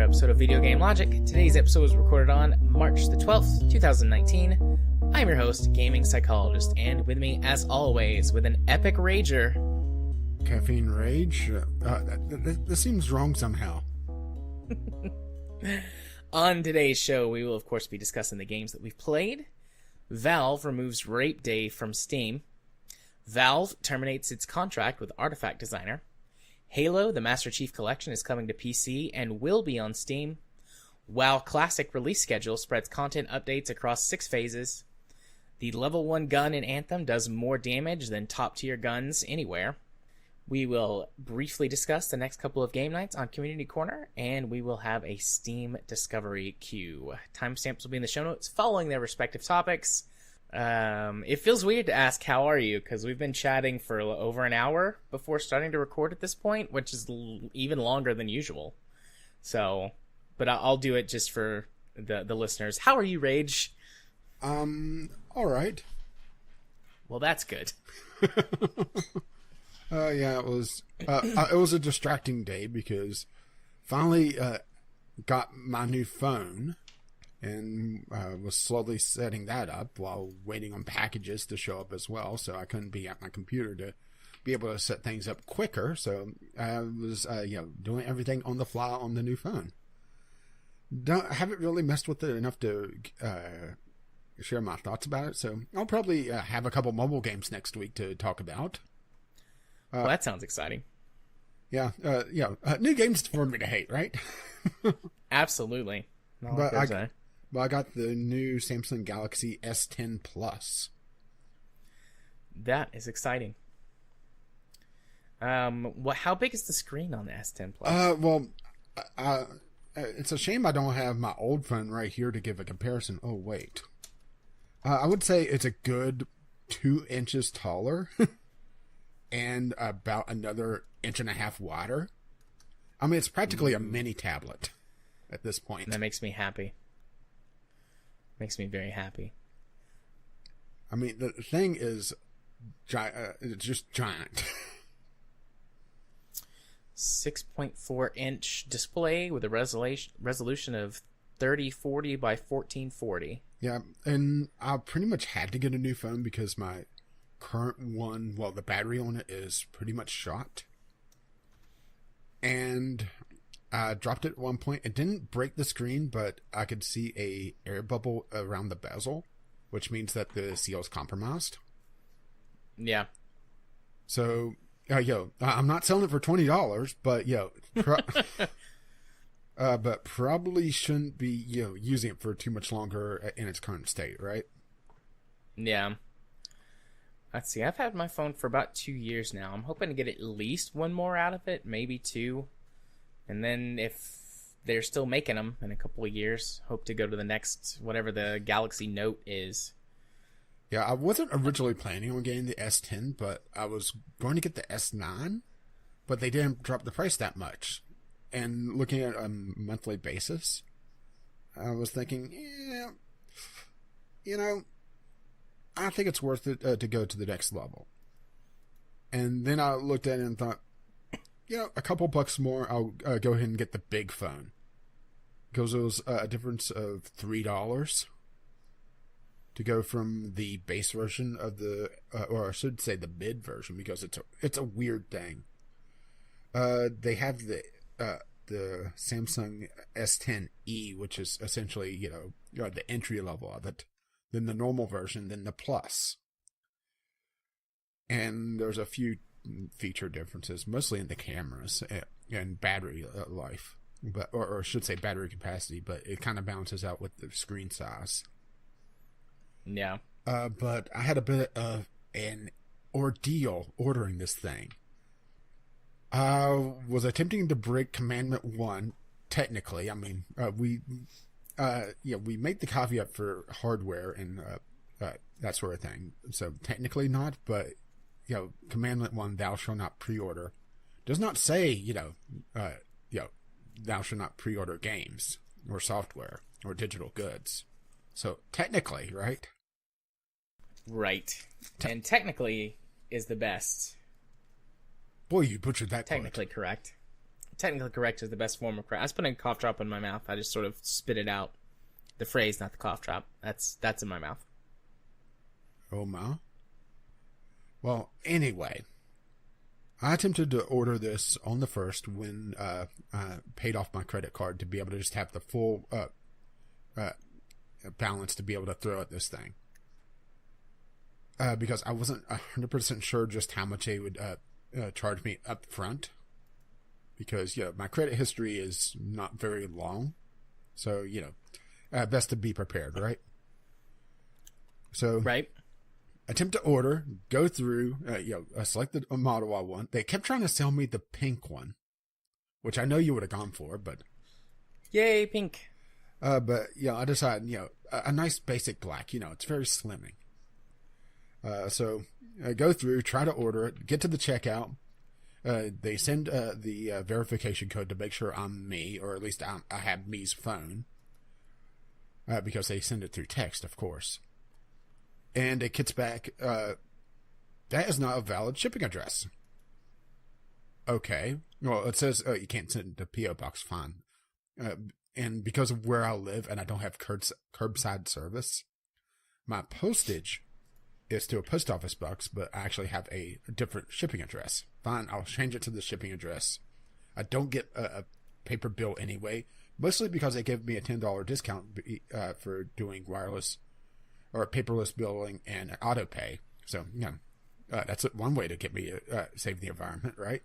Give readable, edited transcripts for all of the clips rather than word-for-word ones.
episode of Video Game Logic. Today's episode was recorded on March the 12th, 2019. I'm your host, Gaming Psychologist, and with me, as always, with an epic rager. Caffeine rage? This seems wrong somehow. On today's show, we will, of course, be discussing the games that we've played. Valve removes Rape Day from Steam. Valve terminates its contract with Artifact Designer. Halo, the Master Chief Collection, is coming to PC and will be on Steam. WoW Classic release schedule spreads content updates across 6 phases. The level 1 gun in Anthem does more damage than top-tier guns anywhere. We will briefly discuss the next couple of game nights on Community Corner, and we will have a Steam Discovery queue. Timestamps will be in the show notes following their respective topics. It feels weird to ask, how are you? Because we've been chatting for over an hour before starting to record at this point, which is even longer than usual. So, but I'll do it just for the listeners. How are you, Rage? All right. Well, that's good. Yeah, it was a distracting day because finally got my new phone and was slowly setting that up while waiting on packages to show up as well. So I couldn't be at my computer to be able to set things up quicker. So I was, doing everything on the fly on the new phone. I haven't really messed with it enough to share my thoughts about it. So I'll probably have a couple mobile games next week to talk about. Well, that sounds exciting. Yeah, new games for me to hate, right? Absolutely. But I got the new Samsung Galaxy S10 Plus. That is exciting. How big is the screen on the S10 Plus? It's a shame I don't have my old phone right here to give a comparison. Oh, wait. I would say it's a good 2 inches taller and about another 1.5 inches wider. I mean, it's practically a mini tablet at this point. That makes me happy. Makes me very happy. I mean, the thing is it's just giant. 6.4-inch display with a resolution of 3040 by 1440. Yeah, and I pretty much had to get a new phone because my current one, well, the battery on it is pretty much shot. And I dropped it at one point. It didn't break the screen, but I could see a air bubble around the bezel, which means that the seal is compromised. Yeah. So, I'm not selling it for $20, but but probably shouldn't be using it for too much longer in its current state, right? Yeah. Let's see. I've had my phone for about 2 years now. I'm hoping to get at least one more out of it, maybe 2. And then if they're still making them in a couple of years, hope to go to the next, whatever the Galaxy Note is. Yeah, I wasn't originally planning on getting the S10, but I was going to get the S9, but they didn't drop the price that much. And looking at a monthly basis, I was thinking, I think it's worth it to go to the next level. And then I looked at it and thought, a couple bucks more, I'll go ahead and get the big phone. Because it was a difference of $3 to go from the base version of the, or I should say the mid version, because it's a weird thing. They have the Samsung S10e, which is essentially, the entry level of it. Then the normal version, then the Plus. And there's a few feature differences, mostly in the cameras and battery life, or I should say battery capacity, but it kind of balances out with the screen size. Yeah. But I had a bit of an ordeal ordering this thing. I was attempting to break Commandment 1, technically. I mean, we made the caveat for hardware and that sort of thing. So technically not, but Commandment 1, thou shalt not pre-order, does not say thou shalt not pre-order games or software or digital goods. So technically, right? Right. And technically is the best. Boy, you butchered that. Technically correct. technically correct is the best form of correct. I was putting a cough drop in my mouth. I just sort of spit it out. The phrase, not the cough drop. That's in my mouth. Oh, my. Well, anyway, I attempted to order this on the 1st when I paid off my credit card to be able to just have the full balance to be able to throw at this thing. Because I wasn't 100% sure just how much they would charge me up front. Because, my credit history is not very long. So, best to be prepared, right? So, right. Attempt to order, go through, select the model I want. They kept trying to sell me the pink one, which I know you would have gone for, but... Yay, pink. But, I decided, a nice basic black, it's very slimming. So, I go through, try to order it, get to the checkout. They send the verification code to make sure I'm me, or at least I have me's phone. Because they send it through text, of course. And it gets back, that is not a valid shipping address. Okay. Well, it says you can't send it to P.O. Box, fine. And because of where I live and I don't have curbside service, my postage is to a post office box, but I actually have a different shipping address. Fine, I'll change it to the shipping address. I don't get a paper bill anyway, mostly because they give me a $10 discount for doing wireless or paperless billing and auto pay. So, that's one way to get me to save the environment, right?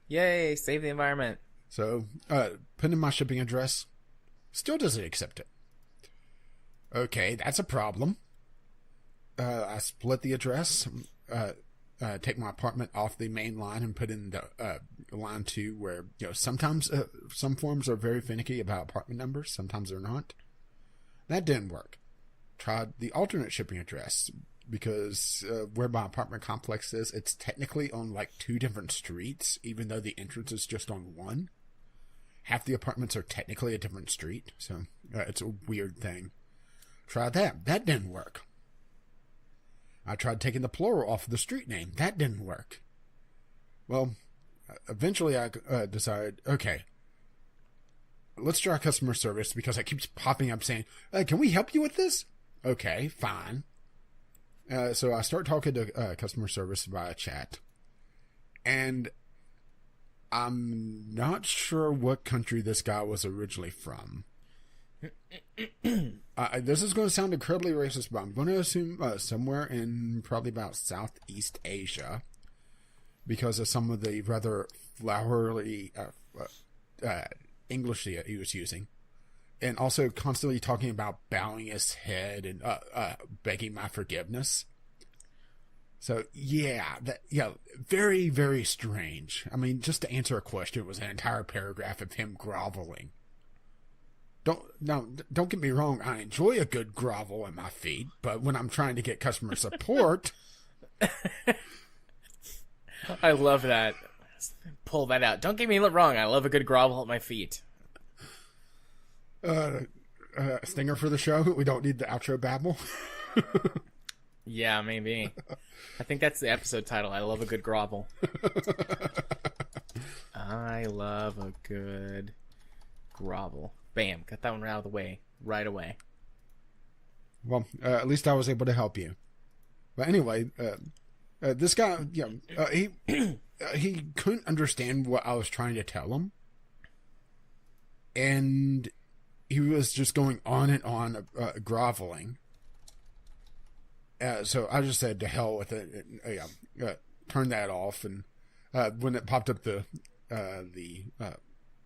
Yay, save the environment. So, put in my shipping address. Still doesn't accept it. Okay, that's a problem. I split the address, take my apartment off the main line and put in the line 2 where, sometimes some forms are very finicky about apartment numbers. Sometimes they're not. That didn't work. Tried the alternate shipping address because where my apartment complex is, it's technically on like 2 different streets, even though the entrance is just on one. Half the apartments are technically a different street, so it's a weird thing. Tried that. That didn't work. I tried taking the plural off of the street name. That didn't work. Well, eventually I decided, okay, let's try customer service because it keeps popping up saying, can we help you with this? Okay, fine. So I start talking to customer service via chat. And I'm not sure what country this guy was originally from. This is going to sound incredibly racist, but I'm going to assume somewhere in probably about Southeast Asia because of some of the rather flowery English that he was using. And also constantly talking about bowing his head and begging my forgiveness. So, very, very strange. I mean, just to answer a question, it was an entire paragraph of him groveling. Don't get me wrong, I enjoy a good grovel at my feet, but when I'm trying to get customer support... I love that. Pull that out. Don't get me wrong, I love a good grovel at my feet. Stinger for the show? We don't need the outro babble? Yeah, maybe. I think that's the episode title. I love a good grovel. I love a good grovel. Bam, got that one out of the way right away. Well, at least I was able to help you. But anyway, this guy, he couldn't understand what I was trying to tell him. And he was just going on and on, groveling. So I just said to hell with it, and turned that off. And when it popped up the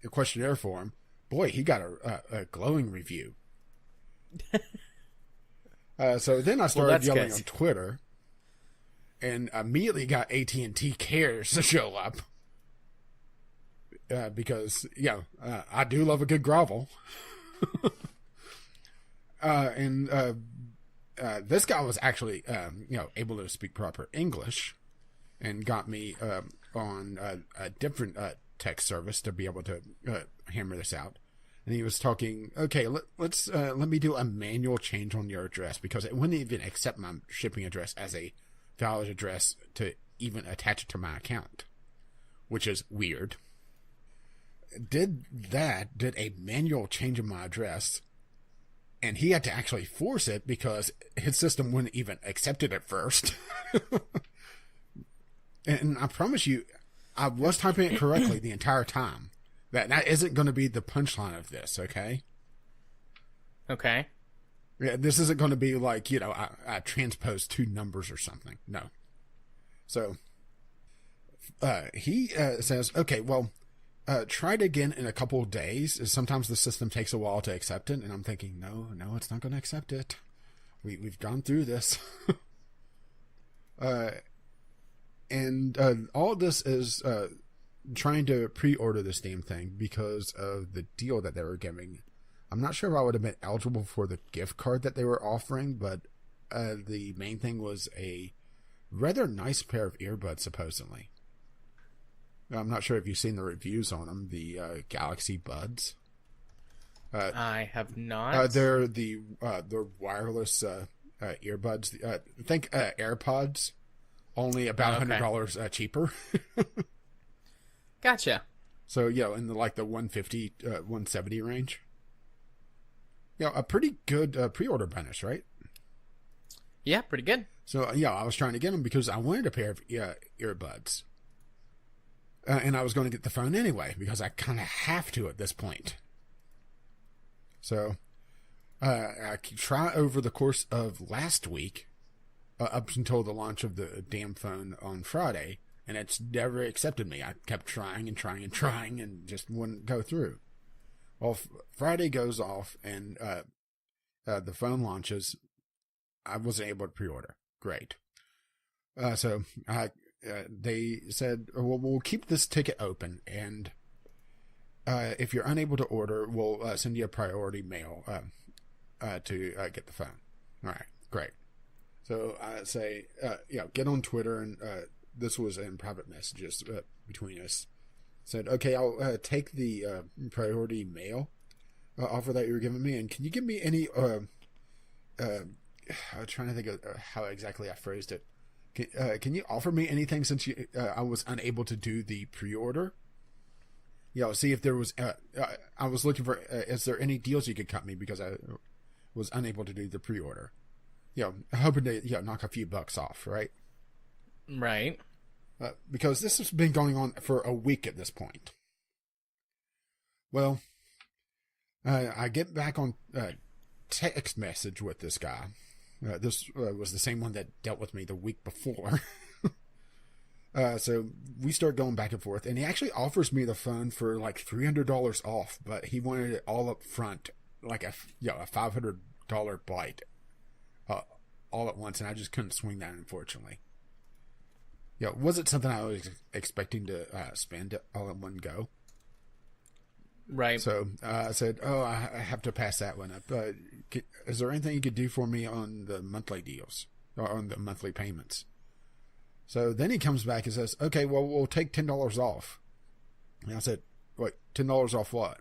questionnaire form, boy, he got a glowing review. So then I started yelling on Twitter, and immediately got AT&T Cares to show up. Because, I do love a good grovel. And this guy was actually, able to speak proper English and got me on a different text service to be able to hammer this out. And he was talking, okay, let me do a manual change on your address because it wouldn't even accept my shipping address as a valid address to even attach it to my account, which is weird. did a manual change of my address, and he had to actually force it because his system wouldn't even accept it at first. And I promise you, I was typing it correctly the entire time. That isn't going to be the punchline of this, okay? Okay. Yeah, this isn't going to be like, I transposed 2 numbers or something. No. So, he says, okay, well, try it again in a couple of days. Sometimes the system takes a while to accept it, and I'm thinking, no, it's not going to accept it. We've gone through this. And all of this is trying to pre-order this damn thing because of the deal that they were giving. I'm not sure if I would have been eligible for the gift card that they were offering, but the main thing was a rather nice pair of earbuds, supposedly. I'm not sure if you've seen the reviews on them, the Galaxy Buds. I have not. They're wireless earbuds. Think AirPods, only about $100 cheaper. Gotcha. So, in the 150, 170 range. A pretty good pre-order bonus, right? Yeah, pretty good. So, I was trying to get them because I wanted a pair of earbuds. And I was going to get the phone anyway, because I kind of have to at this point. So, I try over the course of last week, up until the launch of the damn phone on Friday, and it's never accepted me. I kept trying and just wouldn't go through. Well, Friday goes off, and the phone launches. I wasn't able to pre-order. Great. So they said, well, we'll keep this ticket open, and if you're unable to order, we'll send you a priority mail to get the phone. All right, great. So I say, get on Twitter, and this was in private messages between us. Said, okay, I'll take the priority mail offer that you're giving me, and can you give me any? I'm trying to think of how exactly I phrased it. Can you offer me anything since I was unable to do the pre-order? See if there was. I was looking for. Is there any deals you could cut me because I was unable to do the pre-order? Hoping to knock a few bucks off, right? Right. Because this has been going on for a week at this point. Well, I get back on text message with this guy. This was the same one that dealt with me the week before. So we start going back and forth, and he actually offers me the phone for like $300 off, but he wanted it all up front, like a $500 bite, all at once, and I just couldn't swing that, unfortunately. Was it something I was expecting to spend all in one go? Right. So I said, I have to pass that one up. Is there anything you could do for me on the monthly deals or on the monthly payments? So then he comes back and says, okay, well, we'll take $10 off. And I said, wait, $10 off what?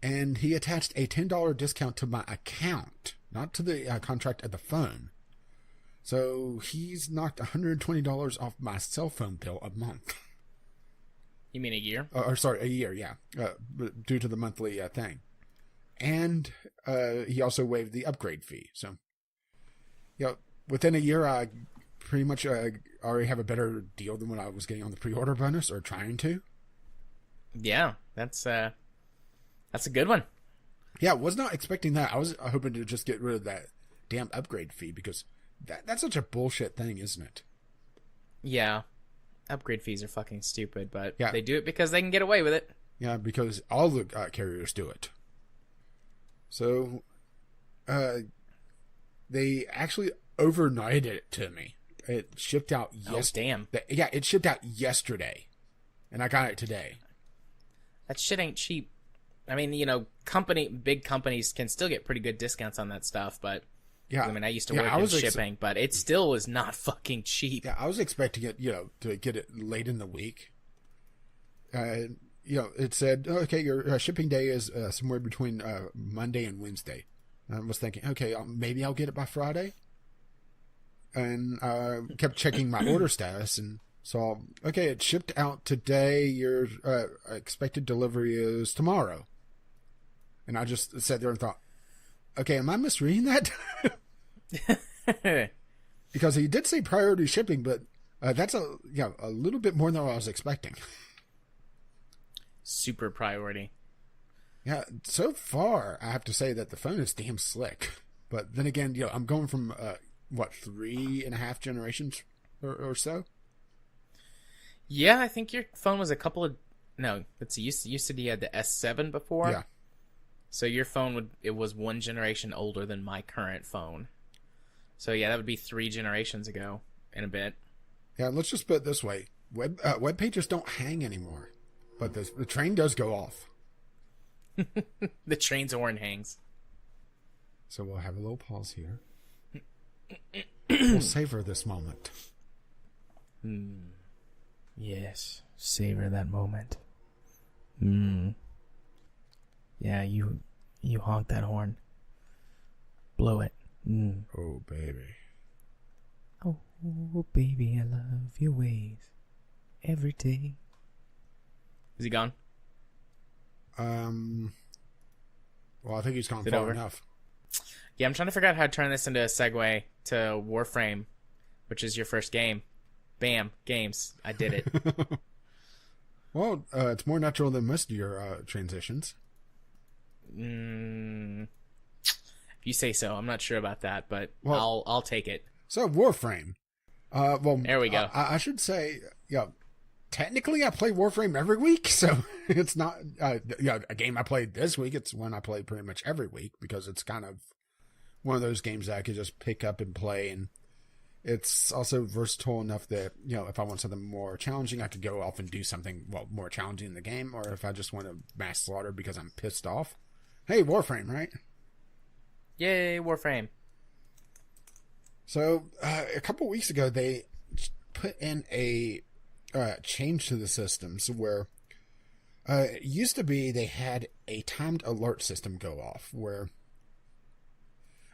And he attached a $10 discount to my account, not to the contract of the phone. So he's knocked $120 off my cell phone bill a month. You mean a year? Sorry, a year, yeah. Due to the monthly thing. And he also waived the upgrade fee. So, within a year, I pretty much already have a better deal than what I was getting on the pre-order bonus, or trying to. Yeah, that's a good one. Yeah, I was not expecting that. I was hoping to just get rid of that damn upgrade fee, because that's such a bullshit thing, isn't it? Yeah. Upgrade fees are fucking stupid, but yeah. They do it because they can get away with it. Yeah, because all the carriers do it. So, they actually overnighted it to me. It shipped out yesterday. Oh, damn. Yeah, it shipped out yesterday, and I got it today. That shit ain't cheap. I mean, big companies can still get pretty good discounts on that stuff, but yeah, I mean, I used to work in shipping, but it still was not fucking cheap. Yeah, I was expecting it, to get it late in the week. It said, okay, your shipping day is somewhere between Monday and Wednesday. And I was thinking, okay, maybe I'll get it by Friday. And I kept checking my order status and So, okay, it shipped out today. Your expected delivery is tomorrow. And I just sat there and thought, okay, am I misreading that? Because he did say priority shipping, but that's a little bit more than I was expecting. Super priority. Yeah, so far, I have to say that the phone is damn slick. But then again, I'm going from, 3.5 generations or so? Yeah, I think your phone was a couple of... No, let's see. You said you had the S7 before? Yeah. So your phone was one generation older than my current phone. So yeah, that would be 3 generations ago in a bit. Yeah, let's just put it this way. Web pages don't hang anymore. But the train does go off. The train's horn hangs. So we'll have a little pause here. We'll savor this moment. Yes, savor that moment. Yeah, you honk that horn. Blow it. Oh, baby. Oh, baby, I love your ways every day. Is he gone? Well, I think he's gone Is it far over? enough. Yeah, I'm trying to figure out how to turn this into a segue to Warframe, which is your first game. Bam, games. I did it. Well, it's more natural than most of your transitions. If you say so. I'm not sure about that, but I'll take it. So, Warframe. Well, There we go. I should say, technically I play Warframe every week, so it's not a game I played this week. It's one I play pretty much every week because it's kind of one of those games that I could just pick up and play, and it's also versatile enough that, if I want something more challenging, I could go off and do something, more challenging in the game, or if I just want to mass slaughter because I'm pissed off. Hey, Warframe, right? Yay, Warframe. So, a couple weeks ago, they put in a change to the systems where it used to be they had a timed alert system go off where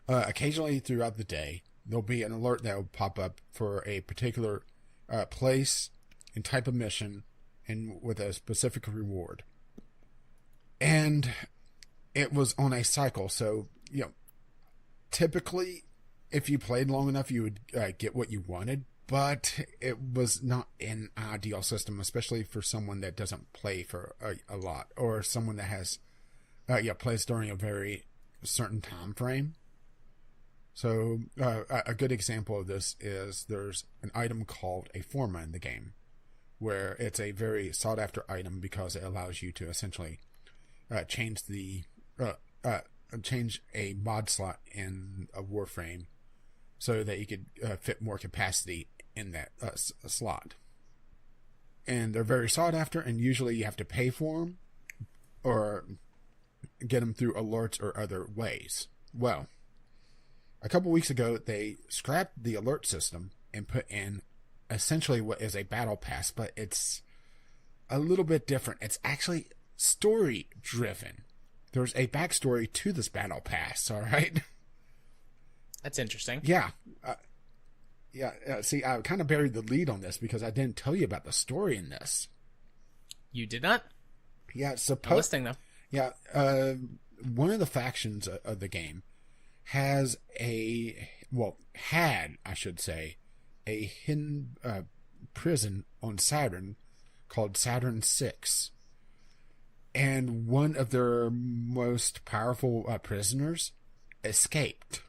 occasionally throughout the day, there'll be an alert that will pop up for a particular place and type of mission and with a specific reward. And it was on a cycle. So, typically, if you played long enough, you would get what you wanted. But it was not an ideal system, especially for someone that doesn't play for a lot, or someone that has plays during a very certain time frame. So a good example of this is there's an item called a Forma in the game, where it's a very sought after item because it allows you to essentially change a mod slot in a Warframe so that you could fit more capacity in that slot. And they're very sought after, and usually you have to pay for them or get them through alerts or other ways. Well, a couple weeks ago, they scrapped the alert system and put in essentially what is a battle pass, but it's a little bit different. It's actually story driven. There's a backstory to this battle pass, all right? That's interesting. Yeah. See, I kind of buried the lead on this because I didn't tell you about the story in this. You did not? Yeah, I'm listening, though. Yeah, one of the factions of the game had, I should say, a hidden prison on Saturn called Saturn 6. And one of their most powerful prisoners escaped.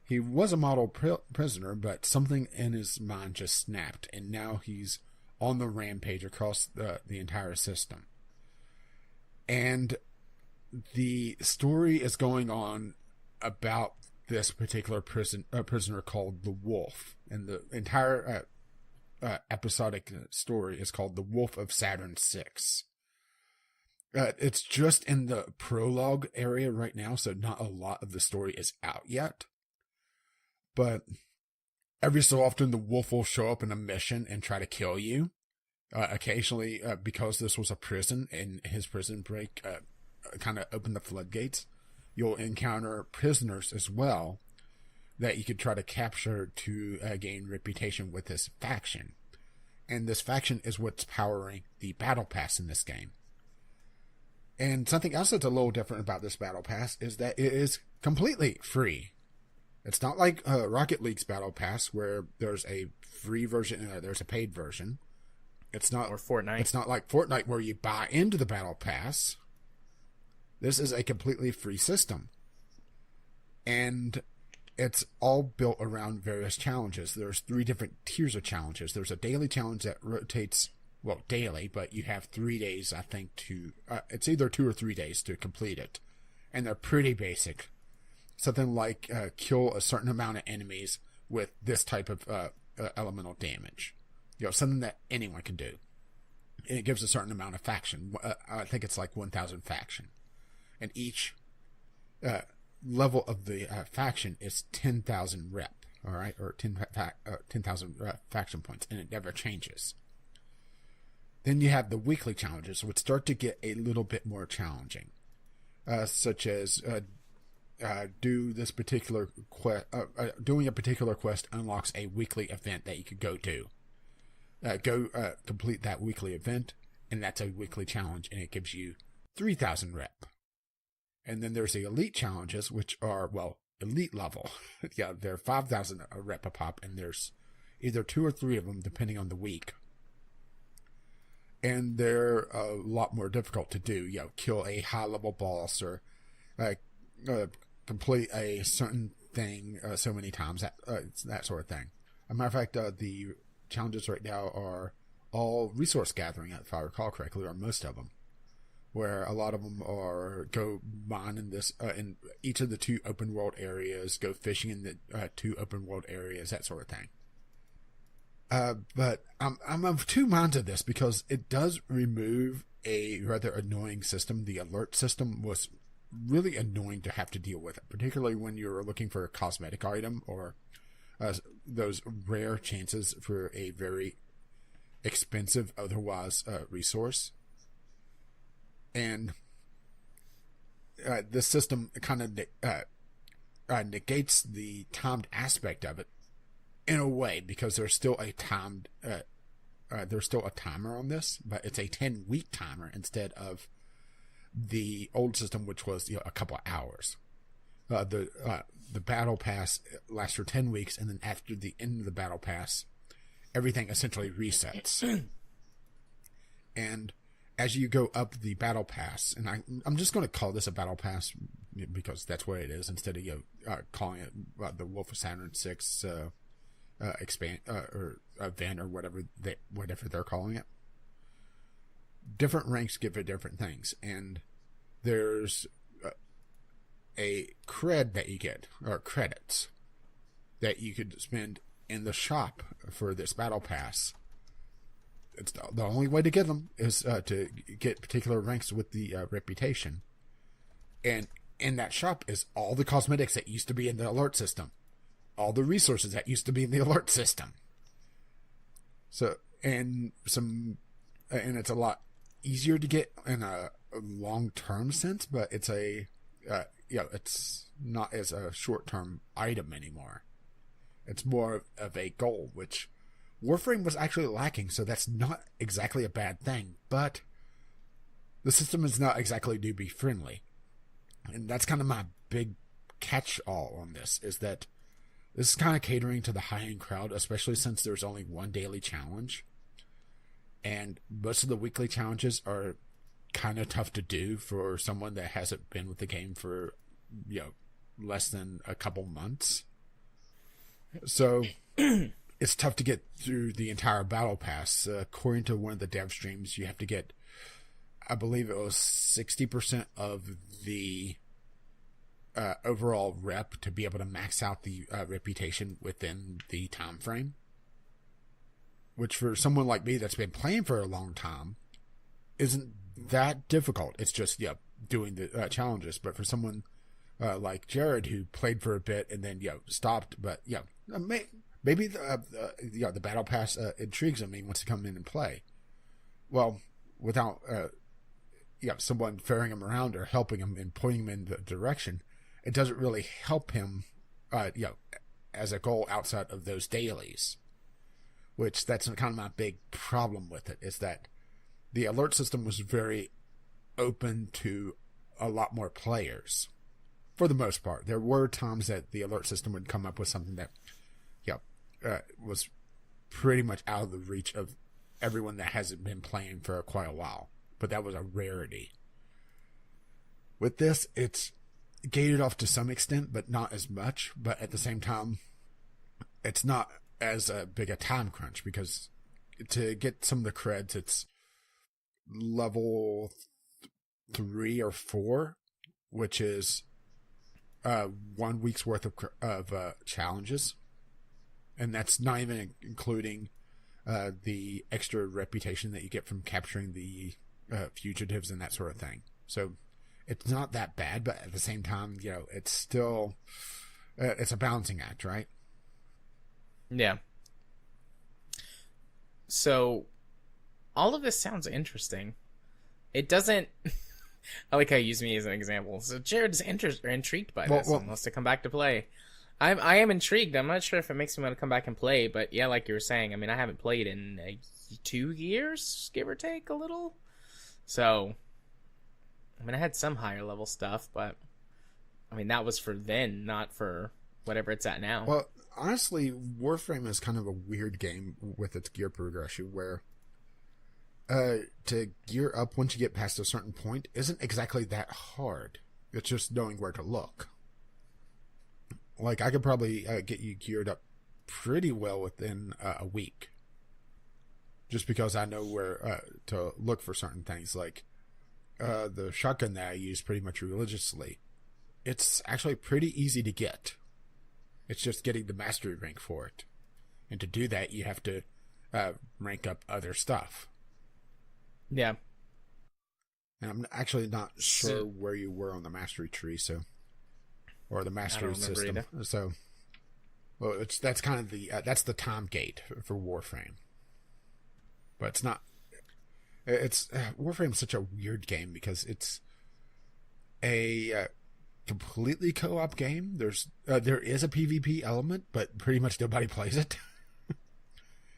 He was a model prisoner, but something in his mind just snapped, and now he's on the rampage across the entire system. And the story is going on about this particular prisoner called the Wolf, and the entire episodic story is called The Wolf of Saturn 6. It's just in the prologue area right now, so not a lot of the story is out yet. But every so often, the wolf will show up in a mission and try to kill you. Occasionally, because this was a prison and his prison break kind of opened the floodgates, you'll encounter prisoners as well that you could try to capture to gain reputation with this faction. And this faction is what's powering the battle pass in this game. And something else that's a little different about this battle pass is that it is completely free. It's not like Rocket League's battle pass where there's a free version and there's a paid version. It's not, or Fortnite. It's not like Fortnite where you buy into the battle pass. This is a completely free system. And it's all built around various challenges. There's 3 different tiers of challenges. There's a daily challenge that rotates, well, daily, but you have 3 days, I think, to, it's either 2 or 3 days to complete it. And they're pretty basic. Something like kill a certain amount of enemies with this type of elemental damage. You know, something that anyone can do. And it gives a certain amount of faction. I think it's like 1,000 faction. And each level of the faction is 10,000 rep, all right, or 10,000 faction points, and it never changes. Then you have the weekly challenges, which start to get a little bit more challenging, such as do this particular quest. Doing a particular quest unlocks a weekly event that you could go to. Complete that weekly event, and that's a weekly challenge, and it gives you 3,000 rep. And then there's the elite challenges, which are, well, elite level. Yeah, they're 5,000 rep a pop, and there's either 2 or 3 of them, depending on the week. And they're a lot more difficult to do. You know, kill a high-level boss, or complete a certain thing so many times, that sort of thing. As a matter of fact, the challenges right now are all resource gathering, if I recall correctly, or most of them. Where a lot of them are go mine in this in each of the 2 open world areas, go fishing in the 2 open world areas, that sort of thing. But I'm of 2 minds of this because it does remove a rather annoying system. The alert system was really annoying to have to deal with, particularly when you're looking for a cosmetic item or those rare chances for a very expensive otherwise resource. And this system kind of negates the timed aspect of it in a way, because there's still a timer on this, but it's a 10-week timer instead of the old system, which was, you know, a couple of hours. The battle pass lasts for 10 weeks, and then after the end of the battle pass, everything essentially resets. And as you go up the battle pass, and I'm just going to call this a battle pass because that's what it is, instead of calling it the Wolf of Saturn 6 expand or event or whatever they're calling it. Different ranks give it different things, and there's a cred that you get, or credits that you could spend in the shop for this battle pass. It's the only way to get them is to get particular ranks with the reputation. And in that shop is all the cosmetics that used to be in the alert system. All the resources that used to be in the alert system. So, and it's a lot easier to get in a long-term sense, but it's it's not as a short-term item anymore. It's more of a goal, which Warframe was actually lacking, so that's not exactly a bad thing, but the system is not exactly newbie friendly. And that's kind of my big catch-all on this, is that this is kind of catering to the high-end crowd, especially since there's only one daily challenge. And most of the weekly challenges are kind of tough to do for someone that hasn't been with the game for, you know, less than a couple months. So it's tough to get through the entire battle pass. According to one of the dev streams, you have to get, I believe it was 60% of the overall rep to be able to max out the reputation within the time frame. Which for someone like me that's been playing for a long time isn't that difficult. It's just, yeah, doing the challenges. But for someone like Jared, who played for a bit and then, stopped, but, maybe the battle pass intrigues him and he wants to come in and play. Well, without someone ferrying him around or helping him and pointing him in the direction, it doesn't really help him as a goal outside of those dailies. which that's kind of my big problem with it, is that the alert system was very open to a lot more players. For the most part, there were times that the alert system would come up with something that, was pretty much out of the reach of everyone that hasn't been playing for quite a while. But that was a rarity. With this, it's gated off to some extent, but not as much. But at the same time, it's not as big a time crunch, because to get some of the creds, it's level 3 or 4, which is 1 week's worth of challenges, and that's not even including the extra reputation that you get from capturing the fugitives and that sort of thing. So it's not that bad, but at the same time, it's still it's a balancing act, right? Yeah. So all of this sounds interesting. It doesn't. I like how you use me as an example. So Jared's intrigued by this and wants to come back to play. I am intrigued. I'm not sure if it makes me want to come back and play, but yeah, like you were saying, I mean, I haven't played in 2 years, give or take a little. So, I mean, I had some higher level stuff, but I mean, that was for then, not for whatever it's at now. Well, honestly, Warframe is kind of a weird game with its gear progression, where to gear up once you get past a certain point isn't exactly that hard. It's just knowing where to look. Like, I could probably get you geared up pretty well within a week, just because I know where to look for certain things. Like the shotgun that I use pretty much religiously, it's actually pretty easy to get. It's just getting the mastery rank for it, and to do that you have to rank up other stuff. Yeah. And I'm actually not sure where you were on the mastery tree, or the mastery system. So, well, that's kind of that's the time gate for Warframe. But it's not. It's Warframe is such a weird game because it's a completely co-op game. There is a PvP element, but pretty much nobody plays it.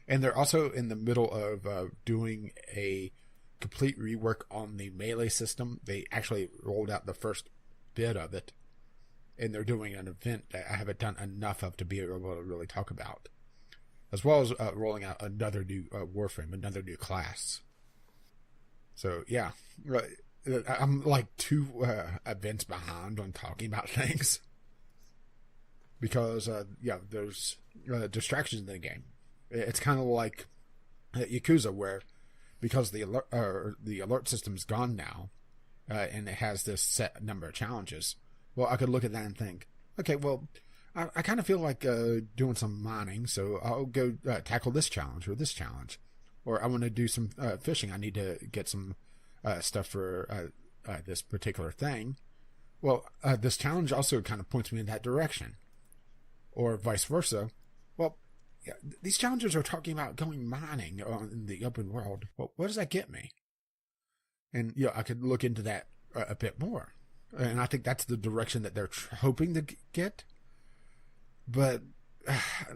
And they're also in the middle of doing a complete rework on the melee system. They actually rolled out the first bit of it, and they're doing an event that I haven't done enough of to be able to really talk about, as well as rolling out another new Warframe, another new class. So yeah, I'm like 2 events behind on talking about things, because there's distractions in the game. It's kind of like Yakuza, where because the alert system's gone now, and it has this set number of challenges. Well, I could look at that and think, okay, well, I kind of feel like doing some mining, so I'll go tackle this challenge or this challenge. Or I want to do some fishing. I need to get some stuff for this particular thing. Well, this challenge also kind of points me in that direction. Or vice versa. Well, yeah, these challenges are talking about going mining in the open world. Well, what does that get me? And I could look into that a bit more. And I think that's the direction that they're hoping to get. But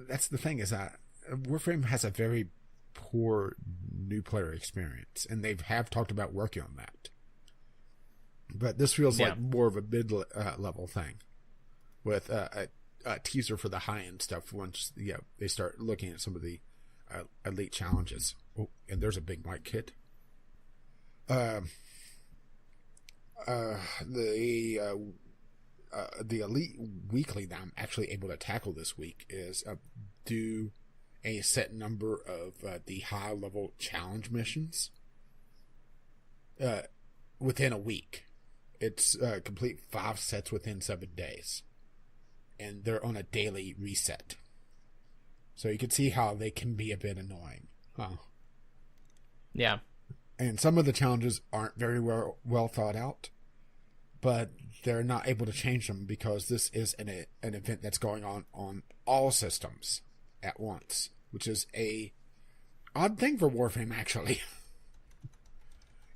that's the thing, is that Warframe has a very poor new player experience, and they have talked about working on that. But this feels like more of a mid-level thing, with a teaser for the high-end stuff once they start looking at some of the elite challenges. Oh, and there's a big mic kit. The elite weekly that I'm actually able to tackle this week is do a set number of the high level challenge missions within a week. It's complete 5 sets within 7 days, and they're on a daily reset, so you can see how they can be a bit annoying, huh? Yeah. And some of the challenges aren't very well thought out, but they're not able to change them because this is an event that's going on all systems at once, which is a odd thing for Warframe, actually.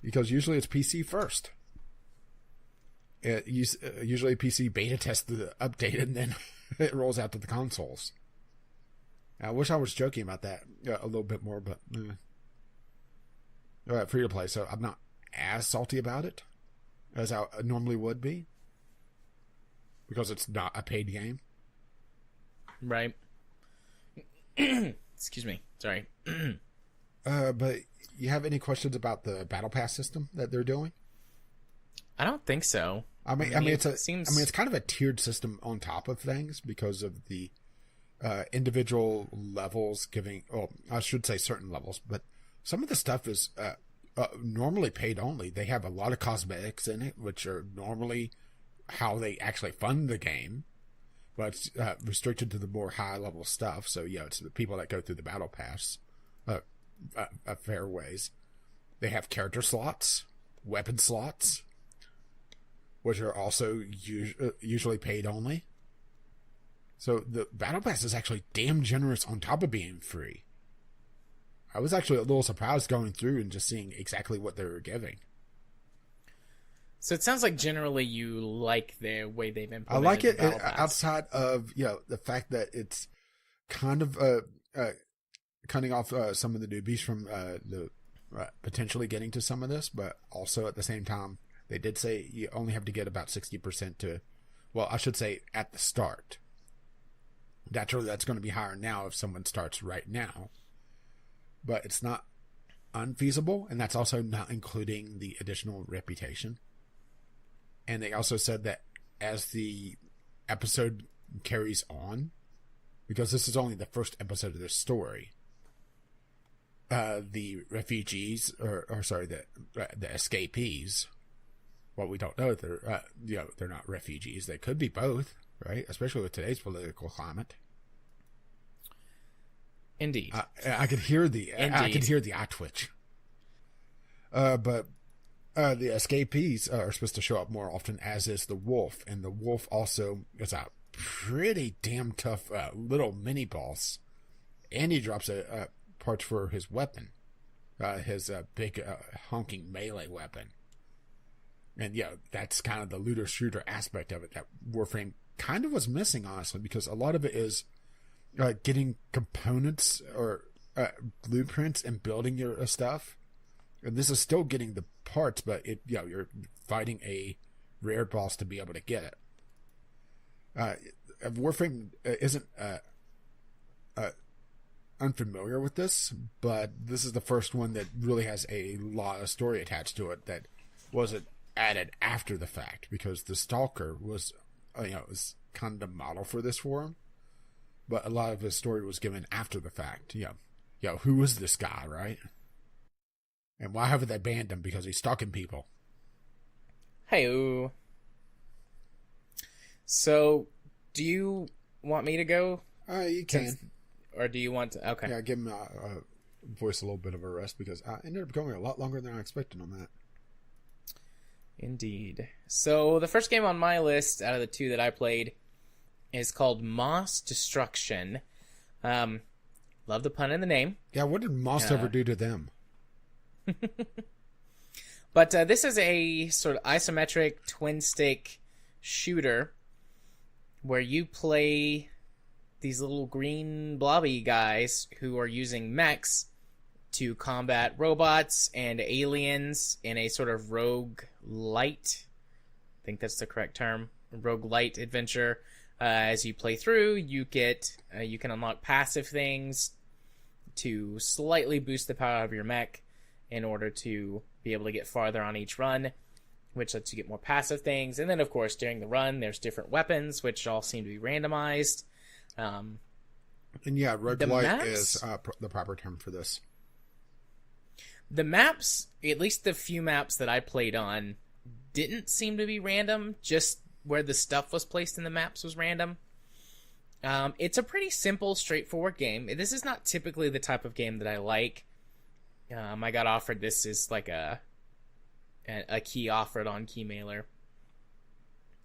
Because usually it's PC first. Usually PC beta tests the update, and then it rolls out to the consoles. I wish I was joking about that a little bit more, but free to play, so I'm not as salty about it as I normally would be because it's not a paid game. Right. Excuse me. Sorry. But you have any questions about the Battle Pass system that they're doing? I don't think so. I mean, it's kind of a tiered system on top of things because of the individual levels giving. Oh, I should say certain levels, but some of the stuff is normally paid only. They have a lot of cosmetics in it, which are normally how they actually fund the game, but it's restricted to the more high level stuff. So yeah, it's the people that go through the Battle Pass fair ways. They have character slots, weapon slots, which are also usually paid only. So the Battle Pass is actually damn generous on top of being free. I was actually a little surprised going through and just seeing exactly what they were giving. So it sounds like generally you like the way they've implemented I like it the Battle Pass. outside of the fact that it's kind of cutting off some of the newbies from the potentially getting to some of this, but also at the same time they did say you only have to get about 60% to, well, I should say at the start. Naturally, that's going to be higher now if someone starts right now, but it's not unfeasible, and that's also not including the additional reputation. And they also said that as the episode carries on, because this is only the first episode of the story, the refugees, the escapees. Well, we don't know if they're not refugees. They could be both, right? Especially with today's political climate. Indeed. I could hear the eye twitch. But the escapees are supposed to show up more often, as is the wolf, and the wolf also is a pretty damn tough little mini boss, and he drops a parts for his weapon, his big honking melee weapon. And that's kind of the looter shooter aspect of it that Warframe kind of was missing, honestly, because a lot of it is getting components or blueprints and building your stuff. And this is still getting the parts, but you're fighting a rare boss to be able to get it. Warframe isn't unfamiliar with this, but this is the first one that really has a lot of story attached to it that wasn't added after the fact, because the Stalker was was kind of the model for this for him, but a lot of his story was given after the fact. Who is this guy, right? And why haven't they banned him? Because he's stalking people. Hey-o. So, do you want me to go? You can. Or do you want to? Okay. Yeah, give him voice a little bit of a rest, because I ended up going a lot longer than I expected on that. Indeed. So, the first game on my list out of the two that I played is called Moss Destruction. Love the pun in the name. Yeah, what did Moss ever do to them? But this is a sort of isometric twin stick shooter where you play these little green blobby guys who are using mechs to combat robots and aliens in a sort of roguelite, I think that's the correct term, roguelite adventure. As you play through, you can unlock passive things to slightly boost the power of your mech in order to be able to get farther on each run, which lets you get more passive things. And then, of course, during the run, there's different weapons, which all seem to be randomized. And yeah, roguelite is the proper term for this. The maps, at least the few maps that I played on, didn't seem to be random. Just where the stuff was placed in the maps was random. It's a pretty simple, straightforward game. This is not typically the type of game that I like. I got offered this as like a key offered on Keymailer.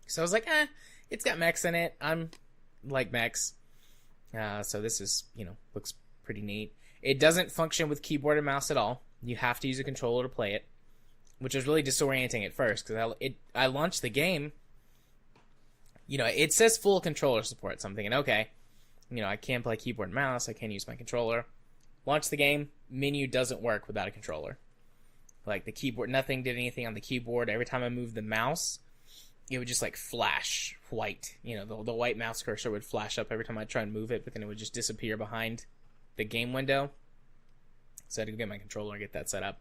So I was like, it's got mechs in it. I'm like mechs. So this is, looks pretty neat. It doesn't function with keyboard and mouse at all. You have to use a controller to play it, which was really disorienting at first, because I launched the game. It says full controller support, so I'm thinking, okay, I can't play keyboard and mouse. I can't use my controller. Launch the game. Menu doesn't work without a controller. Like the keyboard, nothing did anything on the keyboard. Every time I moved the mouse, it would just like flash white. The white mouse cursor would flash up every time I try and move it, but then it would just disappear behind the game window. So I had to go get my controller and get that set up.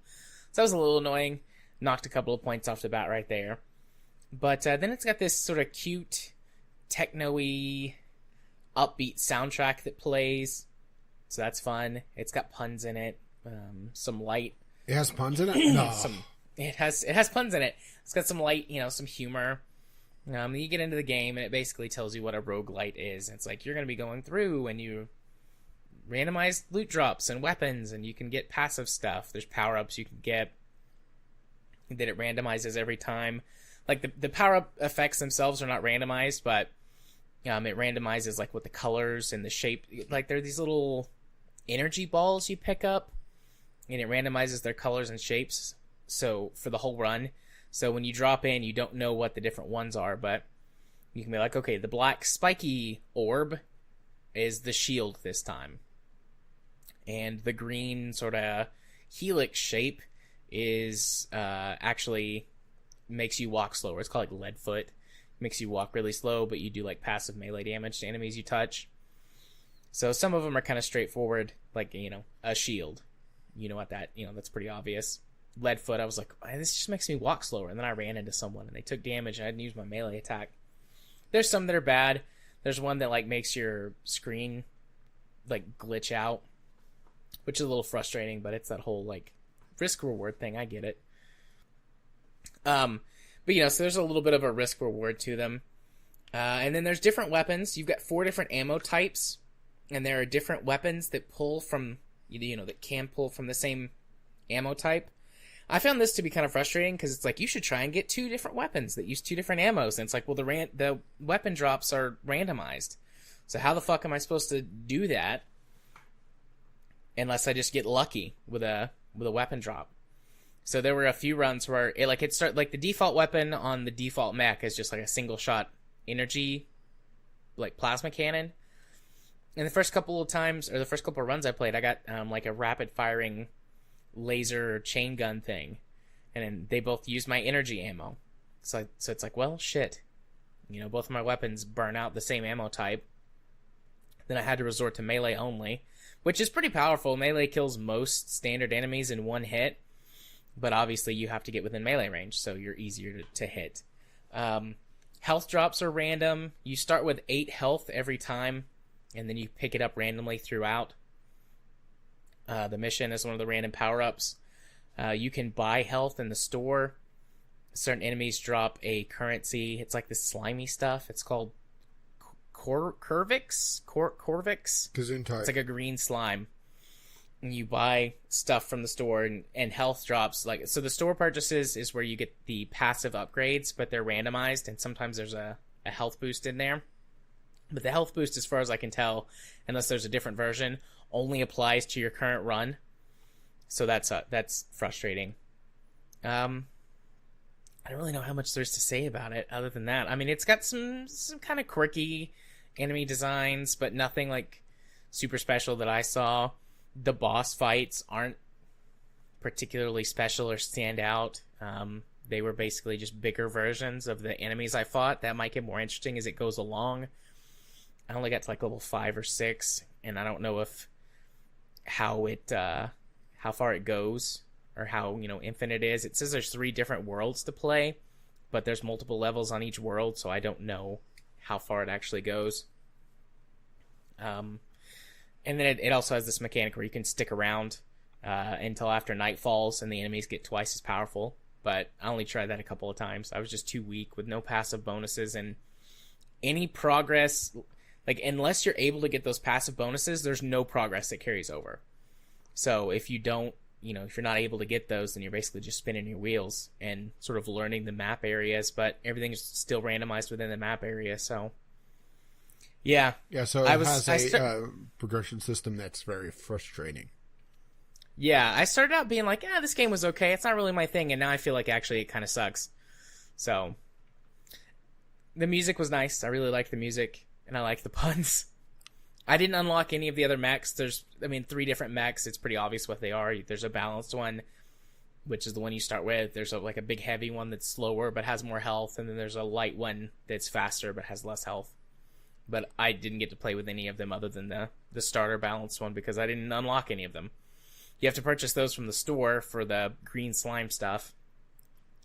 So that was a little annoying. Knocked a couple of points off the bat right there. But then it's got this sort of cute, techno-y, upbeat soundtrack that plays. So that's fun. It's got puns in it. Some light. It has puns in it? No. It has puns in it. It's got some light, some humor. You get into the game, and it basically tells you what a roguelite is. It's like you're going to be going through, and you randomize loot drops and weapons, and you can get passive stuff. There's power-ups you can get that it randomizes every time. Like, the power-up effects themselves are not randomized, but it randomizes, like, what the colors and the shape... Like, there are these little energy balls you pick up, and it randomizes their colors and shapes so for the whole run. So when you drop in, you don't know what the different ones are, but you can be like, okay, the black spiky orb is the shield this time. And the green sort of helix shape is actually makes you walk slower. It's called like lead foot. Makes you walk really slow, but you do like passive melee damage to enemies you touch. So some of them are kind of straightforward, like, a shield. You know what that's pretty obvious. Lead foot, I was like, this just makes me walk slower. And then I ran into someone and they took damage and I didn't use my melee attack. There's some that are bad. There's one that like makes your screen like glitch out, which is a little frustrating, but it's that whole like risk reward thing. I get it. But so there's a little bit of a risk reward to them. And then there's different weapons. You've got 4 different ammo types, and there are different weapons that pull from, that can pull from the same ammo type. I found this to be kind of frustrating because it's like you should try and get 2 different weapons that use 2 different ammos, and it's like, well, the weapon drops are randomized. So how the fuck am I supposed to do that unless I just get lucky with a weapon drop? So there were a few runs where the default weapon on the default mech is just like a single shot energy, like plasma cannon. And the first couple of times, or the first couple of runs I played, I got like a rapid firing laser chain gun thing, and then they both used my energy ammo. So it's like, well, shit. Both of my weapons burn out the same ammo type. Then I had to resort to melee only, which is pretty powerful. Melee kills most standard enemies in one hit, but obviously you have to get within melee range, so you're easier to hit. Health drops are random. You start with 8 health every time, and then you pick it up randomly throughout. The mission is one of the random power-ups. You can buy health in the store. Certain enemies drop a currency. It's like this slimy stuff. It's called Corvix? Corvix? Gesundheit. It's like a green slime. And you buy stuff from the store, and health drops. So the store purchases is where you get the passive upgrades, but they're randomized, and sometimes there's a health boost in there. But the health boost, as far as I can tell, unless there's a different version, only applies to your current run. So that's frustrating. I don't really know how much there's to say about it other than that. I mean, it's got some kind of quirky enemy designs, but nothing like super special that I saw. The boss fights aren't particularly special or stand out. They were basically just bigger versions of the enemies I fought. That might get more interesting as it goes along. I only got to like level 5 or 6, and I don't know how far it goes or how infinite it is. It says there's 3 different worlds to play, but there's multiple levels on each world, so I don't know how far it actually goes. And then it also has this mechanic where you can stick around until after night falls and the enemies get twice as powerful. But I only tried that a couple of times. I was just too weak with no passive bonuses, and any progress, like unless you're able to get those passive bonuses, there's no progress that carries over. So if you don't, if you're not able to get those, then you're basically just spinning your wheels and sort of learning the map areas, but everything's still randomized within the map area, so... Yeah. Yeah, so it has a progression system that's very frustrating. Yeah, I started out being like, this game was okay. It's not really my thing, and now I feel like actually it kind of sucks. So, the music was nice. I really liked the music, and I liked the puns. I didn't unlock any of the other mechs. There's, 3 different mechs. It's pretty obvious what they are. There's a balanced one, which is the one you start with. There's a big heavy one that's slower but has more health, and then there's a light one that's faster but has less health. But I didn't get to play with any of them other than the starter balanced one because I didn't unlock any of them. You have to purchase those from the store for the green slime stuff.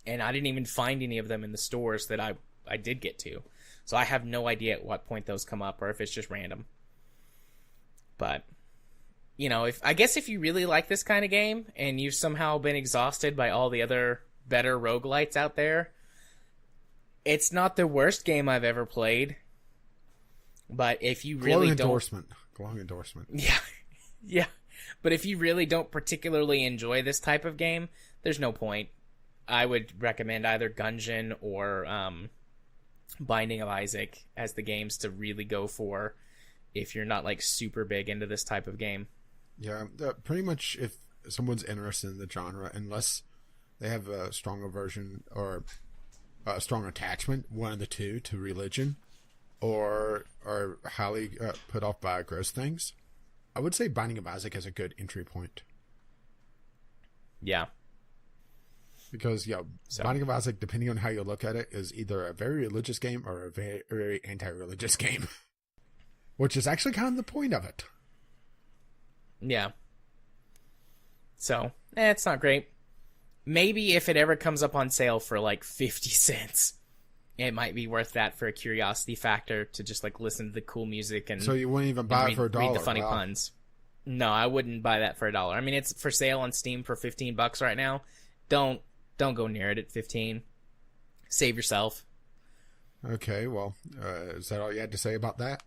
And I didn't even find any of them in the stores that I did get to. So I have no idea at what point those come up or if it's just random. But, if you really like this kind of game and you've somehow been exhausted by all the other better roguelites out there, it's not the worst game I've ever played. But if you really Glowing endorsement. Yeah. Yeah. But if you really don't particularly enjoy this type of game, there's no point. I would recommend either Gungeon or Binding of Isaac as the games to really go for if you're not like super big into this type of game. Yeah, pretty much if someone's interested in the genre, unless they have a strong aversion or a strong attachment, one of the two, to religion, or are highly put off by gross things, I would say Binding of Isaac is a good entry point. Yeah. Because, Binding of Isaac, depending on how you look at it, is either a very religious game or a very, very anti-religious game. Which is actually kind of the point of it. Yeah. So, it's not great. Maybe if it ever comes up on sale for like 50 cents, it might be worth that for a curiosity factor to just like listen to the cool music and... So you wouldn't even buy it for $1? Read the funny puns. No, I wouldn't buy that for $1. It's for sale on Steam for $15 right now. Don't go near it at 15. Save yourself. Okay, well, is that all you had to say about that?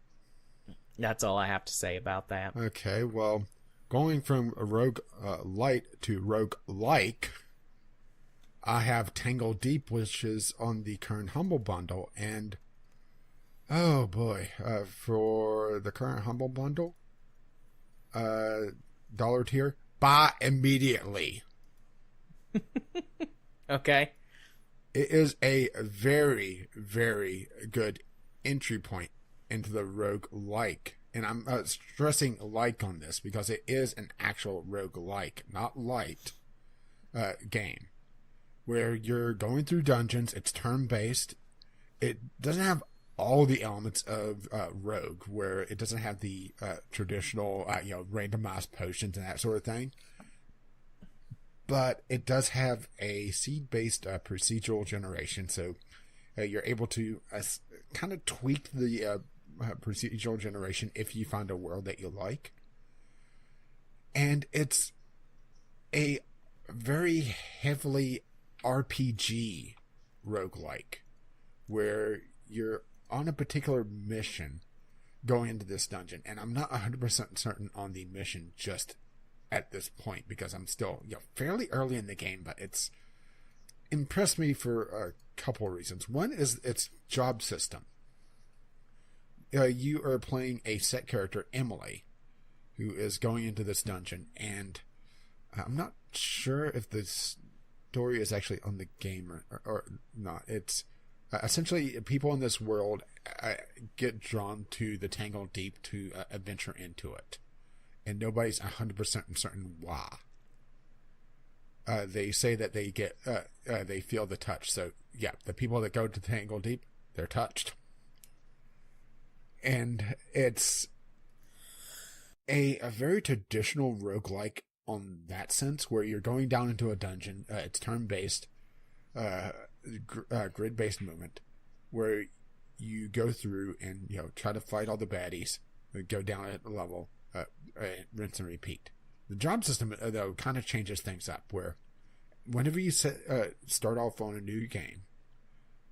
That's all I have to say about that. Okay, well, going from a rogue light to rogue like, I have Tangledeep, which is on the current Humble Bundle, and oh boy, for the current Humble Bundle, dollar tier, buy immediately. Okay. It is a very, very good entry point into the rogue-like. And I'm stressing like on this because it is an actual rogue-like, not light, game. Where you're going through dungeons, it's turn-based. It doesn't have all the elements of rogue, where it doesn't have the traditional, randomized potions and that sort of thing. But it does have a seed-based procedural generation, so you're able to kind of tweak the procedural generation if you find a world that you like. And it's a very heavily RPG roguelike, where you're on a particular mission going into this dungeon, and I'm not 100% certain on the mission just at this point because I'm still fairly early in the game, but it's impressed me for a couple of reasons. One is its job system. You are playing a set character, Emily, who is going into this dungeon, and I'm not sure if the story is actually on the game or not. It's essentially people in this world get drawn to the Tangledeep to adventure into it. And nobody's 100% certain why. They say that they get, they feel the touch. So, yeah, the people that go to Tangledeep, they're touched. And it's a very traditional roguelike on that sense, where you're going down into a dungeon. It's turn-based, grid-based movement, where you go through and, try to fight all the baddies, go down at a level, rinse and repeat. The job system, though, kind of changes things up, where whenever you start off on a new game,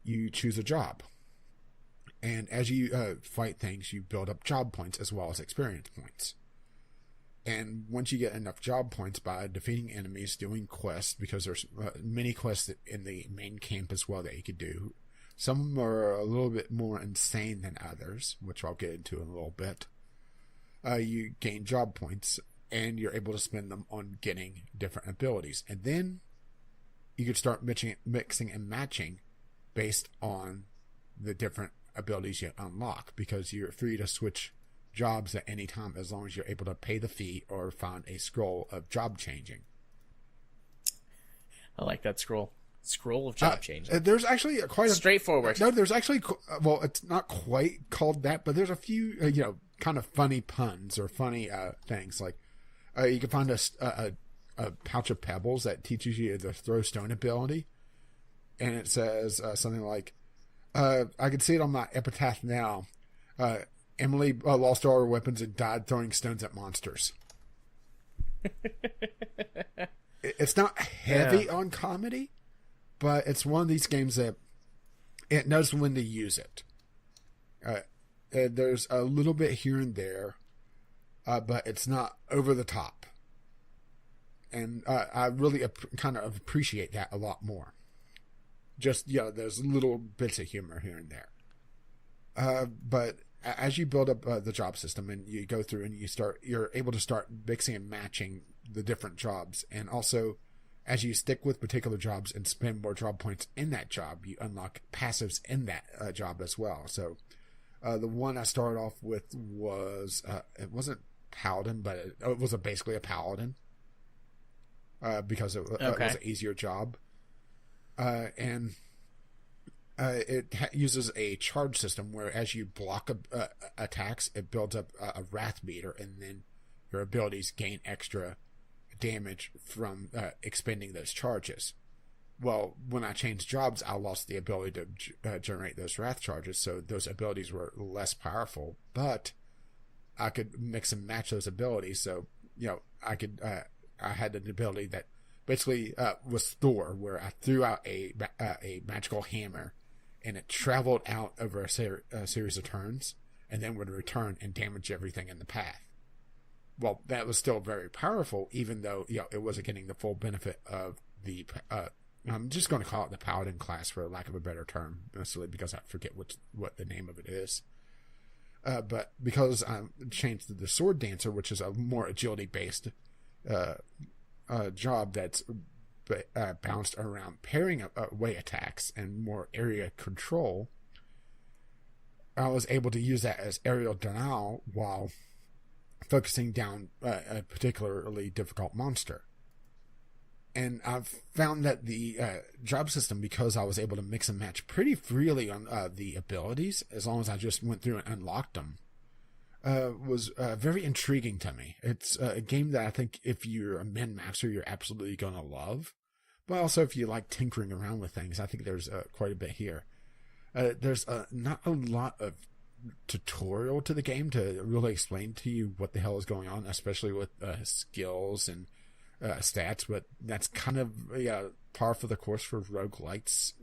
you choose a job. And as you fight things, you build up job points as well as experience points. And once you get enough job points by defeating enemies, doing quests, because there's many quests in the main camp as well that you could do. Some are a little bit more insane than others, which I'll get into in a little bit. You gain job points, and you're able to spend them on getting different abilities. And then you could start mixing and matching based on the different abilities you unlock, because you're free to switch jobs at any time as long as you're able to pay the fee or find a scroll of job changing. I like that scroll. Scroll of job changing. There's actually quite a... Straightforward. No, there's actually... Well, it's not quite called that, but there's a few, kind of funny puns or funny things. Like, you can find a pouch of pebbles that teaches you the throw stone ability. And it says something like, I can see it on my epitaph now. Emily lost all her weapons and died throwing stones at monsters. It's not heavy on comedy, but it's one of these games that it knows when to use it. There's a little bit here and there, but it's not over the top. And I really kind of appreciate that a lot more. Just, there's little bits of humor here and there. But as you build up the job system and you go through and you're able to start mixing and matching the different jobs. And also, as you stick with particular jobs and spend more job points in that job, you unlock passives in that job as well. So, the one I started off with was, it wasn't Paladin, but it was basically a Paladin. Because it was an easier job. And it uses a charge system where as you block attacks, it builds up a wrath meter, and then your abilities gain extra damage from expending those charges. Well, when I changed jobs, I lost the ability to generate those wrath charges, so those abilities were less powerful, but I could mix and match those abilities, so, I could... I had an ability that basically was Thor, where I threw out a magical hammer, and it traveled out over a series of turns, and then would return and damage everything in the path. Well, that was still very powerful, even though it wasn't getting the full benefit of the... I'm just going to call it the Paladin class, for lack of a better term, mostly because I forget what the name of it is. But because I changed to the Sword Dancer, which is a more agility-based job that's bounced around parrying away attacks and more area control, I was able to use that as aerial denial while focusing down a particularly difficult monster. And I've found that the job system, because I was able to mix and match pretty freely on the abilities, as long as I just went through and unlocked them, was very intriguing to me. It's a game that I think if you're a min-maxer, you're absolutely going to love. But also if you like tinkering around with things, I think there's quite a bit here. There's not a lot of tutorial to the game to really explain to you what the hell is going on, especially with skills and stats, but that's kind of par for the course for roguelikes.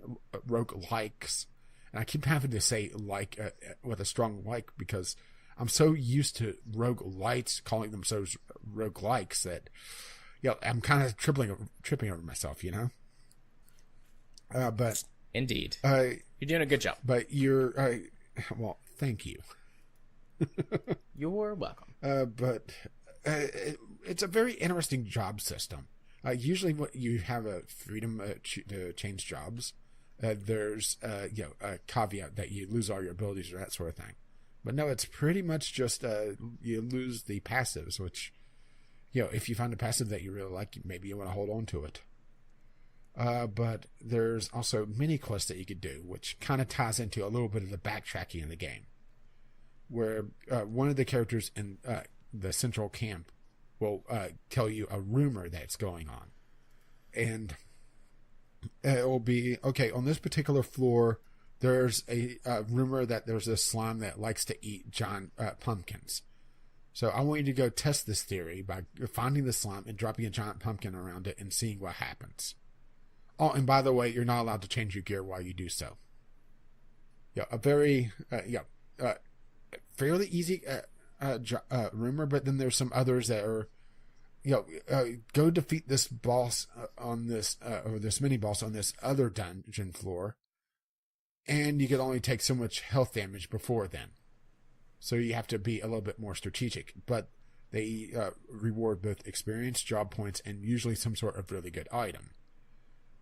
And I keep having to say like with a strong like, because I'm so used to roguelites calling them so roguelikes that I'm kind of tripping over myself, but indeed, you're doing a good job. But you're well, thank you. You're welcome. But it's a very interesting job system. Usually, what you have a freedom to change jobs. There's a caveat that you lose all your abilities or that sort of thing. But no, it's pretty much just you lose the passives, which, if you find a passive that you really like, maybe you want to hold on to it. But there's also mini quests that you could do, which kind of ties into a little bit of the backtracking in the game, where one of the characters in the central camp will tell you a rumor that's going on. And it will be, okay, on this particular floor, there's a rumor that there's a slime that likes to eat giant pumpkins. So I want you to go test this theory by finding the slime and dropping a giant pumpkin around it and seeing what happens. Oh, and by the way, you're not allowed to change your gear while you do so. A very, fairly easy rumor, but then there's some others that are, go defeat this boss on this, or this mini boss on this other dungeon floor, and you can only take so much health damage before then. So you have to be a little bit more strategic, but they reward both experience, job points, and usually some sort of really good item.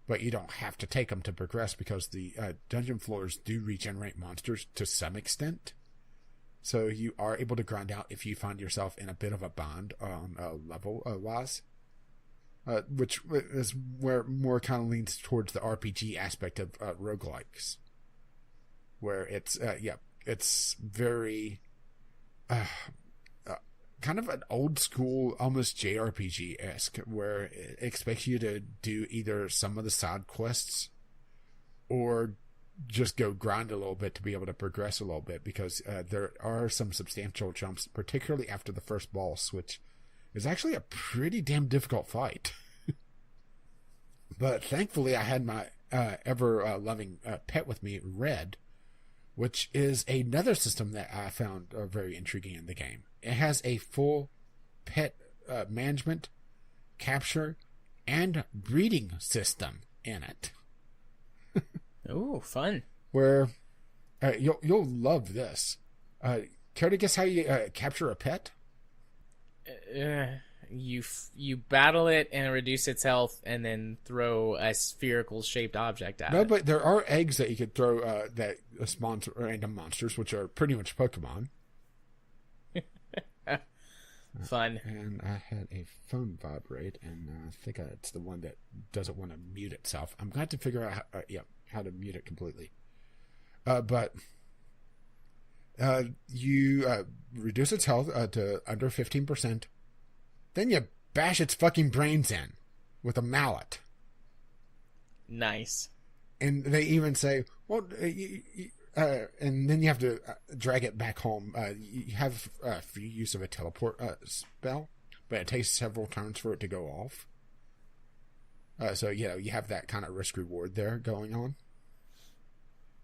But you don't have to take them to progress, because the dungeon floors do regenerate monsters to some extent. So you are able to grind out if you find yourself in a bit of a bind on level wise. Which is where more kind of leans towards the RPG aspect of roguelikes. Where it's very kind of an old school, almost JRPG-esque, where it expects you to do either some of the side quests or just go grind a little bit to be able to progress a little bit, because there are some substantial jumps, particularly after the first boss, which is actually a pretty damn difficult fight. But thankfully I had my ever-loving pet with me, Red, which is another system that I found very intriguing in the game. It has a full pet management, capture, and breeding system in it. Ooh, fun. Where you'll love this. Care to guess how you capture a pet? You battle it and reduce its health, and then throw a spherical shaped object at it. No, but there are eggs that you could throw that spawn random monsters, which are pretty much Pokemon. Fun. And I had a phone vibrate, and I think it's the one that doesn't want to mute itself. I'm going to have to figure out how to mute it completely. But you reduce its health to under 15%. Then you bash its fucking brains in with a mallet. Nice. And they even say, well, and then you have to drag it back home. You have free use of a teleport spell, but it takes several turns for it to go off. So, you have that kind of risk-reward there going on.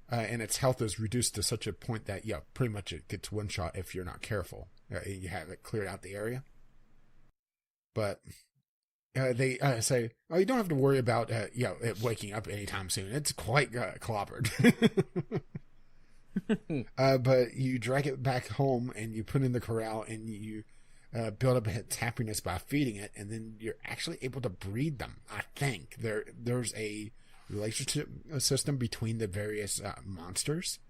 And its health is reduced to such a point that, pretty much it gets one-shot if you're not careful. You have it cleared out the area. But they say, oh, you don't have to worry about it waking up anytime soon. It's quite clobbered. But you drag it back home and you put in the corral and you build up its happiness by feeding it, and then you're actually able to breed them. I think there's a relationship system between the various monsters.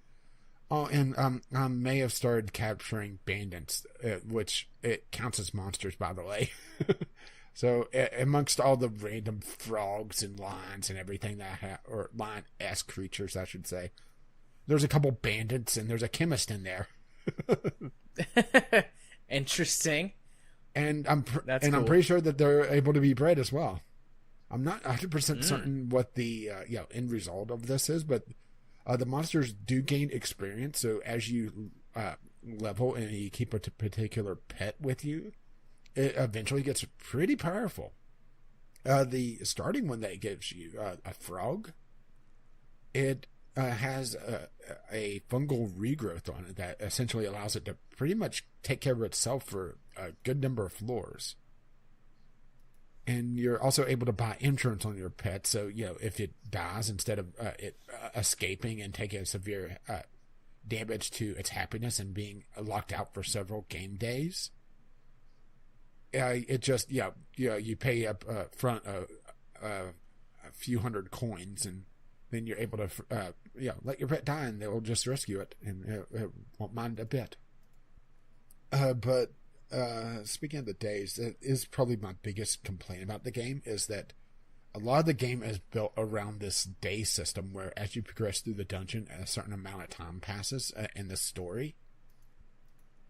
Oh, and I may have started capturing bandits, which it counts as monsters, by the way. So, amongst all the random frogs and lions and everything that I have, or lion-esque creatures, I should say, there's a couple bandits and there's a chemist in there. Interesting. And I'm cool. I'm pretty sure that they're able to be bred as well. I'm not 100% certain what the end result of this is, but the monsters do gain experience. So as you level and you keep a particular pet with you, it eventually gets pretty powerful. The starting one that gives you a frog, it has a fungal regrowth on it that essentially allows it to pretty much take care of itself for a good number of floors. And you're also able to buy insurance on your pet, so if it dies, instead of it escaping and taking severe damage to its happiness and being locked out for several game days, it just you pay up front a few hundred coins, and then you're able to let your pet die, and they'll just rescue it, and it won't mind a bit. But speaking of the days, that is probably my biggest complaint about the game, is that a lot of the game is built around this day system, where as you progress through the dungeon, a certain amount of time passes in the story.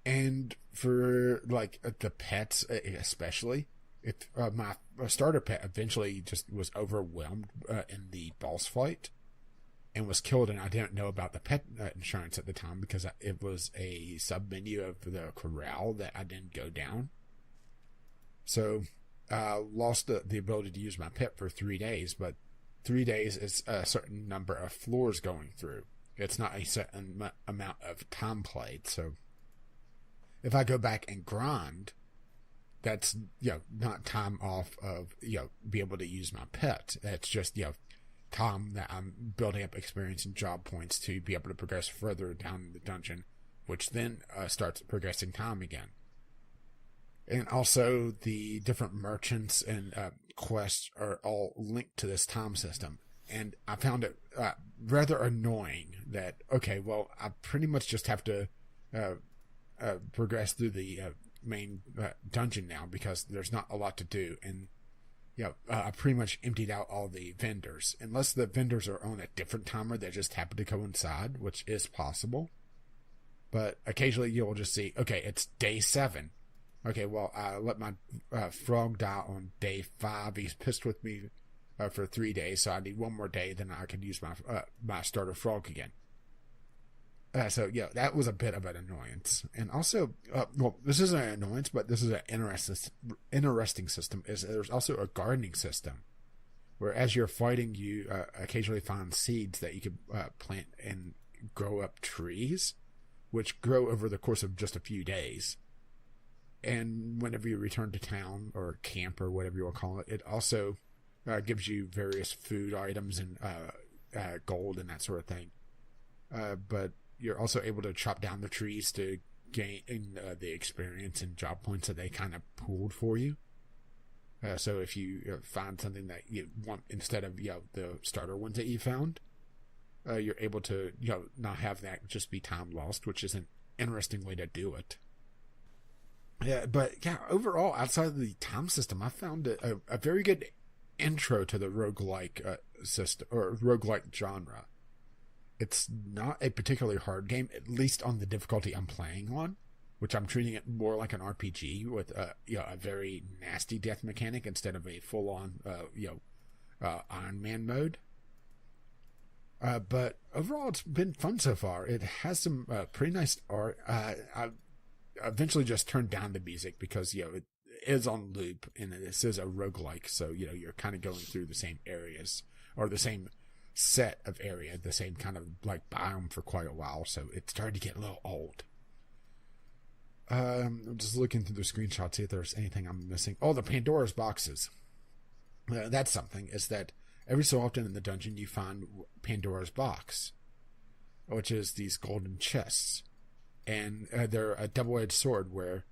And for the pets especially, if my starter pet eventually just was overwhelmed in the boss fight and was killed, and I didn't know about the pet insurance at the time because it was a sub menu of the corral that I didn't go down. So I lost the ability to use my pet for 3 days, but 3 days is a certain number of floors going through. It's not a certain amount of time played. So if I go back and grind, that's not time off of be able to use my pet. That's just time that I'm building up experience and job points to be able to progress further down the dungeon, which then starts progressing time again. And also the different merchants and quests are all linked to this time system. And I found it rather annoying that, okay, well, I pretty much just have to progress through the main dungeon now because there's not a lot to do. And I pretty much emptied out all the vendors. Unless the vendors are on a different timer that just happen to coincide, which is possible. But occasionally you'll just see, okay, it's day 7. Okay, well, I let my frog die on day 5. He's pissed with me for 3 days, so I need one more day, then I can use my starter frog again. So, that was a bit of an annoyance. And also, this isn't an annoyance, but this is an interesting system, is there's also a gardening system, where as you're fighting, you occasionally find seeds that you can plant and grow up trees, which grow over the course of just a few days. And whenever you return to town, or camp, or whatever you want to call it, it also gives you various food items and gold and that sort of thing. But you're also able to chop down the trees to gain the experience and job points that they kind of pooled for you. So if you find something that you want instead of the starter ones that you found, you're able to not have that just be time lost, which is an interesting way to do it. But overall, outside of the time system, I found it a very good intro to the roguelike system or roguelike genre. It's not a particularly hard game, at least on the difficulty I'm playing on, which I'm treating it more like an RPG with a very nasty death mechanic instead of a full-on Iron Man mode. But overall, it's been fun so far. It has some pretty nice art. I eventually just turned down the music because it is on loop, and this is a roguelike, so you're kind of going through the same areas or the same set of area, the same kind of like biome for quite a while, so it started to get a little old. I'm just looking through the screenshots, see if there's anything I'm missing. Oh, the Pandora's boxes. That's something, is that every so often in the dungeon you find Pandora's box, which is these golden chests, and they're a double-edged sword where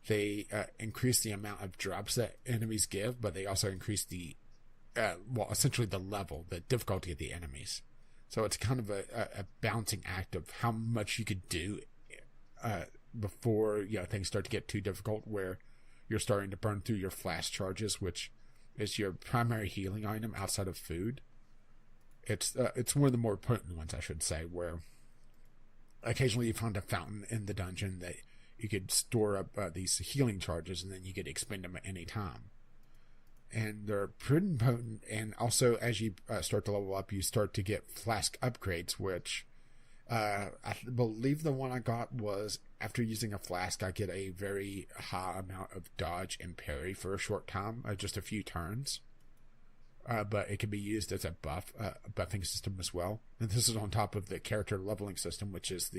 they increase the amount of drops that enemies give, but they also increase the essentially the level, the difficulty of the enemies. So it's kind of a balancing act of how much you could do before things start to get too difficult, where you're starting to burn through your flash charges, which is your primary healing item outside of food. It's one of the more potent ones, I should say, where occasionally you find a fountain in the dungeon that you could store up these healing charges, and then you could expend them at any time. And they're pretty potent, and also as you start to level up, you start to get flask upgrades, which I believe the one I got was after using a flask, I get a very high amount of dodge and parry for a short time, just a few turns. But it can be used as a buffing system as well. And this is on top of the character leveling system, which is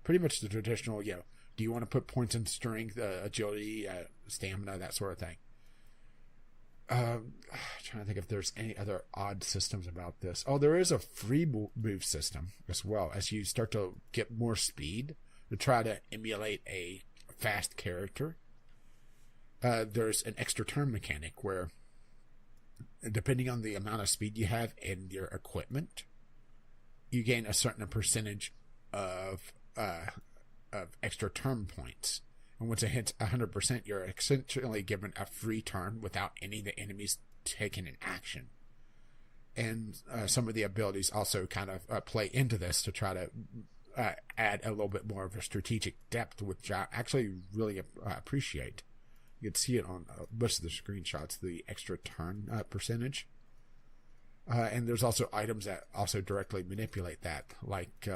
pretty much the traditional, do you want to put points in strength, agility, stamina, that sort of thing. Trying to think if there's any other odd systems about this. Oh, there is a free move system as well. As you start to get more speed to try to emulate a fast character, there's an extra turn mechanic where, depending on the amount of speed you have in your equipment, you gain a certain percentage of extra turn points. And once it hits 100%, you're essentially given a free turn without any of the enemies taking an action. And some of the abilities also kind of play into this to try to add a little bit more of a strategic depth, which I actually really appreciate. You can see it on most of the screenshots, the extra turn percentage. And there's also items that also directly manipulate that, like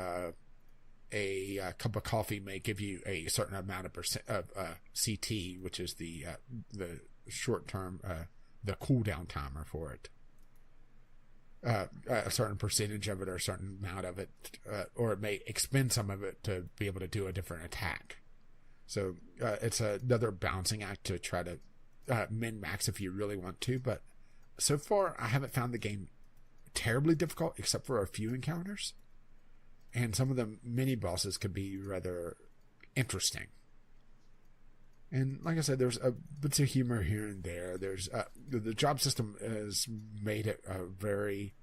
a cup of coffee may give you a certain amount of CT, which is the short term, the cooldown timer for it. A certain percentage of it, or a certain amount of it, or it may expend some of it to be able to do a different attack. So it's another balancing act to try to min-max if you really want to. But so far, I haven't found the game terribly difficult, except for a few encounters. And some of the mini-bosses could be rather interesting. And like I said, there's a bits of humor here and there. There's the job system has made it a very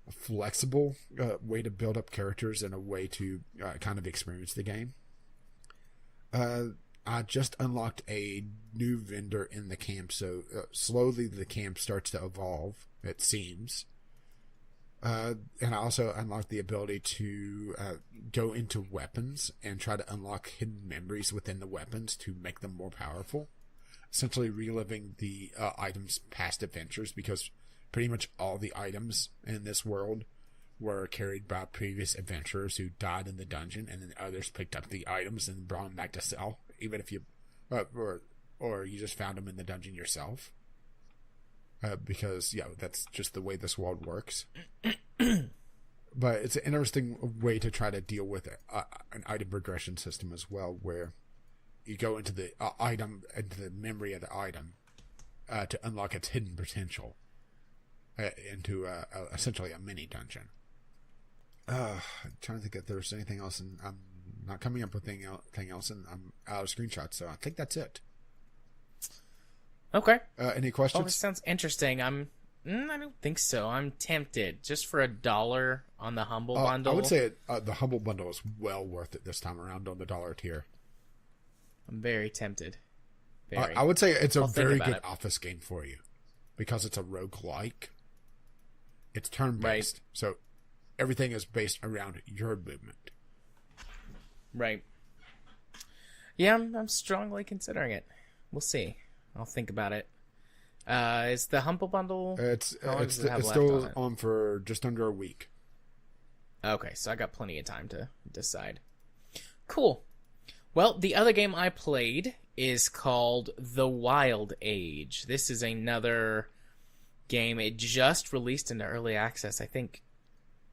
flexible way to build up characters and a way to kind of experience the game. I just unlocked a new vendor in the camp, so slowly the camp starts to evolve, it seems. And I also unlocked the ability to go into weapons and try to unlock hidden memories within the weapons to make them more powerful. Essentially reliving the item's past adventures, because pretty much all the items in this world were carried by previous adventurers who died in the dungeon, and then others picked up the items and brought them back to sell, even if you or you just found them in the dungeon yourself. Because that's just the way this world works. But it's an interesting way to try to deal with an item progression system as well, where you go into the item, into the memory of the item, to unlock its hidden potential into essentially a mini dungeon. I'm trying to think if there's anything else, and I'm not coming up with anything else, and I'm out of screenshots, so I think that's it. Okay. Any questions? Oh, this sounds interesting. I don't think so. I'm tempted. Just for $1 on the Humble Bundle. I would say the Humble Bundle is well worth it this time around on the $1 tier. I'm very tempted. I would say it's a very good office game for you, because it's a roguelike. It's turn-based, right. So everything is based around your movement. Right. Yeah, I'm strongly considering it. We'll see. I'll think about it. Is the Humble Bundle? It's still on for just under a week. Okay, so I got plenty of time to decide. Cool. Well, the other game I played is called The Wild Age. This is another game. It just released into early access, I think,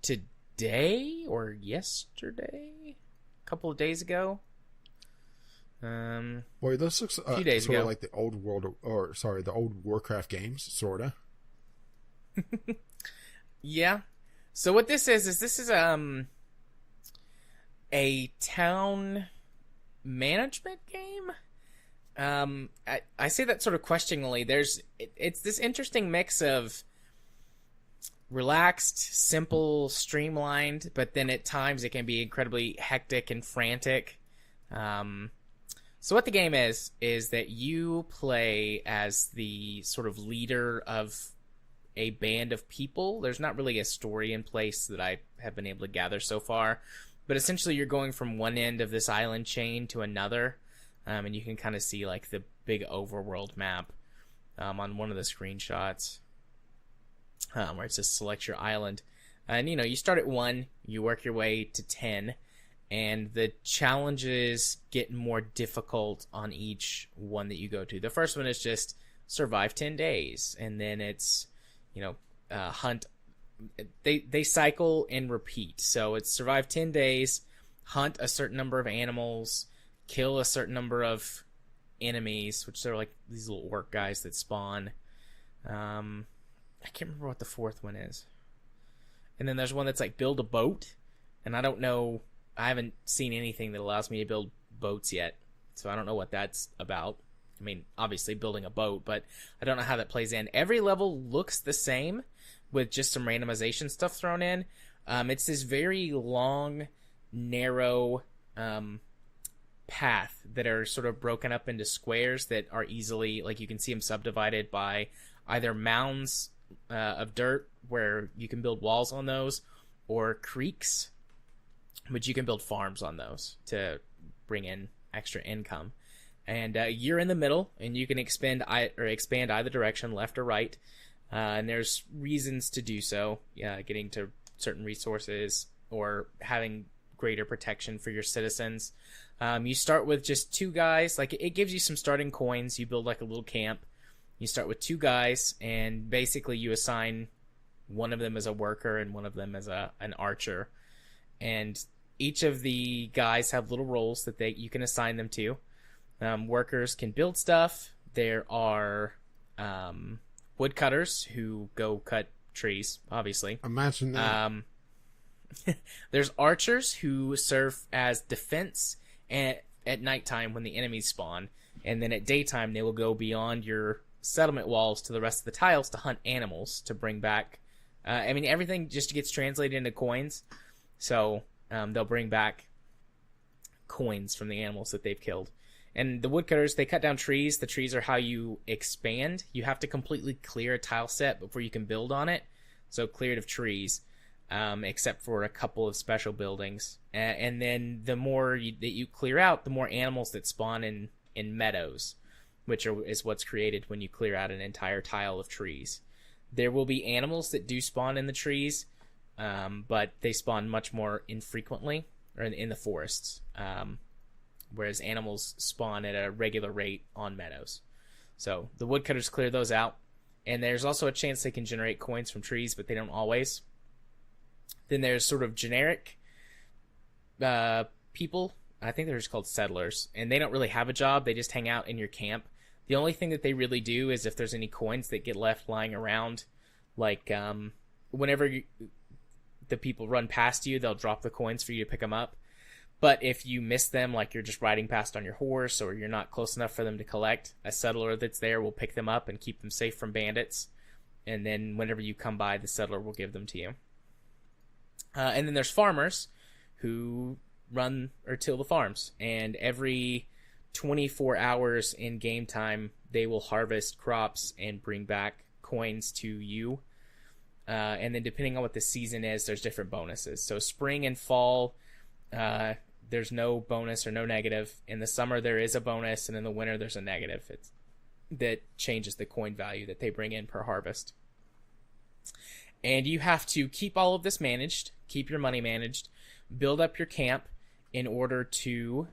today or yesterday? A couple of days ago. Boy, this looks a few days sort ago. of like the old the old Warcraft games, sorta. Yeah. So what this is this is a town management game. I say that sort of questioningly. It's this interesting mix of relaxed, simple, streamlined, but then at times it can be incredibly hectic and frantic. So what the game is that you play as the sort of leader of a band of people. There's not really a story in place that I have been able to gather so far, but essentially you're going from one end of this island chain to another, and you can kind of see like the big overworld map on one of the screenshots, where it says select your island. And you start at 1, you work your way to 10, and the challenges get more difficult on each one that you go to. The first one is just survive 10 days, and then it's, hunt. They cycle and repeat. So it's survive 10 days, hunt a certain number of animals, kill a certain number of enemies, which are like these little orc guys that spawn. I can't remember what the fourth one is. And then there's one that's like build a boat, and I don't know. I haven't seen anything that allows me to build boats yet, so I don't know what that's about. I mean, obviously building a boat, but I don't know how that plays in. Every level looks the same, with just some randomization stuff thrown in. It's this very long, narrow path that are sort of broken up into squares that are easily, like you can see them subdivided by either mounds of dirt where you can build walls on those, or creeks, but you can build farms on those to bring in extra income. And you're in the middle, and you can expand either direction, left or right. And there's reasons to do so, getting to certain resources or having greater protection for your citizens. You start with just 2 guys. Like, it gives you some starting coins. You build like a little camp. You start with 2 guys, and basically you assign one of them as a worker and one of them as an archer. And each of the guys have little roles that you can assign them to. Workers can build stuff. There are woodcutters who go cut trees, obviously. Imagine that. There's archers who serve as defense at nighttime when the enemies spawn, and then at daytime they will go beyond your settlement walls to the rest of the tiles to hunt animals to bring back. Everything just gets translated into coins, so they'll bring back coins from the animals that they've killed. And the woodcutters, they cut down trees. The trees are how you expand. You have to completely clear a tile set before you can build on it. So cleared of trees, except for a couple of special buildings. And then the more that you clear out, the more animals that spawn in meadows, which is what's created when you clear out an entire tile of trees. There will be animals that do spawn in the trees, but they spawn much more infrequently, or in the forests, whereas animals spawn at a regular rate on meadows. So the woodcutters clear those out, and there's also a chance they can generate coins from trees, but they don't always. Then there's sort of generic people. I think they're just called settlers, and they don't really have a job. They just hang out in your camp. The only thing that they really do is if there's any coins that get left lying around, like whenever the people run past you, they'll drop the coins for you to pick them up. But if you miss them, like you're just riding past on your horse or you're not close enough for them to collect, a settler that's there will pick them up and keep them safe from bandits. And then whenever you come by, the settler will give them to you. And then there's farmers who run or till the farms. And every 24 hours in game time, they will harvest crops and bring back coins to you. And then depending on what the season is, there's different bonuses. So spring and fall, there's no bonus or no negative. In the summer, there is a bonus, and in the winter, there's a negative. That changes the coin value that they bring in per harvest. And you have to keep all of this managed, keep your money managed, build up your camp in order to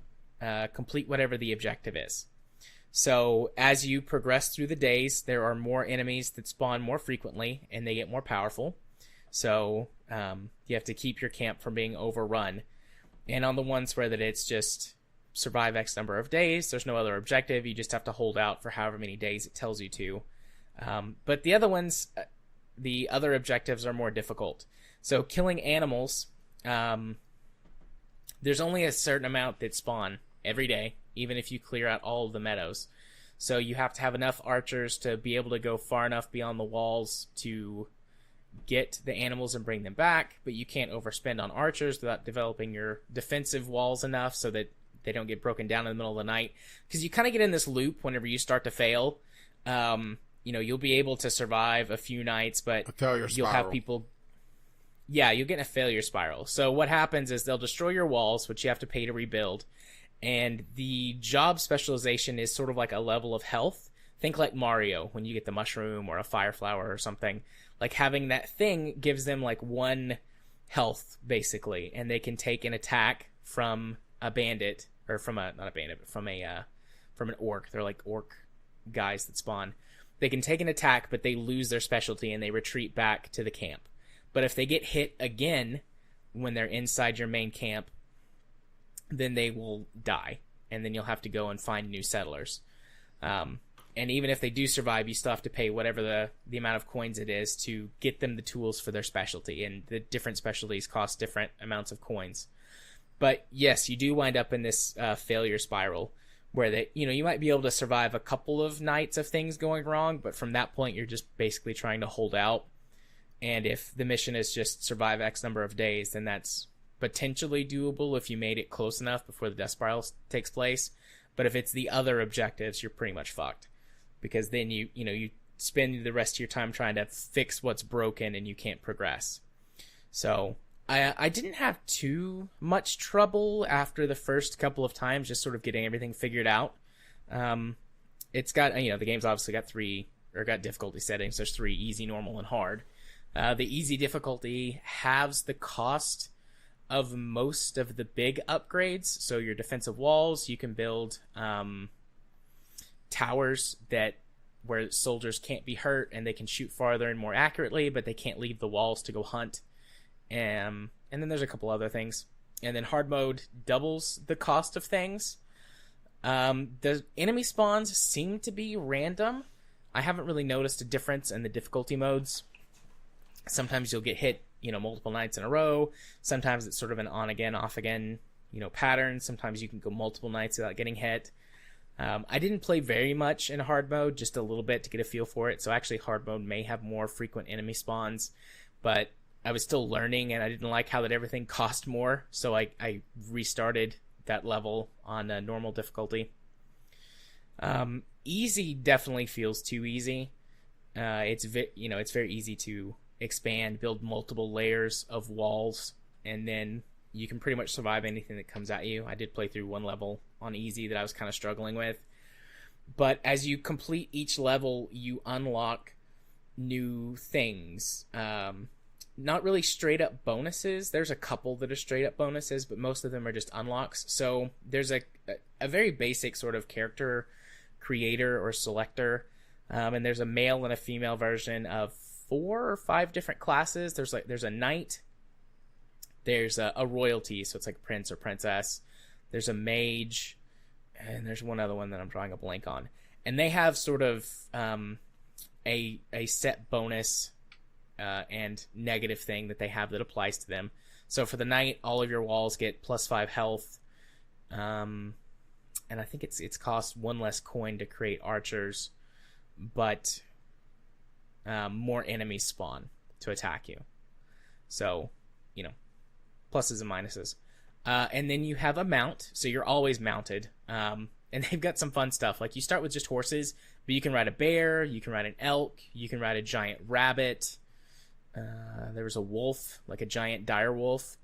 complete whatever the objective is. So as you progress through the days, there are more enemies that spawn more frequently, and they get more powerful. So you have to keep your camp from being overrun. And on the ones where that it's just survive X number of days, there's no other objective. You just have to hold out for however many days it tells you to. But the other ones, the other objectives are more difficult. So killing animals, there's only a certain amount that spawn every day, even if you clear out all of the meadows. So you have to have enough archers to be able to go far enough beyond the walls to get the animals and bring them back, but you can't overspend on archers without developing your defensive walls enough so that they don't get broken down in the middle of the night. Because you kind of get in this loop whenever you start to fail. You'll be able to survive a few nights, but you'll have people... Yeah, you'll get in a failure spiral. So what happens is they'll destroy your walls, which you have to pay to rebuild. And the job specialization is sort of like a level of health. Think like Mario, when you get the mushroom or a fire flower or something. Like having that thing gives them like 1 health, basically. And they can take an attack from a bandit, or from not a bandit, but from an orc. They're like orc guys that spawn. They can take an attack, but they lose their specialty and they retreat back to the camp. But if they get hit again when they're inside your main camp, then they will die. And then you'll have to go and find new settlers. And even if they do survive, you still have to pay whatever the amount of coins it is to get them the tools for their specialty. And the different specialties cost different amounts of coins. But yes, you do wind up in this failure spiral where you might be able to survive a couple of nights of things going wrong, but from that point you're just basically trying to hold out. And if the mission is just survive X number of days, then that's potentially doable if you made it close enough before the death spiral takes place. But if it's the other objectives, you're pretty much fucked. Because then you spend the rest of your time trying to fix what's broken and you can't progress. So I didn't have too much trouble after the first couple of times, just sort of getting everything figured out. It's got, the game's obviously got difficulty settings. There's 3: easy, normal, and hard. The easy difficulty halves the cost of most of the big upgrades. So your defensive walls, you can build towers where soldiers can't be hurt and they can shoot farther and more accurately, but they can't leave the walls to go hunt. And then there's a couple other things. And then hard mode doubles the cost of things. The enemy spawns seem to be random. I haven't really noticed a difference in the difficulty modes. Sometimes you'll get hit, multiple nights in a row. Sometimes it's sort of an on again, off again, pattern. Sometimes you can go multiple nights without getting hit. I didn't play very much in hard mode, just a little bit to get a feel for it. So actually hard mode may have more frequent enemy spawns, but I was still learning and I didn't like how that everything cost more. So I restarted that level on normal difficulty. Easy definitely feels too easy. It's very easy to expand, build multiple layers of walls, and then you can pretty much survive anything that comes at you. I did play through one level on easy that I was kind of struggling with. But as you complete each level, you unlock new things. Not really straight up bonuses. There's a couple that are straight up bonuses, but most of them are just unlocks. So there's a very basic sort of character creator or selector. And there's a male and a female version of 4 or 5 different classes. There's a knight. There's a royalty, so it's like prince or princess. There's a mage, and there's one other one that I'm drawing a blank on. And they have sort of a set bonus and negative thing that they have that applies to them. So for the knight, all of your walls get +5 health. And I think it's cost 1 less coin to create archers, but more enemies spawn to attack you. So, pluses and minuses. And then you have a mount, so you're always mounted. And they've got some fun stuff. Like, you start with just horses, but you can ride a bear, you can ride an elk, you can ride a giant rabbit. There was a wolf, like a giant dire wolf.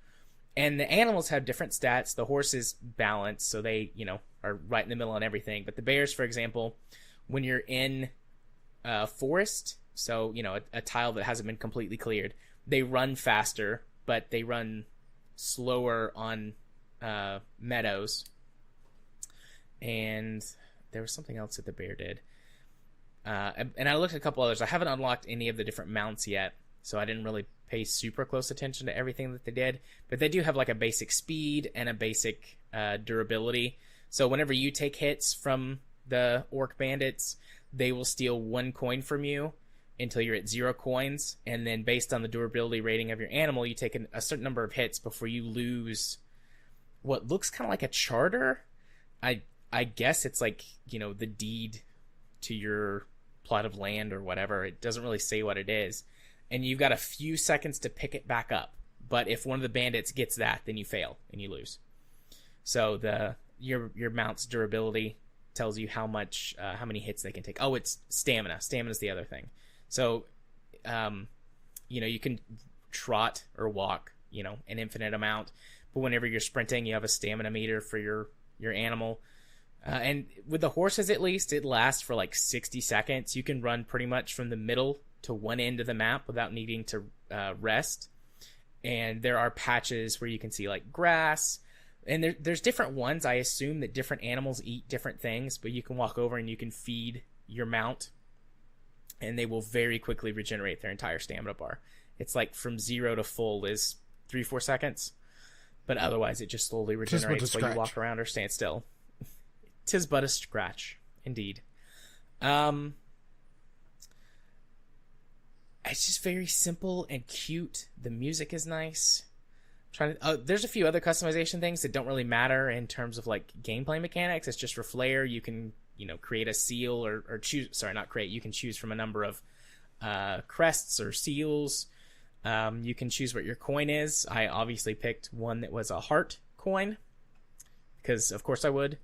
And the animals have different stats. The horses balance, so they, are right in the middle on everything. But the bears, for example, when you're in a forest, so, a tile that hasn't been completely cleared, they run faster, but they run slower on meadows. And there was something else that the bear did. And I looked at a couple others. I haven't unlocked any of the different mounts yet, so I didn't really pay super close attention to everything that they did. But they do have like a basic speed and a basic durability. So whenever you take hits from the orc bandits, they will steal 1 coin from you until you're at 0 coins. And then based on the durability rating of your animal, you take a certain number of hits before you lose what looks kind of like a charter. I guess it's like, the deed to your plot of land or whatever. It doesn't really say what it is. And you've got a few seconds to pick it back up. But if one of the bandits gets that, then you fail and you lose. So your mount's durability tells you how many hits they can take. Oh, it's stamina. Stamina's the other thing. So, you can trot or walk, an infinite amount. But whenever you're sprinting, you have a stamina meter for your animal. And with the horses, at least, it lasts for like 60 seconds. You can run pretty much from the middle to one end of the map without needing to rest. And there are patches where you can see like grass. And there's different ones. I assume that different animals eat different things, but you can walk over and you can feed your mount, and they will very quickly regenerate their entire stamina bar. It's like from 0 to full is 3-4 seconds, but otherwise it just slowly regenerates while you walk around or stand still. 'Tis but a scratch, indeed. It's just very simple and cute. The music is nice. There's a few other customization things that don't really matter in terms of like gameplay mechanics. It's just for flair. You can create a seal or choose. Sorry, not create. You can choose from a number of crests or seals. You can choose what your coin is. I obviously picked one that was a heart coin because of course I would.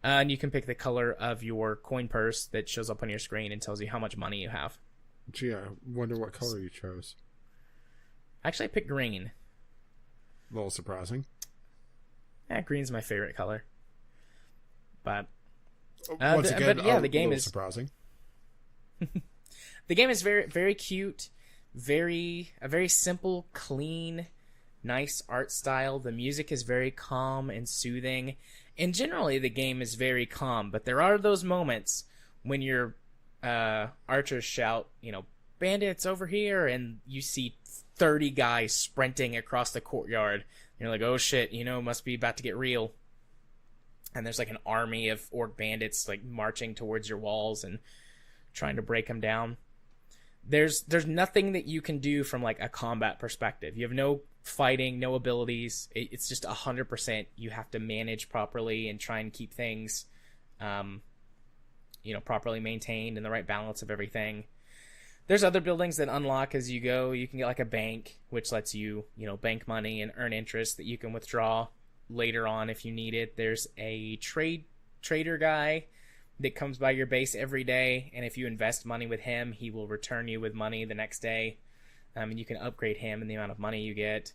And you can pick the color of your coin purse that shows up on your screen and tells you how much money you have. Gee, I wonder what color you chose. Actually, I picked green. A little surprising. Green's my favorite color. But once again, the game is surprising. The game is very, very cute. A very simple, clean, nice art style. The music is very calm and soothing. And generally, the game is very calm. But there are those moments when your archers shout, bandits over here, and you see 30 guys sprinting across the courtyard. And you're like, oh shit, must be about to get real. And there's like an army of orc bandits like marching towards your walls and trying to break them down. There's nothing that you can do from like a combat perspective. You have no fighting, no abilities. It's just 100%. You have to manage properly and try and keep things, properly maintained and the right balance of everything. There's other buildings that unlock as you go. You can get like a bank, which lets you, bank money and earn interest that you can withdraw. later on if you need it. There's a trader guy that comes by your base every day, and if you invest money with him, he will return you with money the next day. And you can upgrade him and the amount of money you get.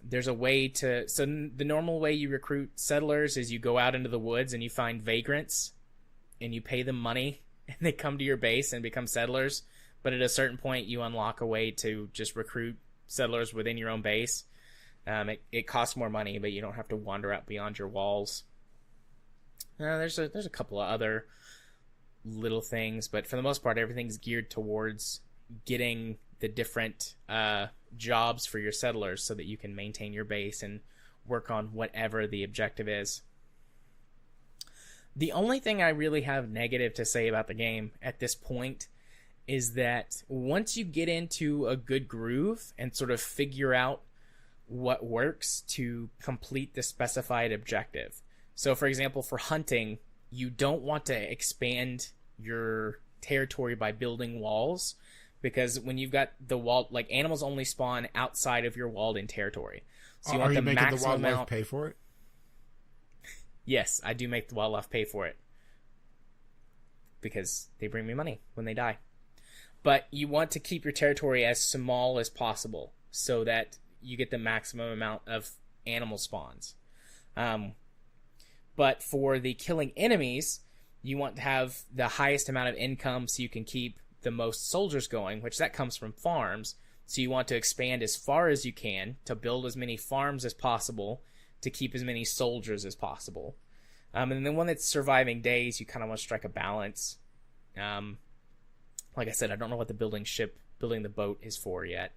There's a way to... So the normal way you recruit settlers is you go out into the woods and you find vagrants, and you pay them money, and they come to your base and become settlers. But at a certain point, you unlock a way to just recruit settlers within your own base. It costs more money, but you don't have to wander out beyond your walls. There's a couple of other little things, but for the most part, everything's geared towards getting the different jobs for your settlers so that you can maintain your base and work on whatever the objective is. The only thing I really have negative to say about the game at this point is that once you get into a good groove and sort of figure out what works to complete the specified objective. So, for example, for hunting, you don't want to expand your territory by building walls, because when you've got the wall, like, animals only spawn outside of your walled-in territory. So you want the making maximum the wildlife amount... pay for it? Yes, I do make the wildlife pay for it, because they bring me money when they die. But you want to keep your territory as small as possible so that you get the maximum amount of animal spawns. But for the killing enemies, you want to have the highest amount of income so you can keep the most soldiers going, which that comes from farms. So you want to expand as far as you can to build as many farms as possible to keep as many soldiers as possible. And then when it's surviving days, you kind of want to strike a balance. Like I said, I don't know what the building the boat is for yet,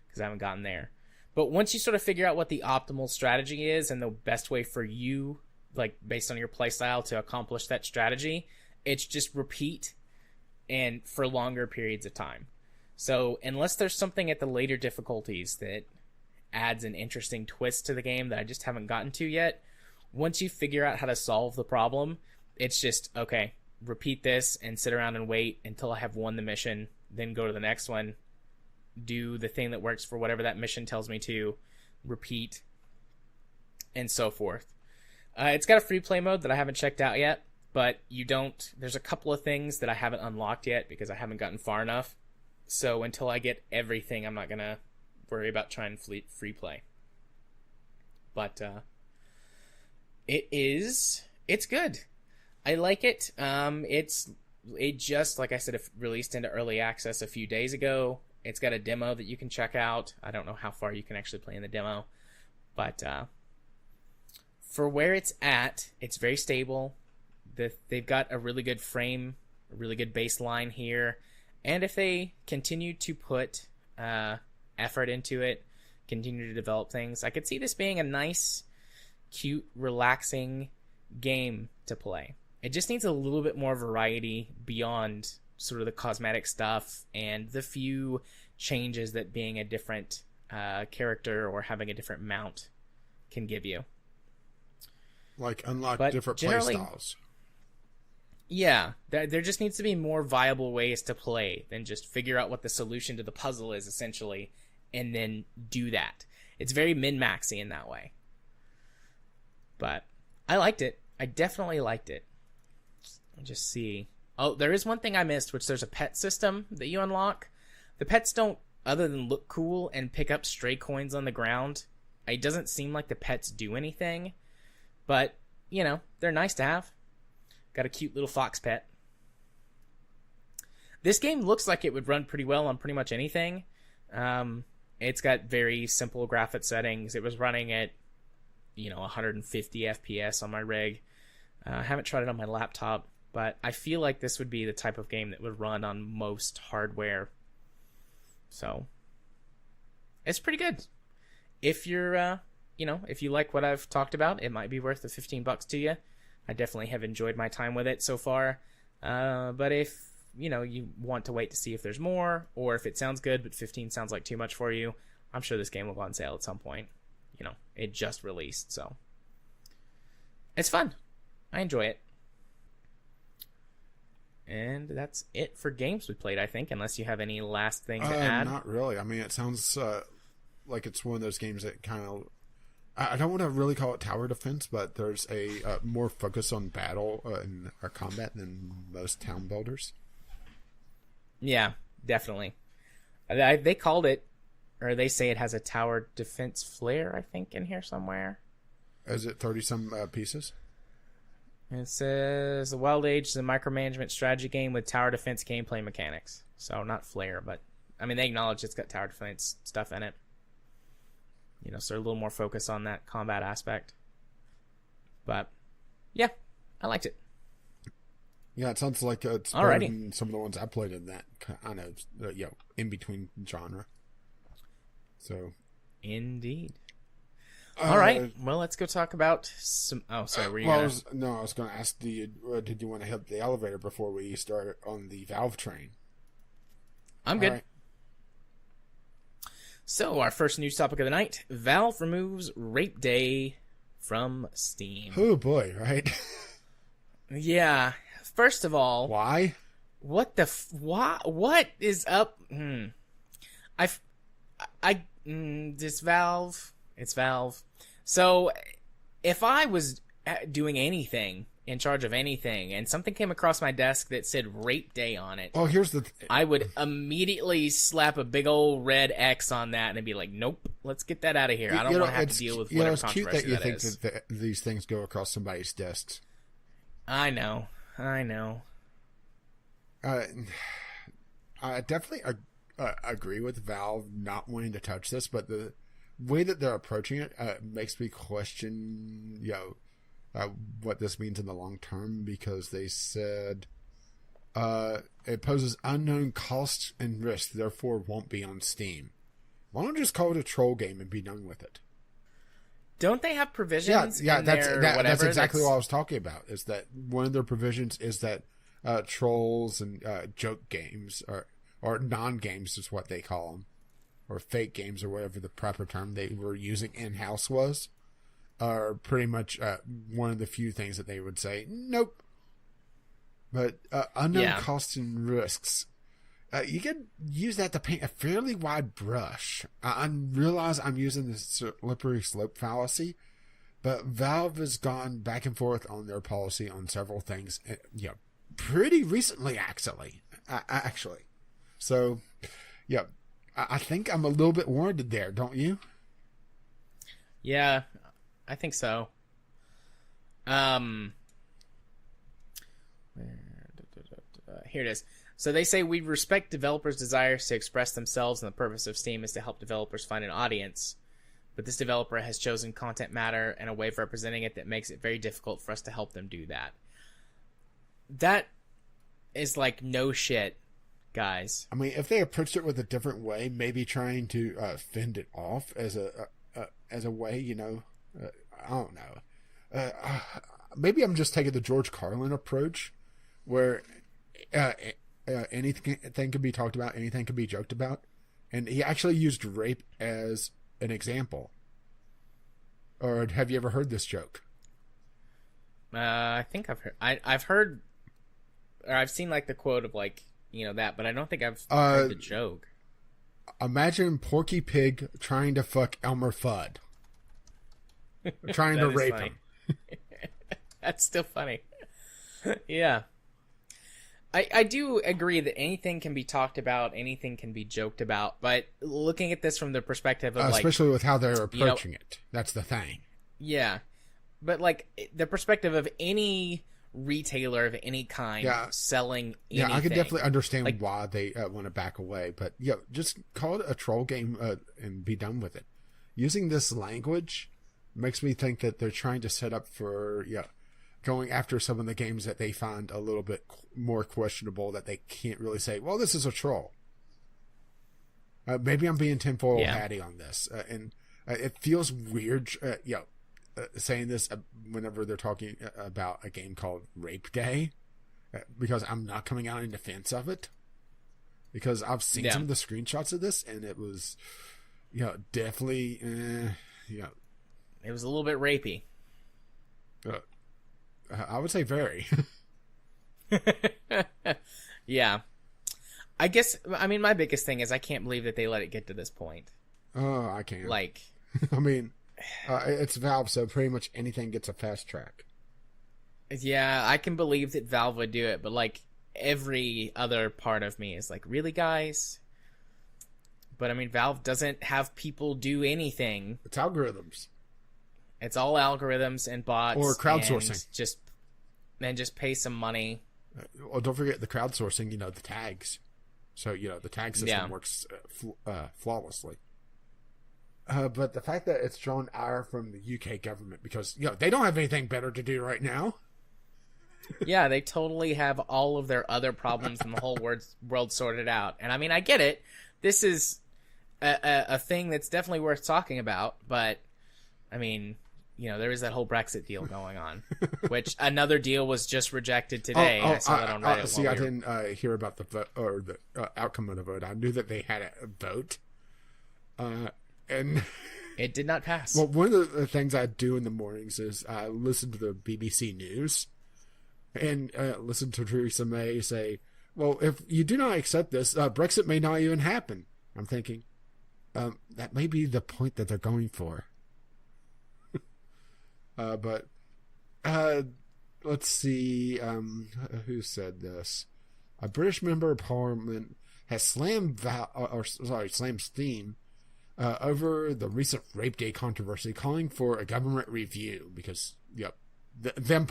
because I haven't gotten there. But once you sort of figure out what the optimal strategy is and the best way for you, like based on your playstyle, to accomplish that strategy, it's just repeat and for longer periods of time. So unless there's something at the later difficulties that adds an interesting twist to the game that I just haven't gotten to yet, once you figure out how to solve the problem, it's just, okay, repeat this and sit around and wait until I have won the mission, then go to the next one, do the thing that works for whatever that mission tells me to, repeat, and so forth. It's got a free play mode that I haven't checked out yet, but there's a couple of things that I haven't unlocked yet because I haven't gotten far enough. So until I get everything, I'm not going to worry about trying free play. But it's good. I like it. It just, like I said, it released into early access a few days ago. It's got a demo that you can check out. I don't know how far you can actually play in the demo, but for where it's at, it's very stable. They've got a really good frame, a really good baseline here, and if they continue to put effort into it, continue to develop things, I could see this being a nice, cute, relaxing game to play. It just needs a little bit more variety beyond sort of the cosmetic stuff and the few changes that being a different character or having a different mount can give you. Like unlock different playstyles. Yeah, there just needs to be more viable ways to play than just figure out what the solution to the puzzle is, essentially, and then do that. It's very min-maxy in that way. But I liked it. I definitely liked it. I'll just see. Oh, there is one thing I missed, which there's a pet system that you unlock. The pets don't, other than look cool and pick up stray coins on the ground, it doesn't seem like the pets do anything. But, you know, they're nice to have. Got a cute little fox pet. This game looks like it would run pretty well on pretty much anything. It's got very simple graphic settings. It was running at, 150 FPS on my rig. I haven't tried it on my laptop, but I feel like this would be the type of game that would run on most hardware. So, it's pretty good. If you're, if you like what I've talked about, it might be worth the $15 to you. I definitely have enjoyed my time with it so far. But if, you want to wait to see if there's more, or if it sounds good, but 15 sounds like too much for you, I'm sure this game will go on sale at some point. It just released, so. It's fun. I enjoy it. And that's it for games we played, I think, unless you have any last thing to add. Not really. I mean, it sounds like it's one of those games that kind of, I don't want to really call it tower defense, but there's a more focus on battle and combat than most town builders. Yeah, definitely. They called it, or they say it has a tower defense flair, I think, in here somewhere. Is it 30-some pieces? It says the Wild Age is a micromanagement strategy game with tower defense gameplay mechanics. So not flair, but I mean they acknowledge it's got tower defense stuff in it. You know, so a little more focus on that combat aspect. But yeah, I liked it. Yeah, it sounds like it's better than some of the ones I played in that kind of in between genre. So, indeed. All right. Well, let's go talk about some. Oh, sorry. Were you? I was going to ask. Did you want to hit the elevator before we start on the Valve train? I'm good. Right. So, our first news topic of the night: Valve removes Rape Day from Steam. Oh boy! Right. Yeah. First of all, why? What the? What is up? This Valve. It's Valve. So, if I was doing anything, in charge of anything, and something came across my desk that said Rape Day on it, oh, here's the I would immediately slap a big old red X on that and be like, nope, let's get that out of here. I don't want to have to deal with whatever controversy that is. It's cute that you think that these things go across somebody's desks. I know. I definitely agree with Valve not wanting to touch this, but the way that they're approaching it makes me question, what this means in the long term, because they said it poses unknown costs and risks, therefore won't be on Steam. Why don't you just call it a troll game and be done with it? Don't they have provisions? Yeah, that's exactly what I was talking about. Is that one of their provisions is that trolls and joke games or non-games is what they call them, or fake games, or whatever the proper term they were using in-house was, are pretty much one of the few things that they would say, nope. But unknown costs and risks, you can use that to paint a fairly wide brush. I realize I'm using the slippery slope fallacy, but Valve has gone back and forth on their policy on several things, pretty recently, actually. So, I think I'm a little bit warranted there, don't you? Yeah, I think so. Here it is. So they say, we respect developers' desires to express themselves, and the purpose of Steam is to help developers find an audience. But this developer has chosen content matter and a way of representing it that makes it very difficult for us to help them do that. That is like no shit, guys. I mean, if they approached it with a different way, maybe trying to fend it off as a way, I don't know. Maybe I'm just taking the George Carlin approach, where anything can be talked about, anything can be joked about, and he actually used rape as an example. Or have you ever heard this joke? I think I've heard, or I've seen like the quote of that, but I don't think I've heard the joke. Imagine Porky Pig trying to fuck Elmer Fudd. Trying to rape him. That's still funny. Yeah. I do agree that anything can be talked about, anything can be joked about, but looking at this from the perspective of especially with how they're approaching it. That's the thing. Yeah. But the perspective of any retailer of any kind selling anything. Yeah, I can definitely understand why they want to back away, but just call it a troll game and be done with it. Using this language makes me think that they're trying to set up for going after some of the games that they find a little bit more questionable, that they can't really say, well, this is a troll. Maybe I'm being tinfoil hatty on this, and it feels weird saying this whenever they're talking about a game called Rape Day, because I'm not coming out in defense of it, because I've seen some of the screenshots of this, and it was definitely it was a little bit rapey. I would say very. Yeah. I guess, my biggest thing is I can't believe that they let it get to this point. Oh, I can. Like, I mean, it's Valve, so pretty much anything gets a fast track. yeah, I can believe that Valve would do it, but like every other part of me is like, really, guys? But I mean, Valve doesn't have people do anything. It's algorithms. It's all algorithms and bots or crowdsourcing. And just pay some money. Well, don't forget the crowdsourcing. The tags. So the tag system works flawlessly. But the fact that it's drawn ire from the UK government because they don't have anything better to do right now. Yeah, they totally have all of their other problems in the whole world sorted out. And I mean, I get it. This is a thing that's definitely worth talking about. But, I mean, there is that whole Brexit deal going on, which another deal was just rejected today. I saw that on Reddit. See, I didn't hear about the vote or the outcome of the vote. I knew that they had a vote. And it did not pass. Well, one of the things I do in the mornings is I listen to the BBC News and listen to Theresa May say, well, if you do not accept this, Brexit may not even happen. I'm thinking, that may be the point that they're going for. But let's see, who said this? A British member of Parliament has slammed Steam over the recent Rape Day controversy, calling for a government review because, them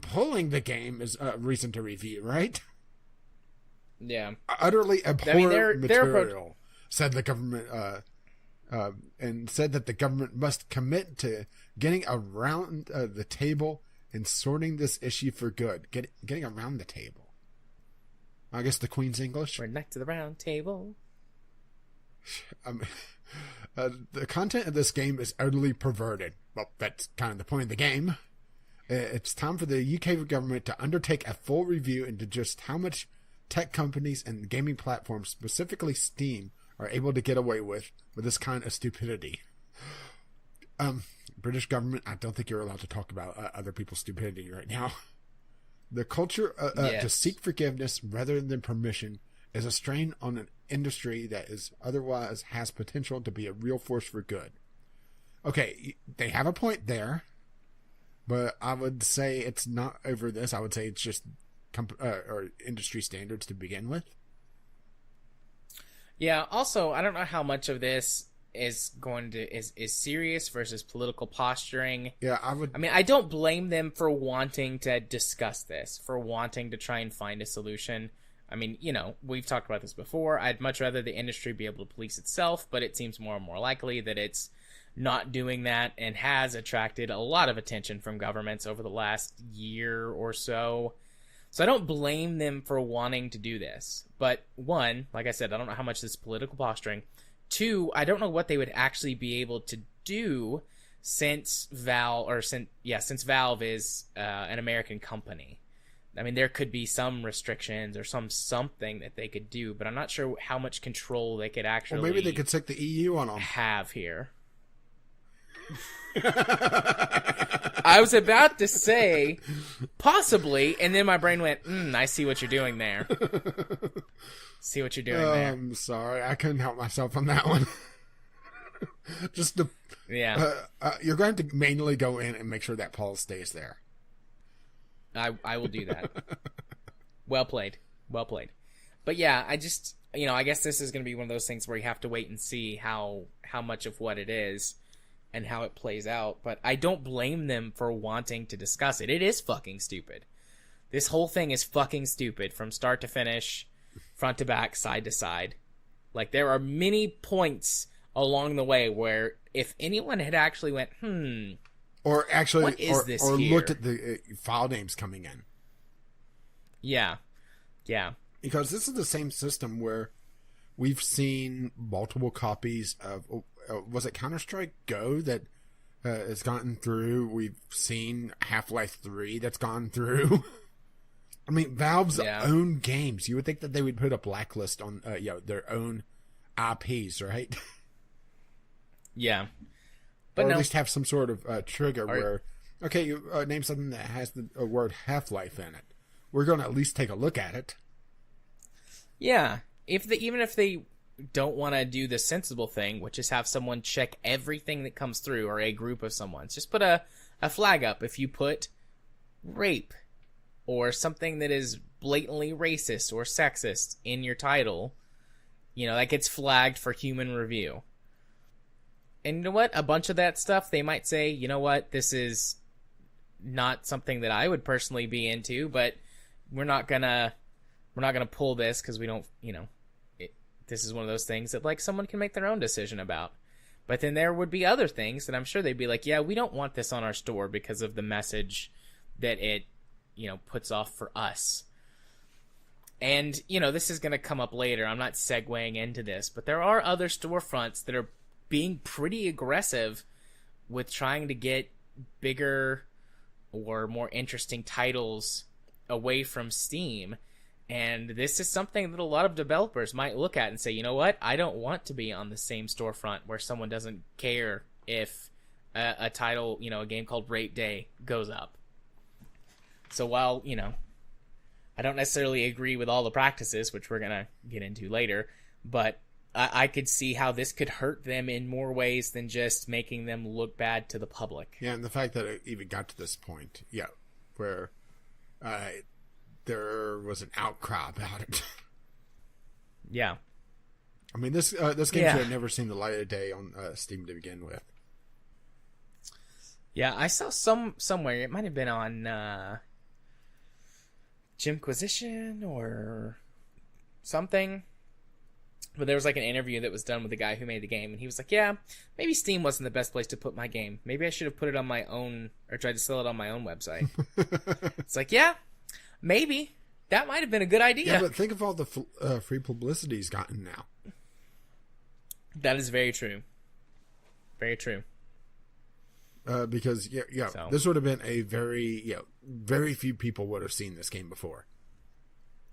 pulling the game is a reason to review, right? Yeah. Utterly abhorrent material, said the government, and said that the government must commit to getting around the table and sorting this issue for good. Getting around the table. I guess the Queen's English. We're next to the round table. The content of this game is utterly perverted. Well, that's kind of the point of the game. It's time for the UK government to undertake a full review into just how much tech companies and gaming platforms, specifically Steam, are able to get away with this kind of stupidity. British government, I don't think you're allowed to talk about other people's stupidity right now. The culture to seek forgiveness rather than permission is a strain on an industry that is otherwise has potential to be a real force for good. Okay, they have a point there, but I would say it's not over this. I would say it's just or industry standards to begin with. Yeah. Also, I don't know how much of this is is serious versus political posturing. Yeah, I mean, I don't blame them for wanting to discuss this, for wanting to try and find a solution. I mean, we've talked about this before. I'd much rather the industry be able to police itself, but it seems more and more likely that it's not doing that and has attracted a lot of attention from governments over the last year or so. So I don't blame them for wanting to do this. But one, like I said, I don't know how much this is political posturing. Two, I don't know what they would actually be able to do since Valve is an American company. I mean, there could be some restrictions or something that they could do, but I'm not sure how much control they could actually. Well, maybe they could stick the EU on them. Have here. I was about to say possibly, and then my brain went, I see what you're doing there. See what you're doing there. I'm sorry, I couldn't help myself on that one. Just to, you're going to manually go in and make sure that Paul stays there. I will do that. Well played. But yeah, I just, I guess this is going to be one of those things where you have to wait and see how much of what it is and how it plays out. But I don't blame them for wanting to discuss it. It is fucking stupid. This whole thing is fucking stupid from start to finish, front to back, side to side. Like, there are many points along the way where if anyone had actually went, or actually, what is this or here? looked at the file names coming in. Yeah. Because this is the same system where we've seen multiple copies of, was it Counter-Strike Go that has gotten through? We've seen Half-Life 3 that's gone through. I mean, Valve's own games. You would think that they would put a blacklist on their own IPs, right? Yeah. But or at least have some sort of trigger where, okay, you name something that has the word Half-Life in it. We're going to at least take a look at it. Yeah. Even if they don't want to do the sensible thing, which is have someone check everything that comes through, or a group of someone. Just put a flag up if you put rape or something that is blatantly racist or sexist in your title. That gets flagged for human review. And you know what? A bunch of that stuff, they might say, you know what, this is not something that I would personally be into, but we're not gonna pull this because we don't, this is one of those things that like someone can make their own decision about. But then there would be other things that I'm sure they'd be like, yeah, we don't want this on our store because of the message that it, puts off for us. And, this is going to come up later. I'm not segueing into this, but there are other storefronts that are being pretty aggressive with trying to get bigger or more interesting titles away from Steam. And this is something that a lot of developers might look at and say, you know what? I don't want to be on the same storefront where someone doesn't care if a title, a game called Rape Day goes up. So while, I don't necessarily agree with all the practices, which we're going to get into later, but I could see how this could hurt them in more ways than just making them look bad to the public. Yeah, and the fact that it even got to this point, where there was an outcry about it. Yeah. I mean, this game should have never seen the light of day on Steam to begin with. Yeah, I saw somewhere, it might have been on Jimquisition or something, but there was like an interview that was done with the guy who made the game, and he was like, yeah, maybe Steam wasn't the best place to put my game. Maybe I should have put it on my own, or tried to sell it on my own website. It's like, yeah, maybe. That might have been a good idea. Yeah, but think of all the free publicity he's gotten now. That is very true. Very true. Because, so. This would have been a very few people would have seen this game before.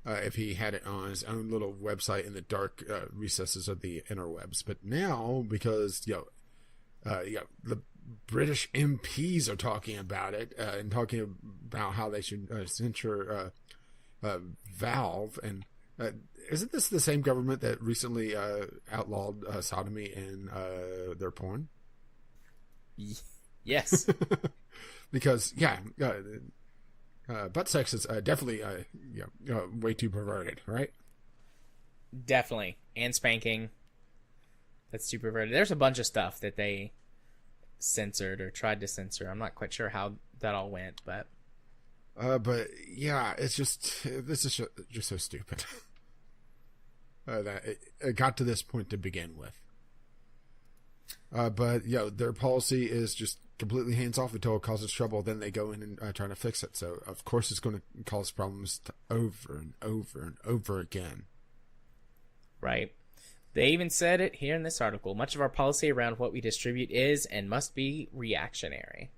If he had it on his own little website in the dark recesses of the interwebs. But now, because, the British MPs are talking about it, and talking about how they should censure Valve, and isn't this the same government that recently outlawed sodomy in their porn? Yes. Because, butt sex is definitely way too perverted, right? Definitely. And spanking. That's too perverted. There's a bunch of stuff that they censored or tried to censor. I'm not quite sure how that all went, but... But, it's just... This is just so stupid. That it got to this point to begin with. But, their policy is just completely hands-off until it causes trouble. Then they go in and try to fix it. So, of course, it's going to cause problems over and over and over again. Right. They even said it here in this article. Much of our policy around what we distribute is and must be reactionary.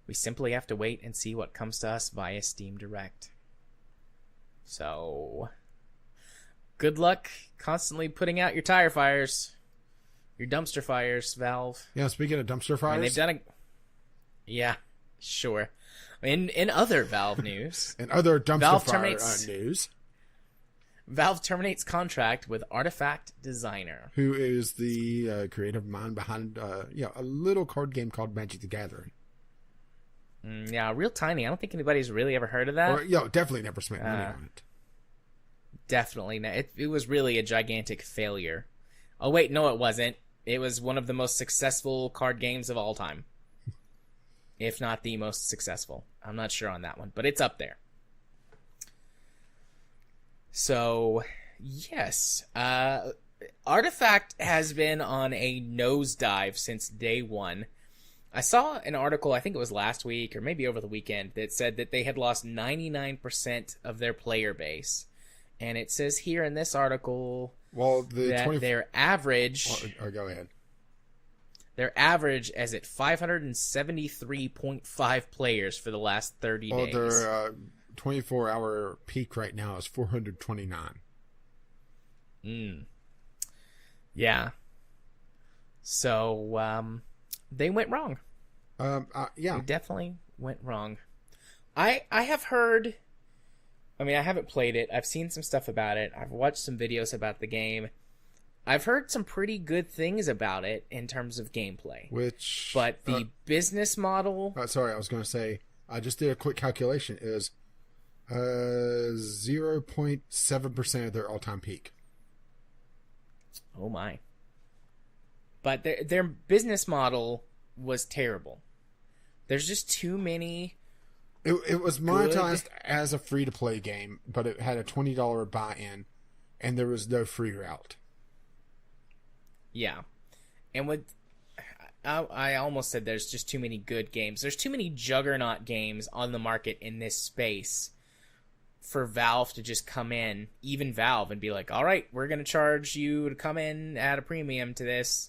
We simply have to wait and see what comes to us via Steam Direct. So, good luck constantly putting out your tire fires. Your dumpster fires, Valve. Yeah, speaking of dumpster fires. They've done Yeah, sure. In other Valve news. In other dumpster fire news. Valve terminates contract with Artifact Designer. Who is the creative mind behind a little card game called Magic the Gathering. Yeah, real tiny. I don't think anybody's really ever heard of that. Or, definitely never spent money on it. Definitely. It was really a gigantic failure. Oh, wait, no, it wasn't. It was one of the most successful card games of all time. If not the most successful. I'm not sure on that one, but it's up there. So, yes. Artifact has been on a nosedive since day one. I saw an article, I think it was last week or maybe over the weekend, that said that they had lost 99% of their player base. And it says here in this article... Well, their average... go ahead. Their average is at 573.5 players for the last 30 days. Their 24-hour peak right now is 429. Yeah. So, they went wrong. Yeah. They definitely went wrong. I have heard... I mean, I haven't played it. I've seen some stuff about it. I've watched some videos about the game. I've heard some pretty good things about it in terms of gameplay. But the business model... sorry, I was going to say, I just did a quick calculation. It is 0.7% of their all-time peak. Oh, my. But their business model was terrible. There's just too many... It was monetized as a free-to-play game, but it had a $20 buy-in, and there was no free route. Yeah. And I almost said there's just too many good games. There's too many juggernaut games on the market in this space for Valve to just come in, even Valve, and be like, all right, we're going to charge you to come in at a premium to this.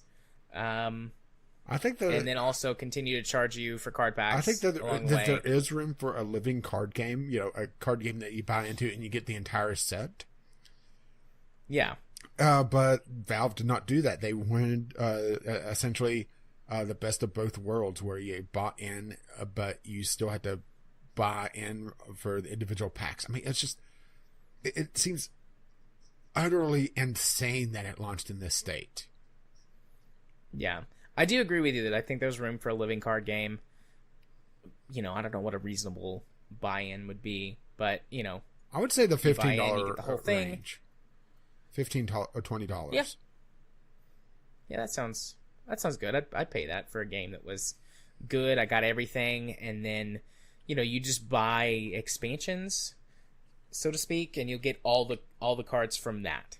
I think and then also continue to charge you for card packs. I think that there is room for a living card game, a card game that you buy into and you get the entire set. Yeah. But Valve did not do that. They wanted essentially the best of both worlds, where you bought in, but you still had to buy in for the individual packs. I mean, it's just, it seems utterly insane that it launched in this state. Yeah. I do agree with you that I think there's room for a living card game. I don't know what a reasonable buy-in would be, but, I would say the $15 the whole thing. Range. $15 or $20. Yeah. Yeah, that sounds good. I'd pay that for a game that was good. I got everything, and then, you just buy expansions, so to speak, and you'll get all the cards from that.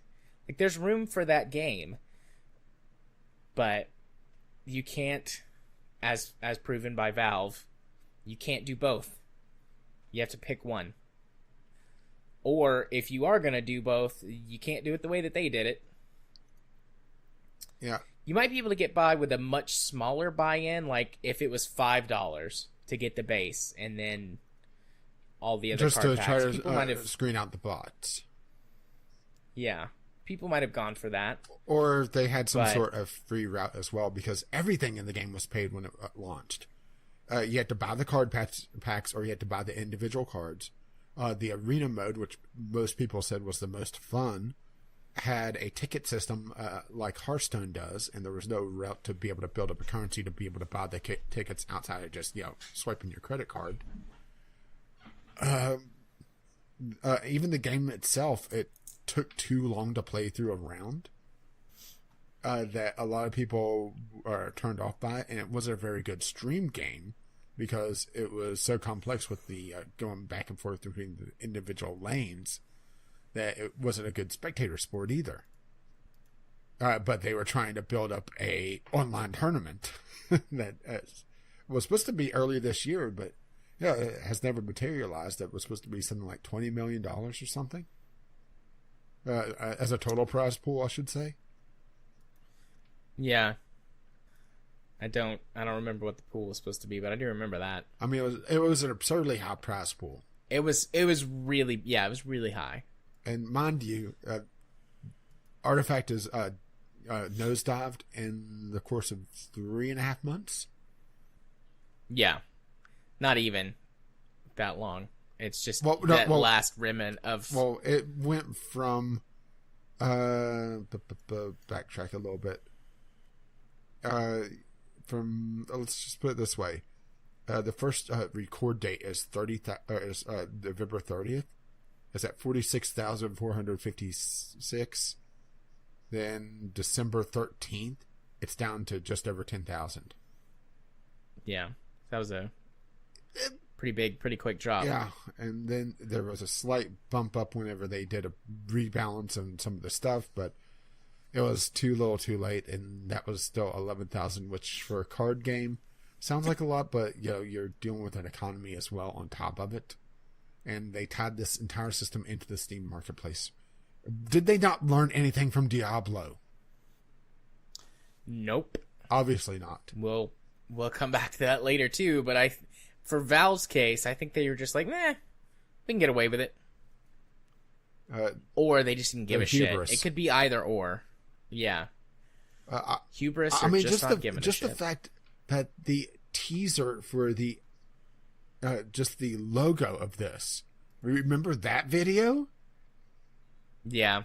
Like, there's room for that game, but you can't, as proven by Valve, you can't do both. You have to pick one. Or if you are going to do both, you can't do it the way that they did it. Yeah. You might be able to get by with a much smaller buy-in, like if it was $5 to get the base and then all the other card packs. Just to try to screen out the bots. Yeah. People might have gone for that. Or they had some sort of free route as well, because everything in the game was paid when it launched. You had to buy the card packs, or you had to buy the individual cards. The arena mode, which most people said was the most fun, had a ticket system like Hearthstone does, and there was no route to be able to build up a currency to be able to buy the tickets outside of just swiping your credit card. Even the game itself, it took too long to play through a round. That a lot of people are turned off by it, and it wasn't a very good stream game because it was so complex with the going back and forth between the individual lanes that it wasn't a good spectator sport either. But they were trying to build up a online tournament that was supposed to be early this year, but it has never materialized. That was supposed to be something like $20 million or something. As a total prize pool, I should say. Yeah. I don't remember what the pool was supposed to be, but I do remember that. I mean, it was an absurdly high prize pool. It was really high. And mind you, Artifact is nosedived in the course of 3.5 months. Yeah. Not even that long. It's just last remnant of... Well, it went from... backtrack a little bit. Let's just put it this way. The first record date is November 30th. It's at 46,456. Then December 13th, it's down to just over 10,000. Yeah, that was a pretty quick drop. Yeah, and then there was a slight bump up whenever they did a rebalance on some of the stuff, but it was too little too late, and that was still 11,000, which for a card game sounds like a lot, but you're dealing with an economy as well on top of it. And they tied this entire system into the Steam marketplace. Did they not learn anything from Diablo? Nope. Obviously not. We'll come back to that later too, but for Valve's case, I think they were just like, we can get away with it. Or they just didn't give a hubris. shit. It could be either or. Yeah. Hubris or just not giving a shit. Just the fact that the teaser for the just the logo of this. Remember that video? Yeah.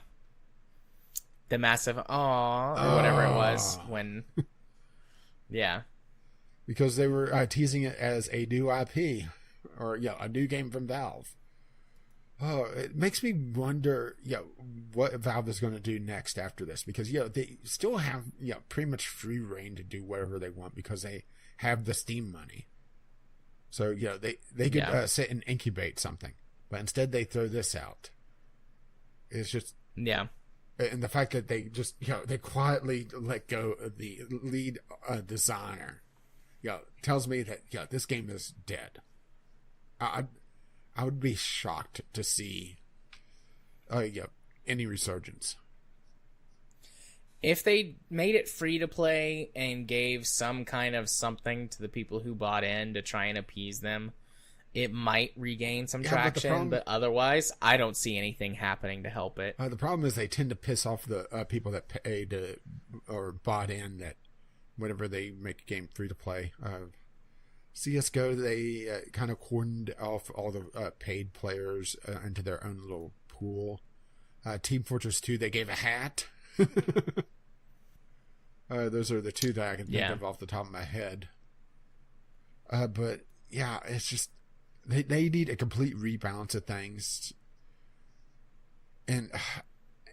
the massive "aw" or whatever it was when, yeah, because they were teasing it as a new IP or a new game from Valve. Oh, it makes me wonder, what Valve is going to do next after this, because they still have pretty much free reign to do whatever they want because they have the Steam money. So they could sit and incubate something, but instead they throw this out. It's just and the fact that they just they quietly let go of the lead designer, tells me that this game is dead. I would be shocked to see any resurgence. If they made it free to play and gave some kind of something to the people who bought in to try and appease them, it might regain some traction, but otherwise, I don't see anything happening to help it. The problem is they tend to piss off the people that paid or bought in that whenever they make a game free to play. CSGO, they kind of cordoned off all the paid players into their own little pool. Team Fortress 2, they gave a hat. Those are the two that I can think of off the top of my head. But yeah, it's just they need a complete rebalance of things, and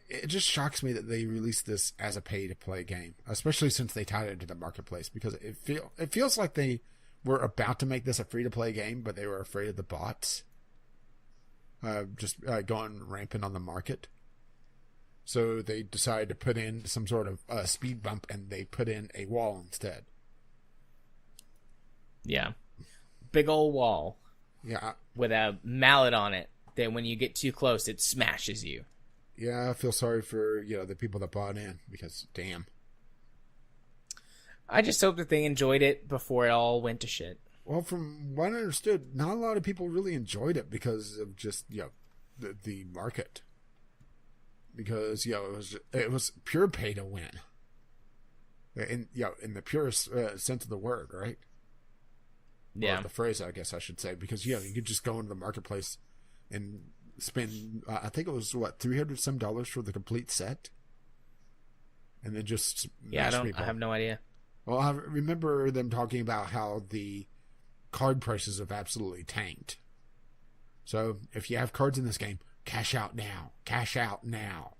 it just shocks me that they released this as a pay-to-play game, especially since they tied it to the marketplace. Because it feels like they were about to make this a free-to-play game, but they were afraid of the bots just going rampant on the market. So they decided to put in some sort of speed bump, and they put in a wall instead. Yeah. Big old wall. Yeah. With a mallet on it that when you get too close, it smashes you. Yeah, I feel sorry for, the people that bought in, because, damn. I just hope that they enjoyed it before it all went to shit. Well, from what I understood, not a lot of people really enjoyed it because of just, the market. Because, it was pure pay to win. In the purest sense of the word, right? Yeah. Or the phrase, I guess I should say. Because, you could just go into the marketplace and spend, I think it was, $300 some for the complete set? And then just I have no idea. Well, I remember them talking about how the card prices have absolutely tanked. So, if you have cards in this game, cash out now. Cash out now.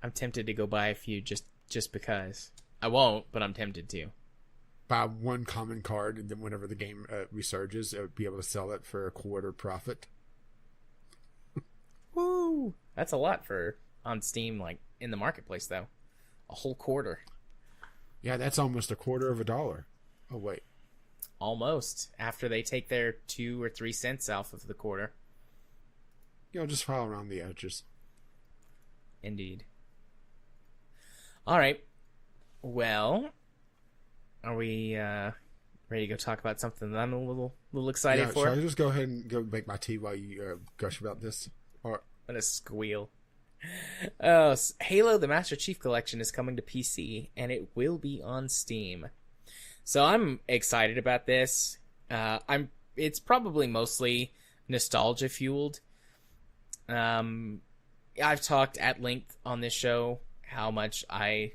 I'm tempted to go buy a few just because. I won't, but I'm tempted to. Buy one common card, and then whenever the game resurges, it would be able to sell it for a quarter profit. Woo! That's a lot for on Steam, like in the marketplace, though. A whole quarter. Yeah, that's almost $0.25. Oh wait, almost. After they take their 2 or 3 cents off of the quarter. Just file around the edges. Indeed. All right. Well, are we ready to go talk about something that I'm a little excited for? Shall I just go ahead and go make my tea while you gush about this? Or I'm gonna squeal. Oh, Halo: The Master Chief Collection is coming to PC, and it will be on Steam. So I'm excited about this. It's probably mostly nostalgia fueled. I've talked at length on this show how much I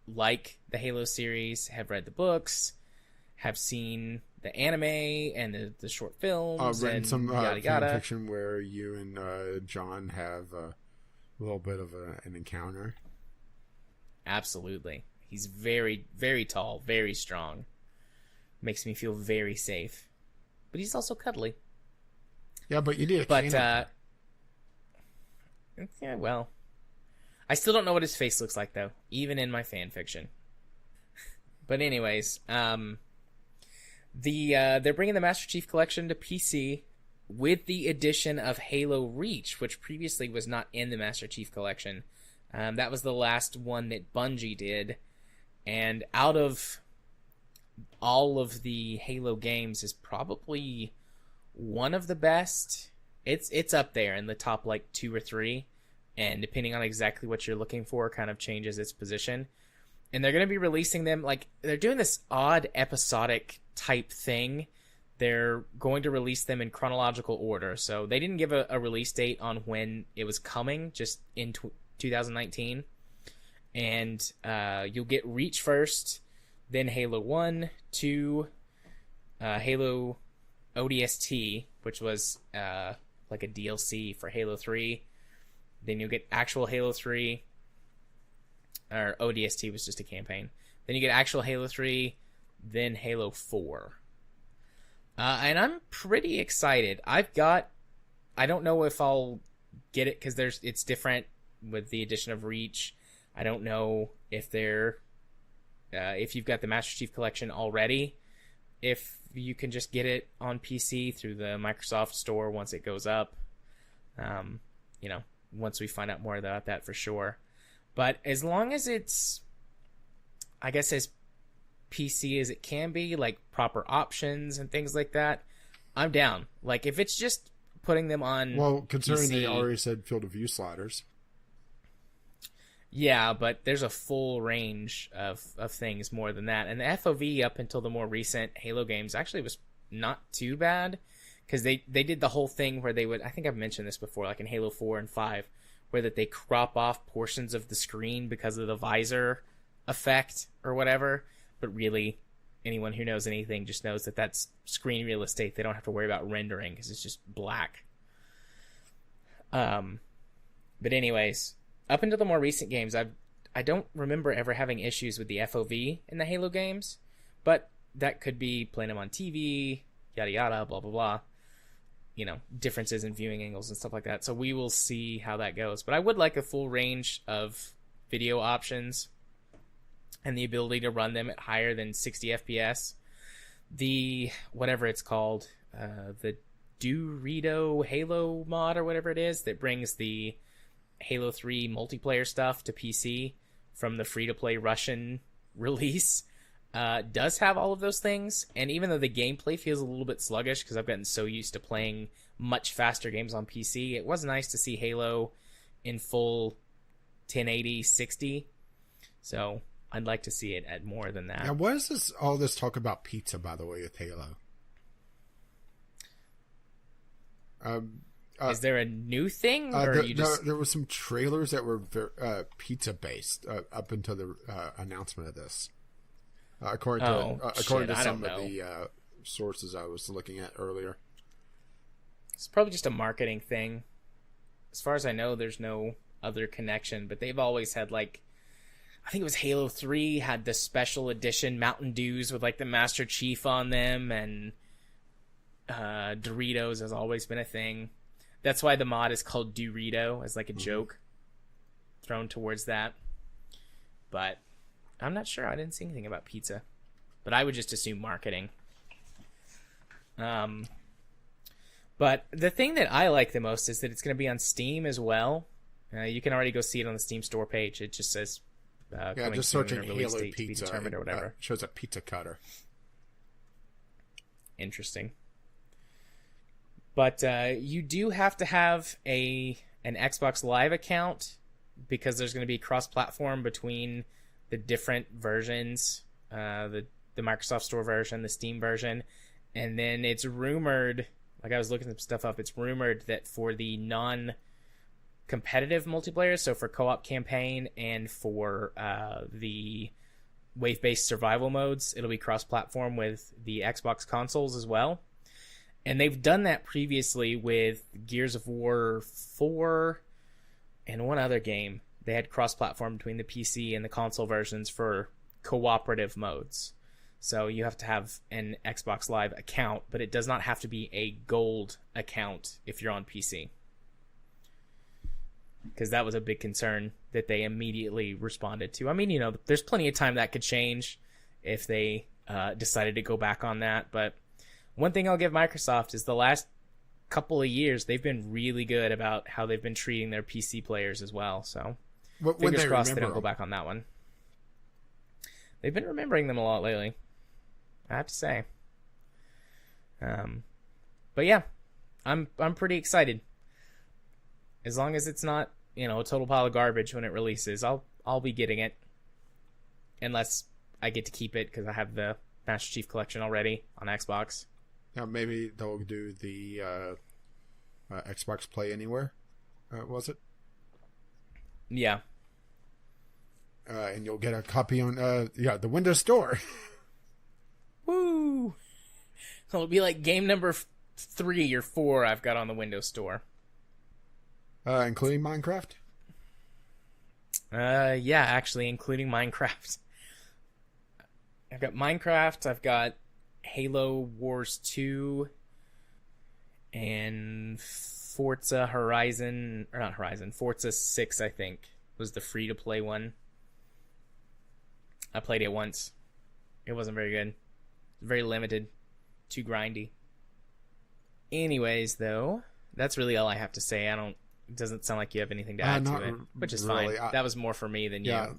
like the Halo series, have read the books, have seen the anime and the short films, read and some yada fan yada. fiction where you and John have a little bit of an encounter. Absolutely. He's very, very tall, very strong. Makes me feel very safe. But he's also cuddly. Yeah, but you need a cane. Yeah, well. I still don't know what his face looks like, though, even in my fan fiction. But anyways, they're bringing the Master Chief Collection to PC with the addition of Halo Reach, which previously was not in the Master Chief Collection. That was the last one that Bungie did. And out of all of the Halo games is probably one of the best. It's up there in the top, 2 or 3. And depending on exactly what you're looking for, kind of changes its position. And they're going to be releasing them, they're doing this odd episodic type thing they're going to release them in chronological order. So they didn't give a release date on when it was coming, just in 2019. And you'll get Reach first, then Halo 1, 2, Halo ODST, which was like a DLC for Halo 3. Then you'll get actual Halo 3, or ODST was just a campaign. Then you get actual Halo 3, then Halo 4. And I'm pretty excited. I don't know if I'll get it because it's different with the addition of Reach. I don't know if if you've got the Master Chief Collection already, if you can just get it on PC through the Microsoft Store once it goes up. Once we find out more about that for sure. But as long as it's, I guess, as PC as it can be, like proper options and things like that, I'm down. Like if it's just putting them on, well, considering PC, they already said field of view sliders. Yeah, but there's a full range of things more than that. And the FOV up until the more recent Halo games actually was not too bad, because they did the whole thing where they would, I think I've mentioned this before, like in Halo 4 and 5, where that they crop off portions of the screen because of the visor effect or whatever. But really, anyone who knows anything just knows that that's screen real estate. They don't have to worry about rendering because it's just black. But anyways, up until the more recent games, I don't remember ever having issues with the FOV in the Halo games. But that could be playing them on TV, yada yada, blah blah blah. Differences in viewing angles and stuff like that. So we will see how that goes. But I would like a full range of video options and the ability to run them at higher than 60 FPS. The, whatever it's called, the Dorito Halo mod or whatever it is that brings the Halo 3 multiplayer stuff to PC from the free-to-play Russian release, does have all of those things. And even though the gameplay feels a little bit sluggish because I've gotten so used to playing much faster games on PC, it was nice to see Halo in full 1080 60. So I'd like to see it at more than that. Now, what is all this talk about pizza, by the way, with Halo? Is there a new thing? Or there were some trailers that were pizza based up until the announcement of this. According to some of the sources I was looking at earlier. It's probably just a marketing thing. As far as I know, there's no other connection, but they've always had, like, I think it was Halo 3 had the special edition Mountain Dews with like the Master Chief on them, and Doritos has always been a thing. That's why the mod is called Dorito, as like a joke thrown towards that. But I'm not sure. I didn't see anything about pizza, but I would just assume marketing. But the thing that I like the most is that it's going to be on Steam as well. You can already go see it on the Steam store page. It just says just searching Halo date Pizza, to be determined or whatever. Shows a pizza cutter. Interesting. But you do have to have an Xbox Live account, because there's going to be cross-platform between the different versions, the Microsoft Store version, the Steam version, and then it's rumored, like I was looking some stuff up, it's rumored that for the non-competitive multiplayer, so for co-op campaign and for the wave-based survival modes, it'll be cross-platform with the Xbox consoles as well. And they've done that previously with Gears of War 4 and one other game. They had cross-platform between the PC and the console versions for cooperative modes. So you have to have an Xbox Live account, but it does not have to be a gold account if you're on PC. Because that was a big concern that they immediately responded to. I mean, there's plenty of time that could change if they decided to go back on that, but one thing I'll give Microsoft is the last couple of years, they've been really good about how they've been treating their PC players as well. So fingers crossed they don't go back on that one. They've been remembering them a lot lately, I have to say. But yeah, I'm pretty excited. As long as it's not, a total pile of garbage when it releases, I'll be getting it. Unless I get to keep it because I have the Master Chief Collection already on Xbox. maybe they'll do the Xbox Play Anywhere. Was it? Yeah. And you'll get a copy on the Windows Store. Woo! It'll be like game number 3 or 4 I've got on the Windows Store. Including Minecraft? Yeah, actually, including Minecraft. I've got Minecraft, I've got Halo Wars 2, and Forza 6, I think, was the free-to-play one. I played it once. It wasn't very good. Very limited. Too grindy. Anyways, though, that's really all I have to say. It doesn't sound like you have anything to add to it, which is really fine. That was more for me than you.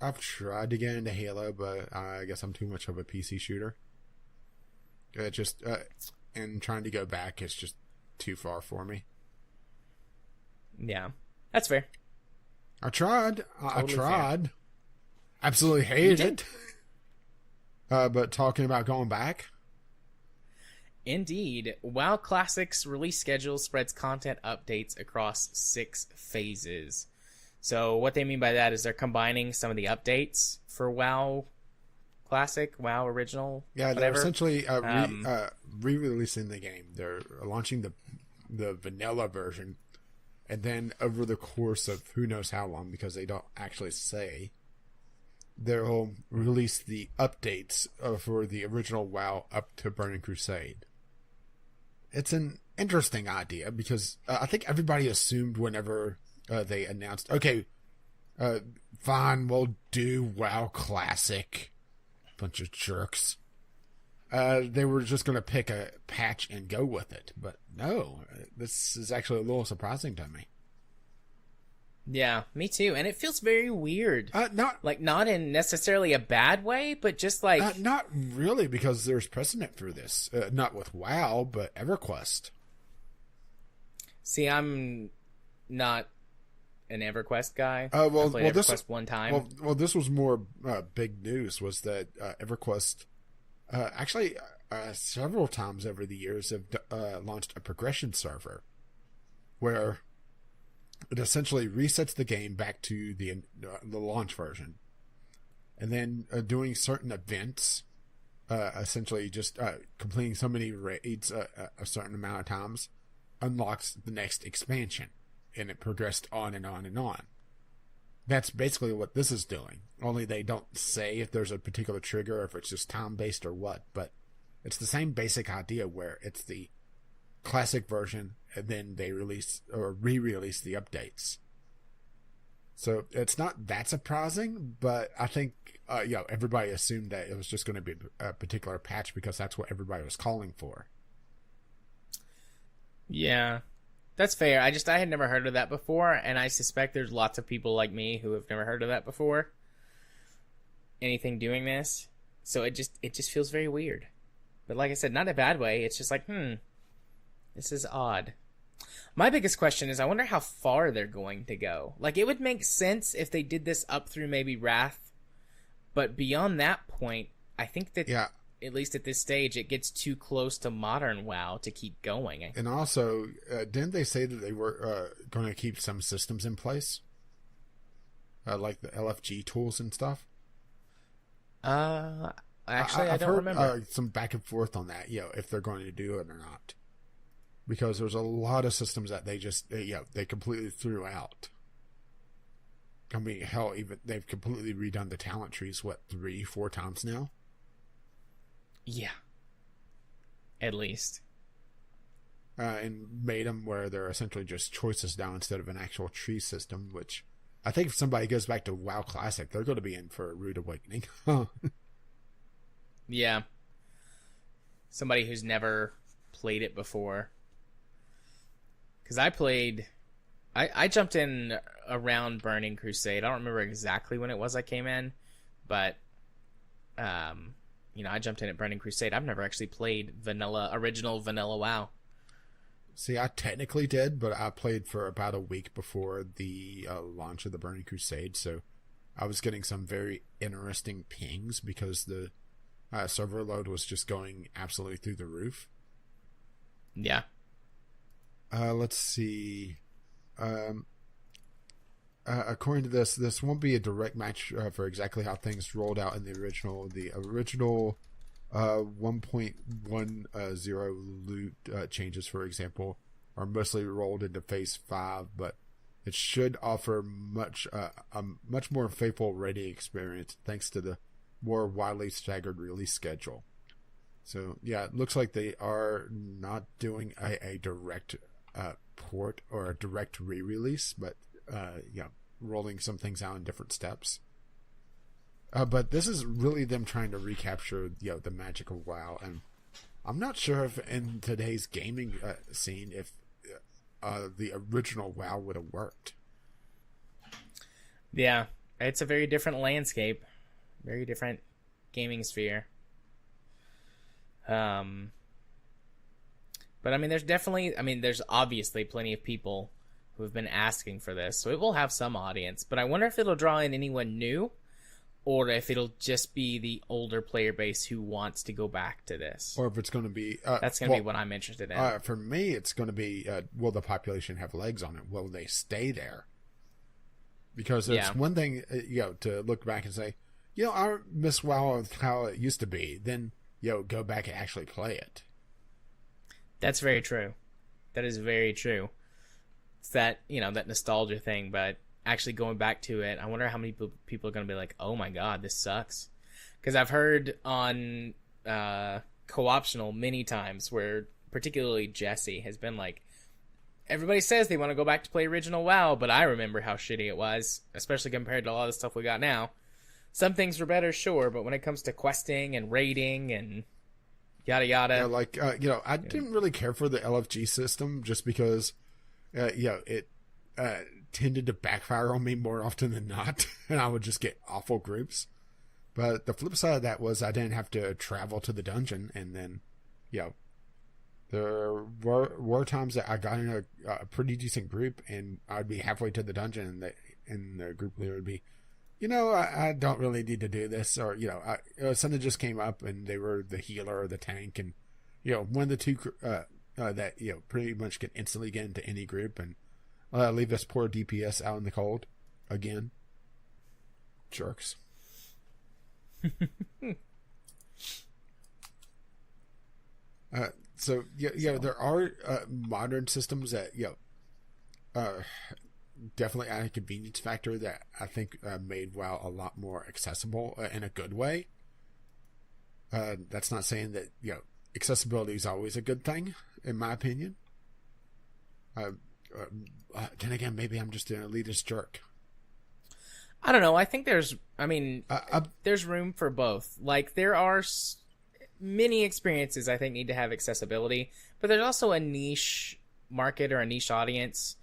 I've tried to get into Halo, but I guess I'm too much of a PC shooter. And trying to go back is just too far for me. Yeah, that's fair. I tried. Totally I tried. Fair. Absolutely hated it. But talking about going back. Indeed. WoW Classic's release schedule spreads content updates across 6 phases. So what they mean by that is they're combining some of the updates for WoW Classic, WoW Original, yeah, whatever. They're essentially re-releasing the game. They're launching the vanilla version, and then over the course of who knows how long, because they don't actually say, they'll release the updates for the original WoW up to Burning Crusade. It's an interesting idea because I think everybody assumed whenever they announced, okay, fine, we'll do WoW Classic. Bunch of jerks. They were just going to pick a patch and go with it. But no, this is actually a little surprising to me. Yeah, me too. And it feels very weird. Not in necessarily a bad way, but just like... Not really, because there's precedent for this. Not with WoW, but EverQuest. See, I'm not an EverQuest guy. I played EverQuest one time. Well, this was more big news, was that EverQuest actually several times over the years have launched a progression server where it essentially resets the game back to the launch version, and then doing certain events, essentially just completing so many raids a certain amount of times, unlocks the next expansion, and it progressed on and on and on. That's basically what this is doing, only they don't say if there's a particular trigger or if it's just time-based or what, but it's the same basic idea where it's the classic version and then they release or re-release the updates. So it's not that surprising, but I think everybody assumed that it was just going to be a particular patch because that's what everybody was calling for. Yeah, that's fair. I had never heard of that before, and I suspect there's lots of people like me who have never heard of that before. Anything doing this. So it just feels very weird. But like I said, not in a bad way. It's just like, this is odd. My biggest question is I wonder how far they're going to go. Like, it would make sense if they did this up through maybe Wrath. But beyond that point, I think that, at least at this stage, it gets too close to modern WoW to keep going. And also, didn't they say that they were going to keep some systems in place? Like the LFG tools and stuff? Actually, I don't remember. I've heard some back and forth on that, if they're going to do it or not. Because there's a lot of systems that they just, they completely threw out. I mean, hell, even they've completely redone the talent trees, 3-4 times now? Yeah. At least. And made them where they're essentially just choices now instead of an actual tree system, which I think if somebody goes back to WoW Classic, they're going to be in for a rude awakening. Yeah. Somebody who's never played it before. Because I jumped in around Burning Crusade. I don't remember exactly when it was I came in, but I jumped in at Burning Crusade. I've never actually played original vanilla WoW. See, I technically did, but I played for about a week before the launch of the Burning Crusade, so I was getting some very interesting pings because the server load was just going absolutely through the roof. Yeah. Let's see. According to this won't be a direct match for exactly how things rolled out in the original. The original 1.10 loot changes, for example, are mostly rolled into Phase 5, but it should offer a much more faithful raiding experience thanks to the more widely staggered release schedule. So, yeah, it looks like they are not doing a direct port or a direct re-release, but rolling some things out in different steps. But this is really them trying to recapture the magic of WoW, and I'm not sure if in today's gaming scene if the original WoW would have worked. Yeah, it's a very different landscape, very different gaming sphere. But I mean, there's obviously plenty of people who have been asking for this, so it will have some audience. But I wonder if it'll draw in anyone new, or if it'll just be the older player base who wants to go back to this. Or if it's going to be... That's going to be what I'm interested in. For me, it's going to be, will the population have legs on it? Will they stay there? Because it's one thing, to look back and say, I miss WoW of how it used to be. Then, go back and actually play it. That's very true. That is very true. It's that, that nostalgia thing, but actually going back to it, I wonder how many people are going to be like, oh my god, this sucks. Because I've heard on co-optional many times where particularly Jesse has been like, everybody says they want to go back to play original WoW, but I remember how shitty it was, especially compared to a lot of the stuff we got now. Some things were better, sure, but when it comes to questing and raiding and yada yada. I didn't really care for the LFG system just because, it tended to backfire on me more often than not, and I would just get awful groups. But the flip side of that was I didn't have to travel to the dungeon, and then, there were times that I got in a pretty decent group, and I'd be halfway to the dungeon, and the group leader would be, I don't really need to do this, or, something just came up, and they were the healer or the tank, and, one of the two that, pretty much can instantly get into any group, and leave this poor DPS out in the cold again. Jerks. So there are modern systems that definitely add a convenience factor that I think made WoW a lot more accessible in a good way. That's not saying that accessibility is always a good thing, in my opinion. Then again, maybe I'm just an elitist jerk. I don't know. I think there's room for both. Like, there are many experiences I think need to have accessibility, but there's also a niche market or a niche audience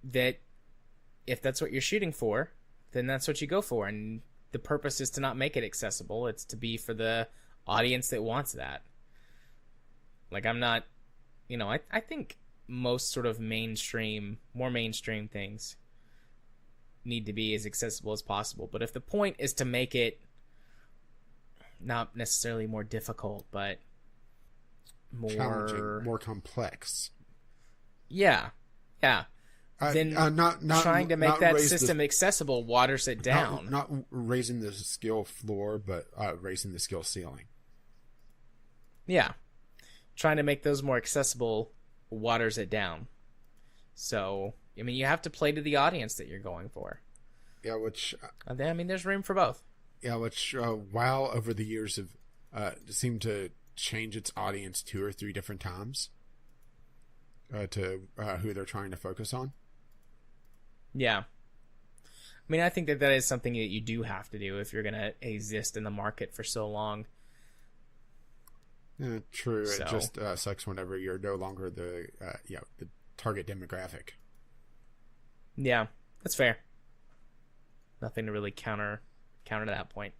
that if that's what you're shooting for, then that's what you go for. And the purpose is to not make it accessible. It's to be for the audience that wants that. Like, I'm not, I think most sort of more mainstream things need to be as accessible as possible. But if the point is to make it not necessarily more difficult, but more challenging, more complex. Yeah. Then not trying to make that system accessible waters it down. Not raising the skill floor, but raising the skill ceiling. Yeah. Trying to make those more accessible waters it down. So, you have to play to the audience that you're going for. Yeah, which... there's room for both. Yeah, which WoW over the years have seemed to change its audience 2 or 3 different times to who they're trying to focus on. Yeah. I think that is something that you do have to do if you're going to exist in the market for so long. Yeah, true. So. It just sucks whenever you're no longer the target demographic. Yeah, that's fair. Nothing to really counter that point.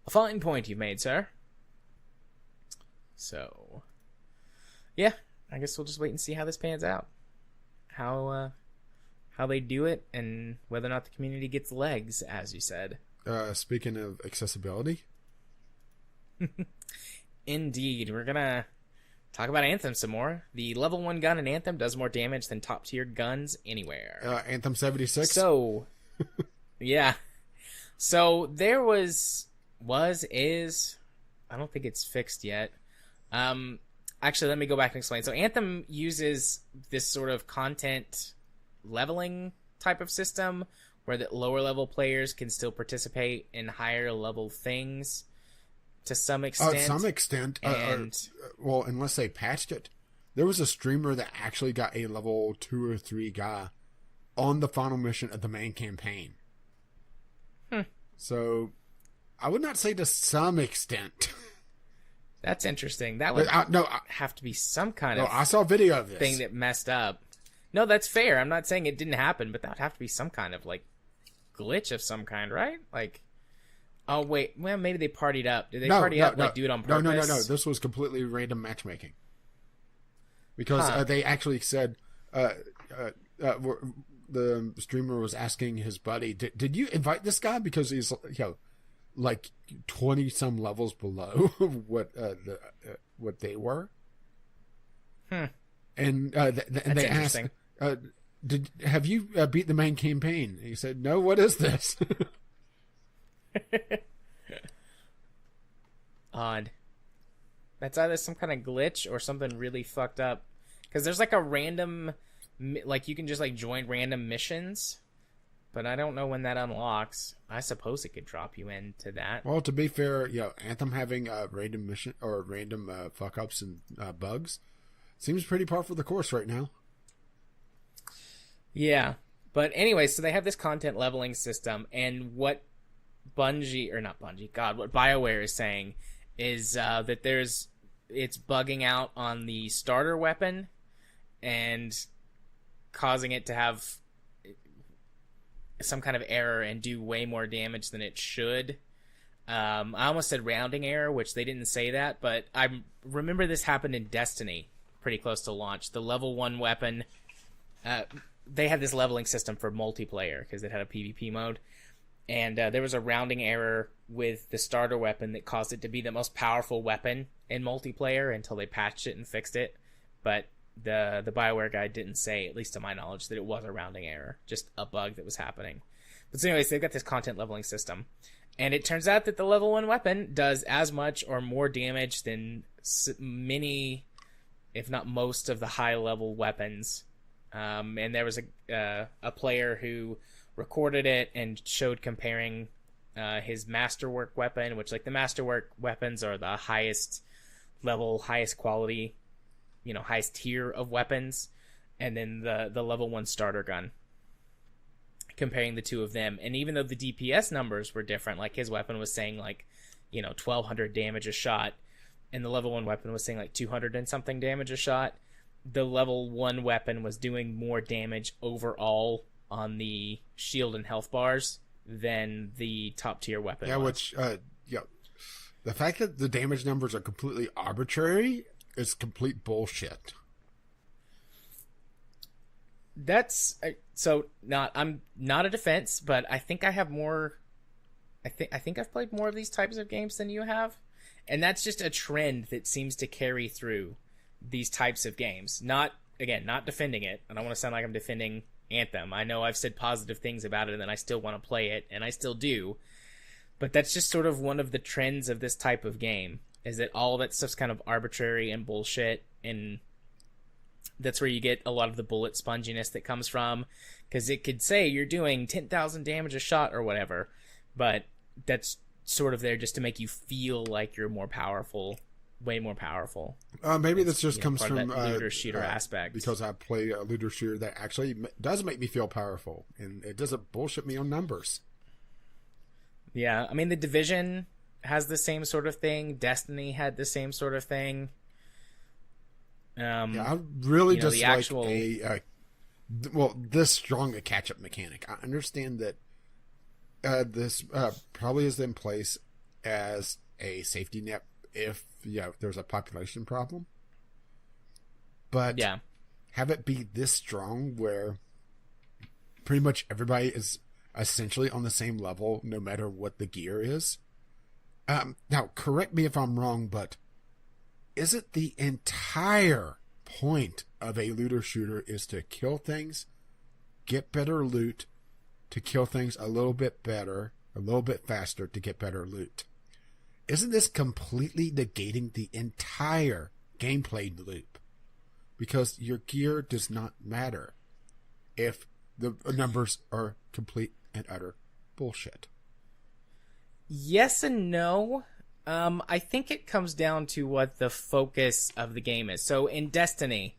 A fine point you've made, sir. So, yeah, I guess we'll just wait and see how this pans out. How they do it, and whether or not the community gets legs, as you said. Speaking of accessibility, Indeed. We're gonna talk about Anthem some more. The level 1 gun in Anthem does more damage than top tier guns anywhere. Anthem 76? So, yeah. So there is, I don't think it's fixed yet. Actually, let me go back and explain. So Anthem uses this sort of content leveling type of system where the lower level players can still participate in higher level things to some extent. Some extent. Well, unless they patched it. There was a streamer that actually got a level 2 or 3 guy on the final mission of the main campaign. So, I would not say to some extent. That's interesting. That would have to be some kind of I saw a video of this thing that messed up. No, that's fair. I'm not saying it didn't happen, but that would have to be some kind of like glitch of some kind, right? Like, oh wait, well maybe they partied up. Did they party up? Like do it on purpose? No. This was completely random matchmaking. Because they actually said, the streamer was asking his buddy, "Did you invite this guy because he's like 20 some levels below what they were?" And they asked, have you beat the main campaign? And he said, "No, what is this?" Odd. That's either some kind of glitch or something really fucked up. Because there's like a random, like you can just like join random missions, but I don't know when that unlocks. I suppose it could drop you into that. Well, to be fair, Anthem having random mission or random fuck ups and bugs seems pretty par for the course right now. Yeah, but anyway, so they have this content leveling system, and what what BioWare is saying is that it's bugging out on the starter weapon and causing it to have some kind of error and do way more damage than it should. I almost said rounding error, which they didn't say that, but I remember this happened in Destiny pretty close to launch. The level 1 weapon, they had this leveling system for multiplayer because it had a PvP mode, and there was a rounding error with the starter weapon that caused it to be the most powerful weapon in multiplayer until they patched it and fixed it. But the BioWare guy didn't say, at least to my knowledge, that it was a rounding error, just a bug that was happening. But so anyways, they've got this content leveling system, and it turns out that the level 1 weapon does as much or more damage than many, if not most, of the high level weapons. And there was a player who recorded it and showed comparing his masterwork weapon, which, like, the masterwork weapons are the highest level, highest quality, highest tier of weapons, and then the level 1 starter gun, comparing the two of them. And even though the DPS numbers were different, like his weapon was saying like 1200 damage a shot, and the level 1 weapon was saying like 200 and something damage a shot, the level 1 weapon was doing more damage overall on the shield and health bars than the top tier weapon was. Which the fact that the damage numbers are completely arbitrary is complete bullshit. That's I'm not a defense, but I think I have more. I think I've played more of these types of games than you have, and that's just a trend that seems to carry through these types of games. Not defending it. I don't want to sound like I'm defending Anthem. I know I've said positive things about it, and then I still want to play it, and I still do. But that's just sort of one of the trends of this type of game, is that all that stuff's kind of arbitrary and bullshit, and that's where you get a lot of the bullet sponginess that comes from, because it could say you're doing 10,000 damage a shot or whatever, but that's sort of there just to make you feel like you're more powerful, way more powerful. Maybe this just comes from looter shooter aspect, because I play a looter shooter that actually does make me feel powerful, and it doesn't bullshit me on numbers. Yeah, I mean, The Division has the same sort of thing. Destiny had the same sort of thing. I really just like this strong a catch-up mechanic. I understand that this probably is in place as a safety net if there's a population problem. But have it be this strong where pretty much everybody is essentially on the same level no matter what the gear is, Now, correct me if I'm wrong, but isn't the entire point of a looter shooter is to kill things, get better loot, to kill things a little bit better, a little bit faster to get better loot? Isn't this completely negating the entire gameplay loop? Because your gear does not matter if the numbers are complete and utter bullshit. Yes and no. I think it comes down to what the focus of the game is. So in Destiny,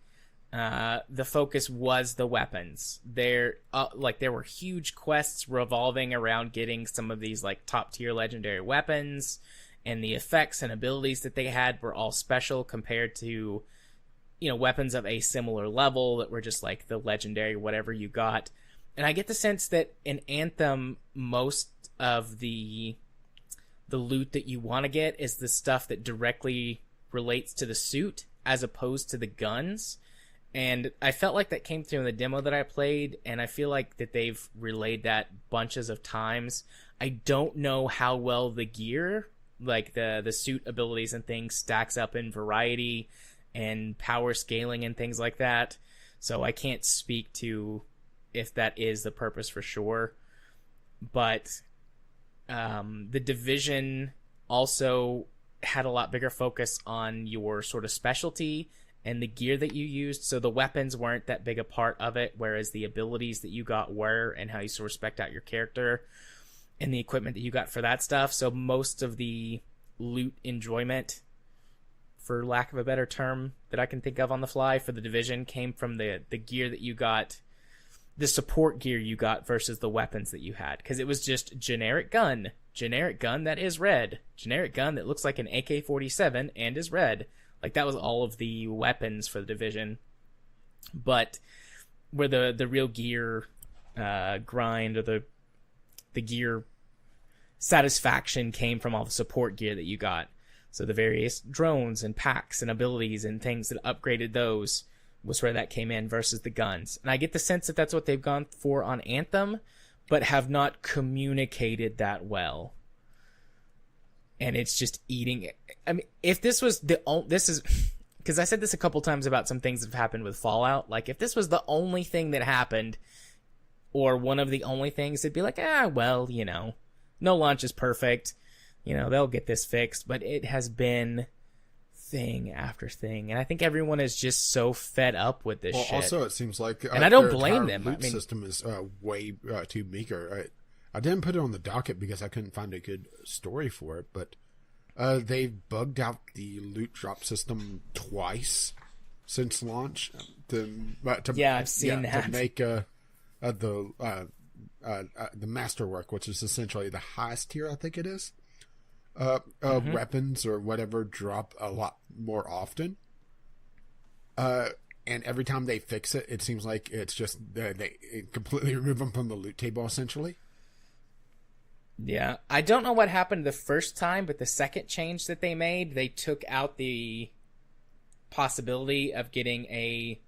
the focus was the weapons. There were huge quests revolving around getting some of these like top tier legendary weapons, and the effects and abilities that they had were all special compared to, weapons of a similar level that were just like the legendary whatever you got. And I get the sense that in Anthem, most of the loot that you want to get is the stuff that directly relates to the suit as opposed to the guns. And I felt like that came through in the demo that I played, and I feel like that they've relayed that bunches of times. I don't know how well the gear, like the suit abilities and things, stacks up in variety and power scaling and things like that. So I can't speak to if that is the purpose for sure. But the Division also had a lot bigger focus on your sort of specialty and the gear that you used. So the weapons weren't that big a part of it, whereas the abilities that you got were, and how you sort of spec'd out your character and the equipment that you got for that stuff. So most of the loot enjoyment, for lack of a better term that I can think of on the fly, for the Division came from the gear that you got, the support gear you got versus the weapons that you had. Because it was just generic gun that is red, generic gun that looks like an AK-47 and is red. Like, that was all of the weapons for the Division. But where the real gear grind, or the gear satisfaction, came from all the support gear that you got. So the various drones and packs and abilities and things that upgraded those was where that came in versus the guns. And I get the sense that that's what they've gone for on Anthem, but have not communicated that well. And it's just eating it. I mean, if this was this is, because I said this a couple times about some things that have happened with Fallout. Like, if this was the only thing that happened, or one of the only things, it'd be like, well, no launch is perfect. They'll get this fixed. But it has been thing after thing, and I think everyone is just so fed up with this shit. Also, it seems like, and I don't blame them. Loot system is way too meager. I didn't put it on the docket because I couldn't find a good story for it, but they've bugged out the loot drop system twice since launch I've seen that, to make the masterwork, which is essentially the highest tier, I think it is. Weapons or whatever drop a lot more often. And every time they fix it, it seems like it's just they completely remove them from the loot table, essentially. Yeah, I don't know what happened the first time, but the second change that they made, they took out the possibility of getting a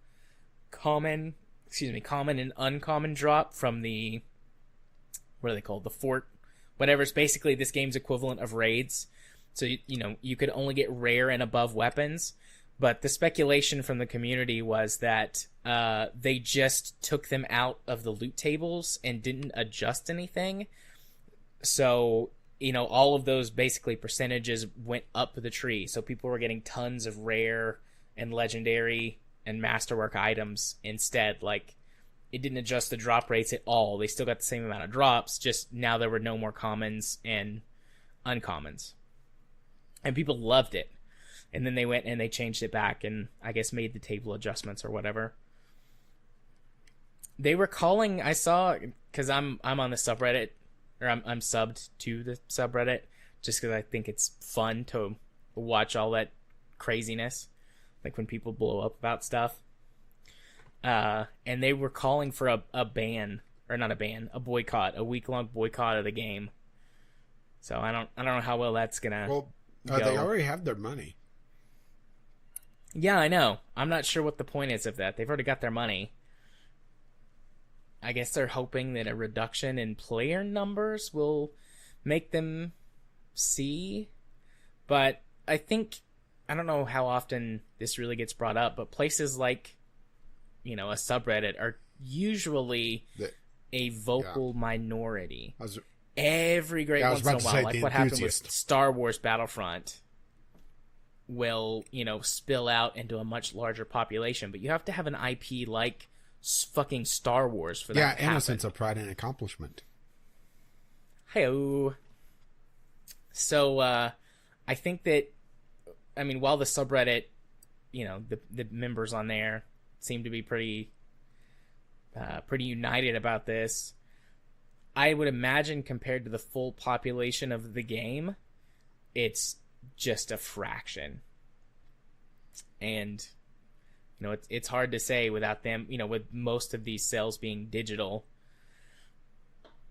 common and uncommon drop from the, what are they called? The fort. Whatever's basically this game's equivalent of raids. So, you could only get rare and above weapons. But the speculation from the community was that they just took them out of the loot tables and didn't adjust anything. So, all of those basically percentages went up the tree. So people were getting tons of rare and legendary and masterwork items instead. Like, it didn't adjust the drop rates at all. They still got the same amount of drops, just now there were no more commons and uncommons. And people loved it. And then they went and they changed it back and I guess made the table adjustments or whatever. They were calling, I saw, because I'm on the subreddit, or I'm subbed to the subreddit, just because I think it's fun to watch all that craziness, like when people blow up about stuff. And they were calling for a ban, or not a ban, a boycott, a week-long boycott of the game. So I don't know how well that's gonna go. They already have their money. Yeah, I know. I'm not sure what the point is of that. They've already got their money. I guess they're hoping that a reduction in player numbers will make them see. But I think, I don't know how often this really gets brought up, but places like, a subreddit are usually a vocal minority. Every great once in a while, like what happened with Star Wars Battlefront, will, spill out into a much larger population. But you have to have an IP like fucking Star Wars for that to happen. Yeah, and a sense of pride and accomplishment. Hey-o. So, I think that, while the subreddit, the members on there seem to be pretty united about this, I would imagine compared to the full population of the game, it's just a fraction. And, it's hard to say without them, with most of these sales being digital,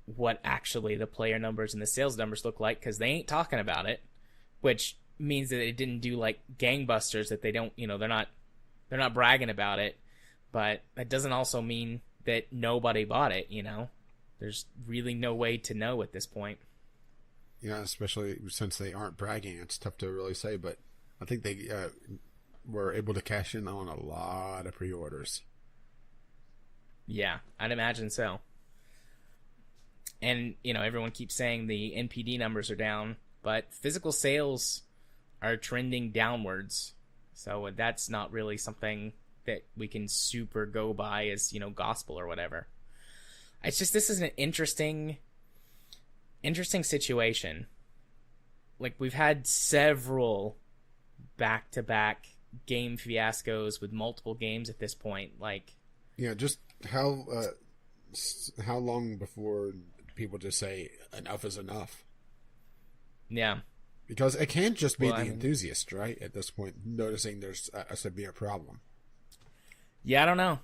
what actually the player numbers and the sales numbers look like, because they ain't talking about it, which means that it didn't do like gangbusters, that they don't, they're not bragging about it, but that doesn't also mean that nobody bought it. There's really no way to know at this point. Yeah, especially since they aren't bragging, it's tough to really say, but I think they were able to cash in on a lot of pre-orders. Yeah, I'd imagine so. And, everyone keeps saying the NPD numbers are down, but physical sales are trending downwards. So that's not really something that we can super go by as, gospel or whatever. It's just, this is an interesting situation. Like, we've had several back-to-back game fiascos with multiple games at this point. Like, yeah, just how long before people just say enough is enough? Yeah. Because it can't just be enthusiast, right? At this point, noticing there's a severe problem. Yeah, I don't know.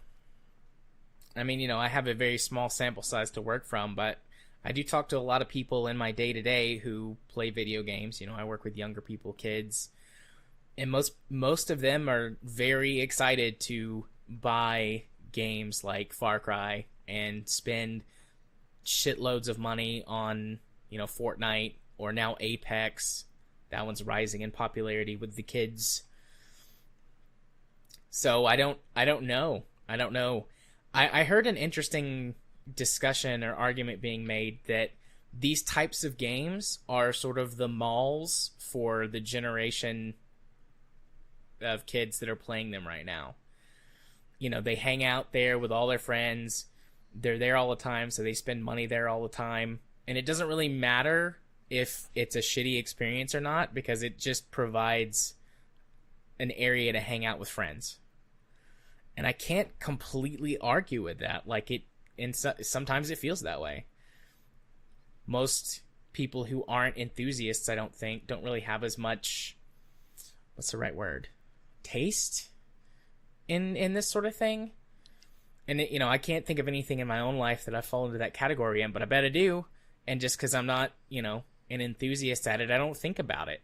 I have a very small sample size to work from, but I do talk to a lot of people in my day-to-day who play video games. I work with younger people, kids, and most of them are very excited to buy games like Far Cry and spend shitloads of money on, Fortnite, or now Apex. That one's rising in popularity with the kids. So I don't know. I heard an interesting discussion or argument being made that these types of games are sort of the malls for the generation of kids that are playing them right now. They hang out there with all their friends. They're there all the time, so they spend money there all the time. And it doesn't really matter if it's a shitty experience or not, because it just provides an area to hang out with friends. And I can't completely argue with that. Like, sometimes it feels that way. Most people who aren't enthusiasts, I don't think, don't really have as much, what's the right word? Taste in this sort of thing. And I can't think of anything in my own life that I fall into that category in, but I bet I do. And just because I'm not, an enthusiast at it, I don't think about it.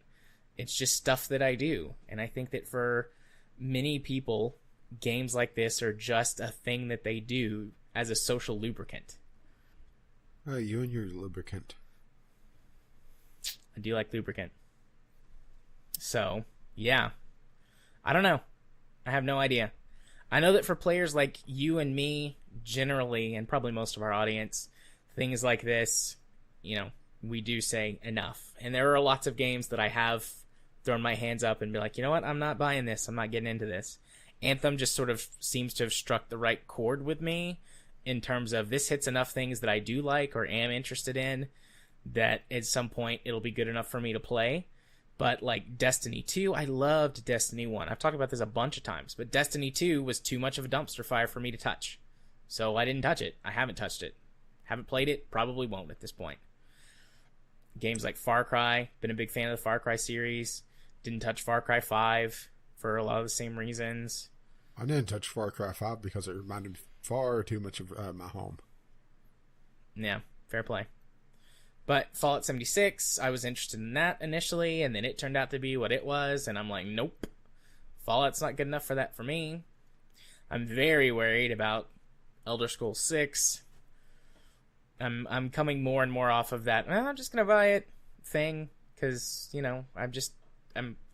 It's just stuff that I do. And I think that for many people, games like this are just a thing that they do as a social lubricant. You and your lubricant. I do like lubricant. So, yeah. I don't know. I have no idea. I know that for players like you and me, generally, and probably most of our audience, things like this, we do say enough. And there are lots of games that I have thrown my hands up and be like, you know what, I'm not buying this. I'm not getting into this. Anthem just sort of seems to have struck the right chord with me in terms of this hits enough things that I do like or am interested in that at some point it'll be good enough for me to play. But like Destiny 2, I loved Destiny 1. I've talked about this a bunch of times, but Destiny 2 was too much of a dumpster fire for me to touch. So I didn't touch it. I haven't touched it. Haven't played it. Probably won't at this point. Games like Far Cry, been a big fan of the Far Cry series. Didn't touch Far Cry 5 for a lot of the same reasons. I didn't touch Far Cry 5 because it reminded me far too much of my home. Yeah, fair play. But Fallout 76, I was interested in that initially, and then it turned out to be what it was, and I'm like, nope. Fallout's not good enough for that for me. I'm very worried about Elder Scrolls 6. I'm coming more and more off of that, I'm just going to buy it thing. because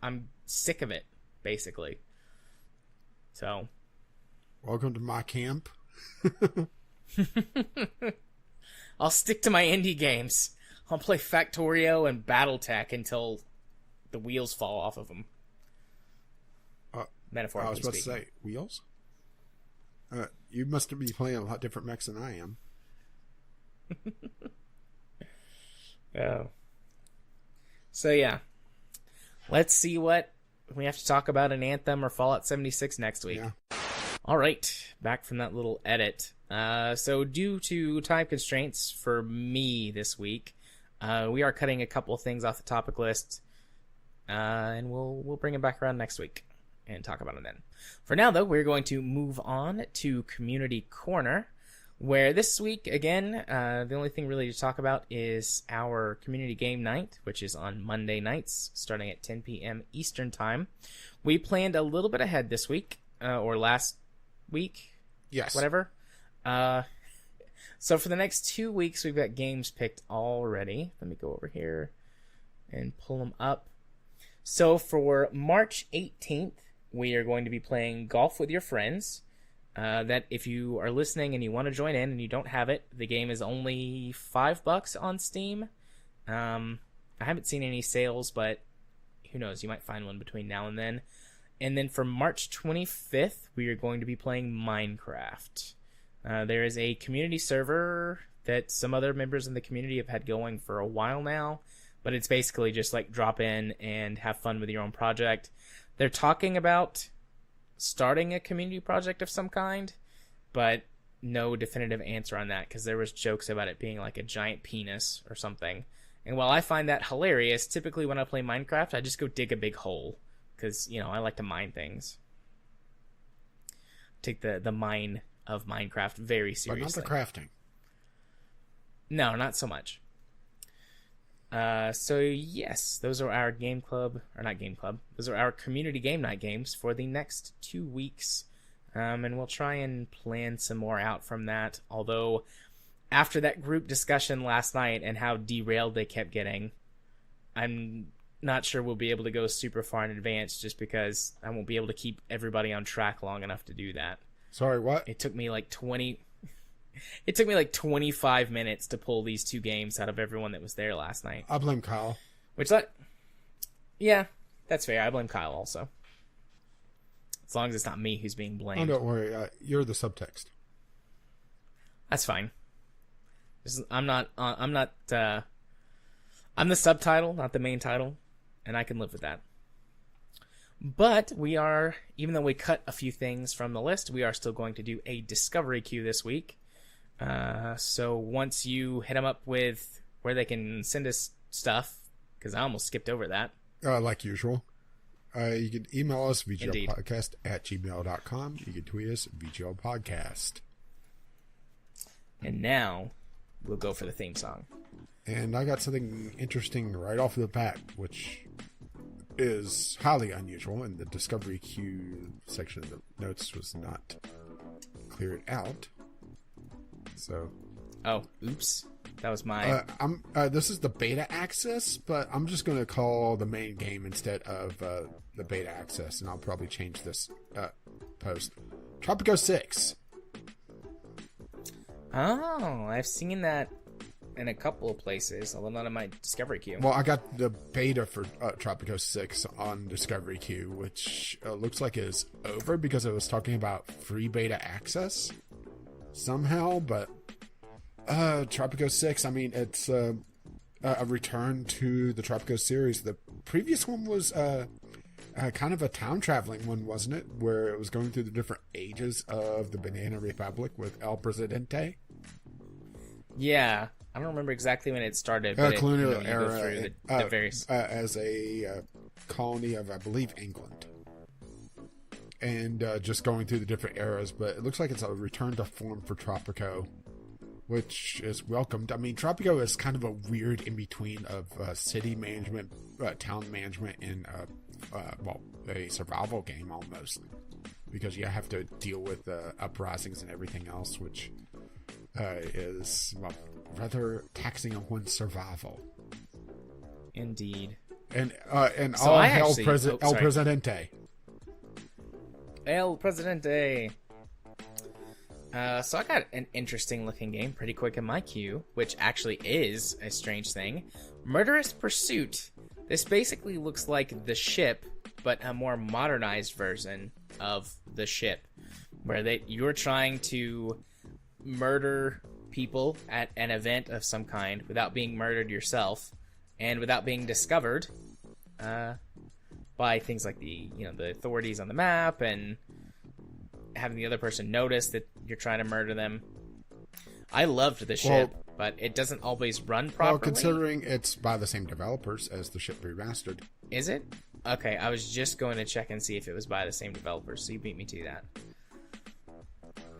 I'm sick of it, basically. So, welcome to my camp. I'll stick to my indie games. I'll play Factorio and BattleTech until the wheels fall off of them. Metaphorically I was about speaking. to say, wheels? You must be playing a lot different mechs than I am. Oh. So yeah. Let's see what we have to talk about in Anthem or Fallout 76 next week. Yeah. Alright, back from that little edit. So due to time constraints for me this week, we are cutting a couple of things off the topic list, and we'll bring it back around next week and talk about it then. For now, though, we're going to move on to Community Corner, where this week, again, the only thing really to talk about is our community game night, which is on Monday nights, starting at 10 p.m. Eastern Time. We planned a little bit ahead this week, or last week. Yes. Whatever. So for the next 2 weeks, we've got games picked already. Let me go over here and pull them up. So for March 18th, we are going to be playing Golf with Your Friends. That if you are listening and you want to join in and you don't have it, the game is only $5 on Steam. I haven't seen any sales, but who knows? You might find one between now and then. And then for March 25th, we are going to be playing Minecraft. There is a community server that some other members in the community have had going for a while now, but it's basically just like drop in and have fun with your own project. They're talking about starting a community project of some kind, but no definitive answer on that because there was jokes about it being like a giant penis or something. And while I find that hilarious, typically when I play Minecraft, I just go dig a big hole because, I like to mine things. Take the mine of Minecraft very seriously. But not the crafting. No, not so much. So yes, those are our those are our community game night games for the next 2 weeks. And we'll try and plan some more out from that. Although, after that group discussion last night and how derailed they kept getting, I'm not sure we'll be able to go super far in advance just because I won't be able to keep everybody on track long enough to do that. Sorry, what? It took me like 25 minutes to pull these two games out of everyone that was there last night. I blame Kyle. Yeah, that's fair. I blame Kyle also. As long as it's not me who's being blamed. Oh, don't worry. You're the subtext. That's fine. I'm the subtitle, not the main title, and I can live with that. But we are, even though we cut a few things from the list, we are still going to do a discovery queue this week. So once you hit them up with where they can send us stuff, because I almost skipped over that. Like usual. You can email us, vglpodcast@gmail.com. You can tweet us, VGLpodcast. And now, we'll go for the theme song. And I got something interesting right off the bat, which is highly unusual, and the discovery queue section of the notes was not cleared out. So, oh, oops, that was my. This is the beta access, but I'm just going to call the main game instead of the beta access, and I'll probably change this post. Tropico 6. Oh, I've seen that in a couple of places, although not in my discovery queue. Well, I got the beta for Tropico 6 on discovery queue, which looks like is over because it was talking about free beta access somehow, but Tropico 6, I mean, it's a return to the Tropico series. The previous one was kind of a town traveling one, wasn't it? Where it was going through the different ages of the Banana Republic with El Presidente. Yeah, I don't remember exactly when it started. But colonial you era, go through the various... as a colony of, I believe, England. And just going through the different eras, but it looks like it's a return to form for Tropico, which is welcomed. I mean, Tropico is kind of a weird in-between of city management, town management, and a survival game almost, because you have to deal with uprisings and everything else, which is rather taxing on one's survival. Indeed. And So all I hail actually- El sorry. Presidente. El Presidente. So I got an interesting looking game pretty quick in my queue, which actually is a strange thing. Murderous Pursuit. This basically looks like The Ship, but a more modernized version of The Ship, where you're trying to murder people at an event of some kind without being murdered yourself and without being discovered by things like the authorities on the map and having the other person notice that you're trying to murder them. I loved The Ship, but it doesn't always run properly. Well, considering it's by the same developers as The Ship Remastered. Is it? Okay, I was just going to check and see if it was by the same developers, so you beat me to that.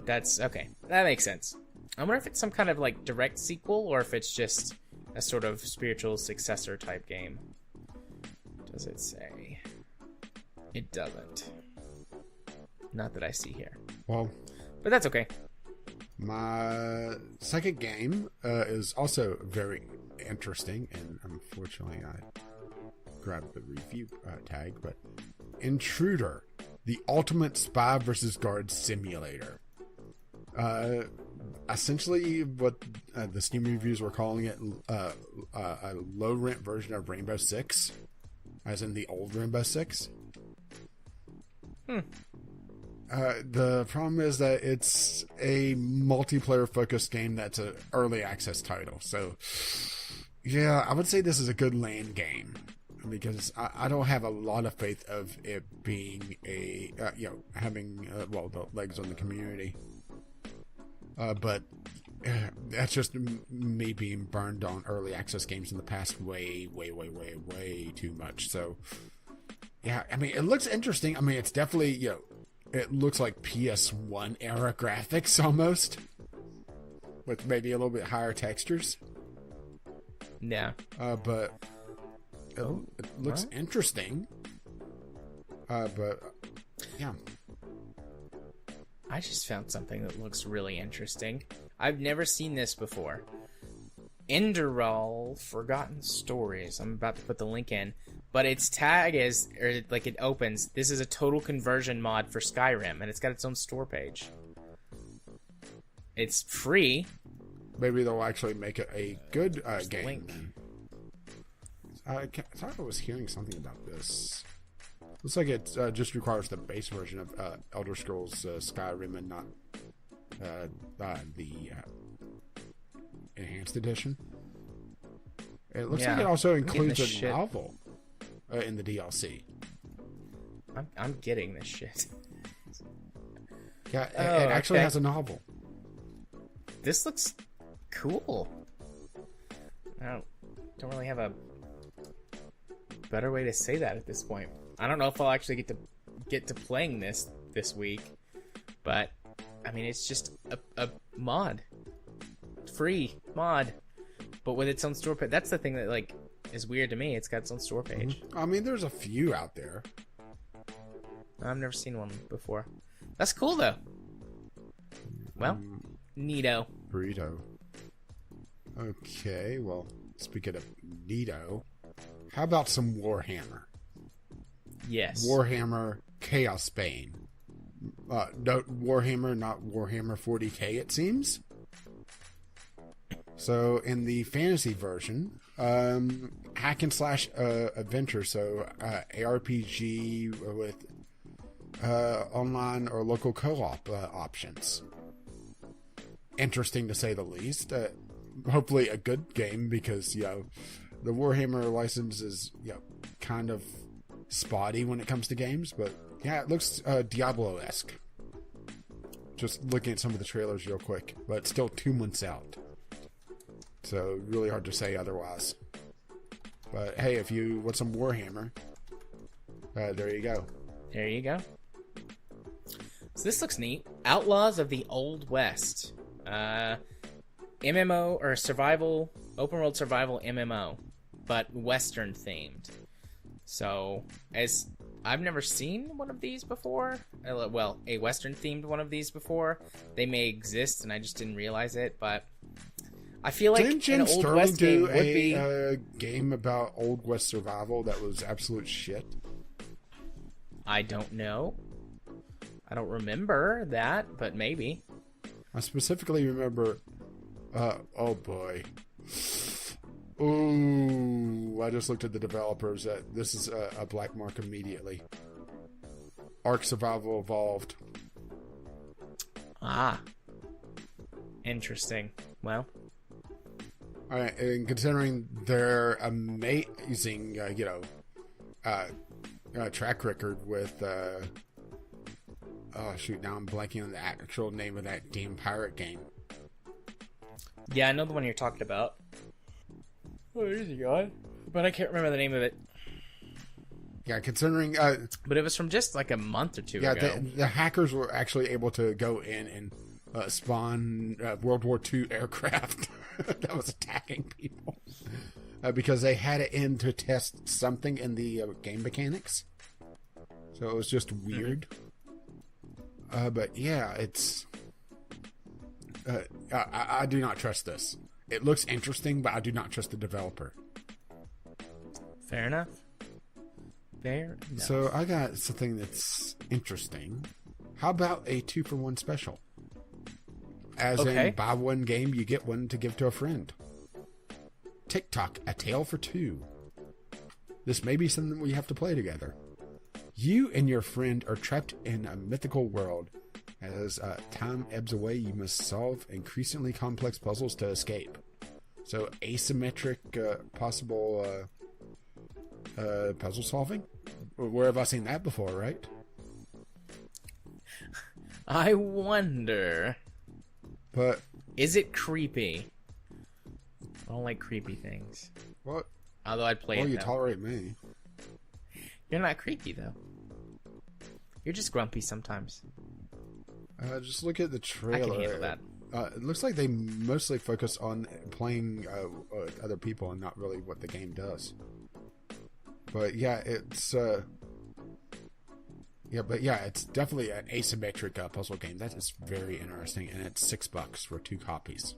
That's okay. That makes sense. I wonder if it's some kind of like direct sequel or if it's just a sort of spiritual successor type game. Does it say? It doesn't. Not that I see here. Well, but that's okay. My second game is also very interesting, and unfortunately I grabbed the review tag, but Intruder, the ultimate spy versus guard simulator. Essentially what the Steam reviews were calling it a low rent version of Rainbow Six, as in the old Rainbow Six. The problem is that it's a multiplayer focused game that's an early access title. So, yeah, I would say this is a good land game because I don't have a lot of faith of it being having the legs on the community. But that's just me being burned on early access games in the past way too much. So, yeah, I mean, it looks interesting. I mean, it's definitely, it looks like PS1 era graphics almost, with maybe a little bit higher textures. Yeah. But it looks interesting. But yeah. I just found something that looks really interesting. I've never seen this before. Enderal Forgotten Stories. I'm about to put the link in. But its tag is, or like it opens, this is a total conversion mod for Skyrim, and it's got its own store page. It's free. Maybe they'll actually make it a good game. Link. I thought I was hearing something about this. Looks like it just requires the base version of Elder Scrolls Skyrim and not the enhanced edition. It looks like it also includes a novel in the DLC. I'm getting this shit. Yeah, it actually has a novel. This looks cool. I don't really have a better way to say that at this point. I don't know if I'll actually get to playing this week, but I mean it's just a mod, free mod, but with its own store page. That's the thing that like is weird to me. It's got its own store page. I mean, there's a few out there. I've never seen one before. That's cool though. Well, neato. Burrito. Okay, well, speaking of neato, how about some Warhammer? Yes. Warhammer Chaos Bane. No, Warhammer, not Warhammer 40k, it seems. So, in the fantasy version, hack and slash adventure, so ARPG with online or local co-op options. Interesting to say the least. Hopefully a good game because, the Warhammer license is, kind of spotty when it comes to games, but yeah, it looks Diablo-esque. Just looking at some of the trailers real quick, but it's still 2 months out. So, really hard to say otherwise. But hey, if you want some Warhammer, there you go. There you go. So this looks neat. Outlaws of the Old West. MMO or survival, open world survival MMO, but Western themed. So, as I've never seen one of these before. Well, a Western themed one of these before. They may exist and I just didn't realize it, but I feel like Didn't an Jim Old Sterling West game do would be. a game about Old West survival that was absolute shit? I don't know. I don't remember that, but maybe. I specifically remember. Oh boy. Ooh, I just looked at the developers. This is a black mark immediately. Ark Survival Evolved. Ah. Interesting. Well. All right, and considering their amazing, track record with, oh shoot, now I'm blanking on the actual name of that damn pirate game. Yeah, I know the one you're talking about. Oh, there's a guy. But I can't remember the name of it. Yeah, considering... but it was from just like a month or two ago. Yeah, the hackers were actually able to go in and spawn World War II aircraft that was attacking people. Because they had it in to test something in the game mechanics. So it was just weird. But yeah, it's... I do not trust this. It looks interesting, but I do not trust the developer. Fair enough. Fair enough. So I got something that's interesting. How about a 2-for-1 special? As in, buy one game, you get one to give to a friend. TikTok, A Tale for Two. This may be something we have to play together. You and your friend are trapped in a mythical world. As time ebbs away, you must solve increasingly complex puzzles to escape. So, asymmetric possible puzzle solving? Where have I seen that before, right? I wonder. But... Is it creepy? I don't like creepy things. What? Although I'd play it, you though. tolerate me. You're not creepy, though. You're just grumpy sometimes. Just look at the trailer. I can handle that. It looks like they mostly focus on playing other people and not really what the game does. But yeah, it's it's definitely an asymmetric puzzle game. That is very interesting, and it's $6 for 2 copies.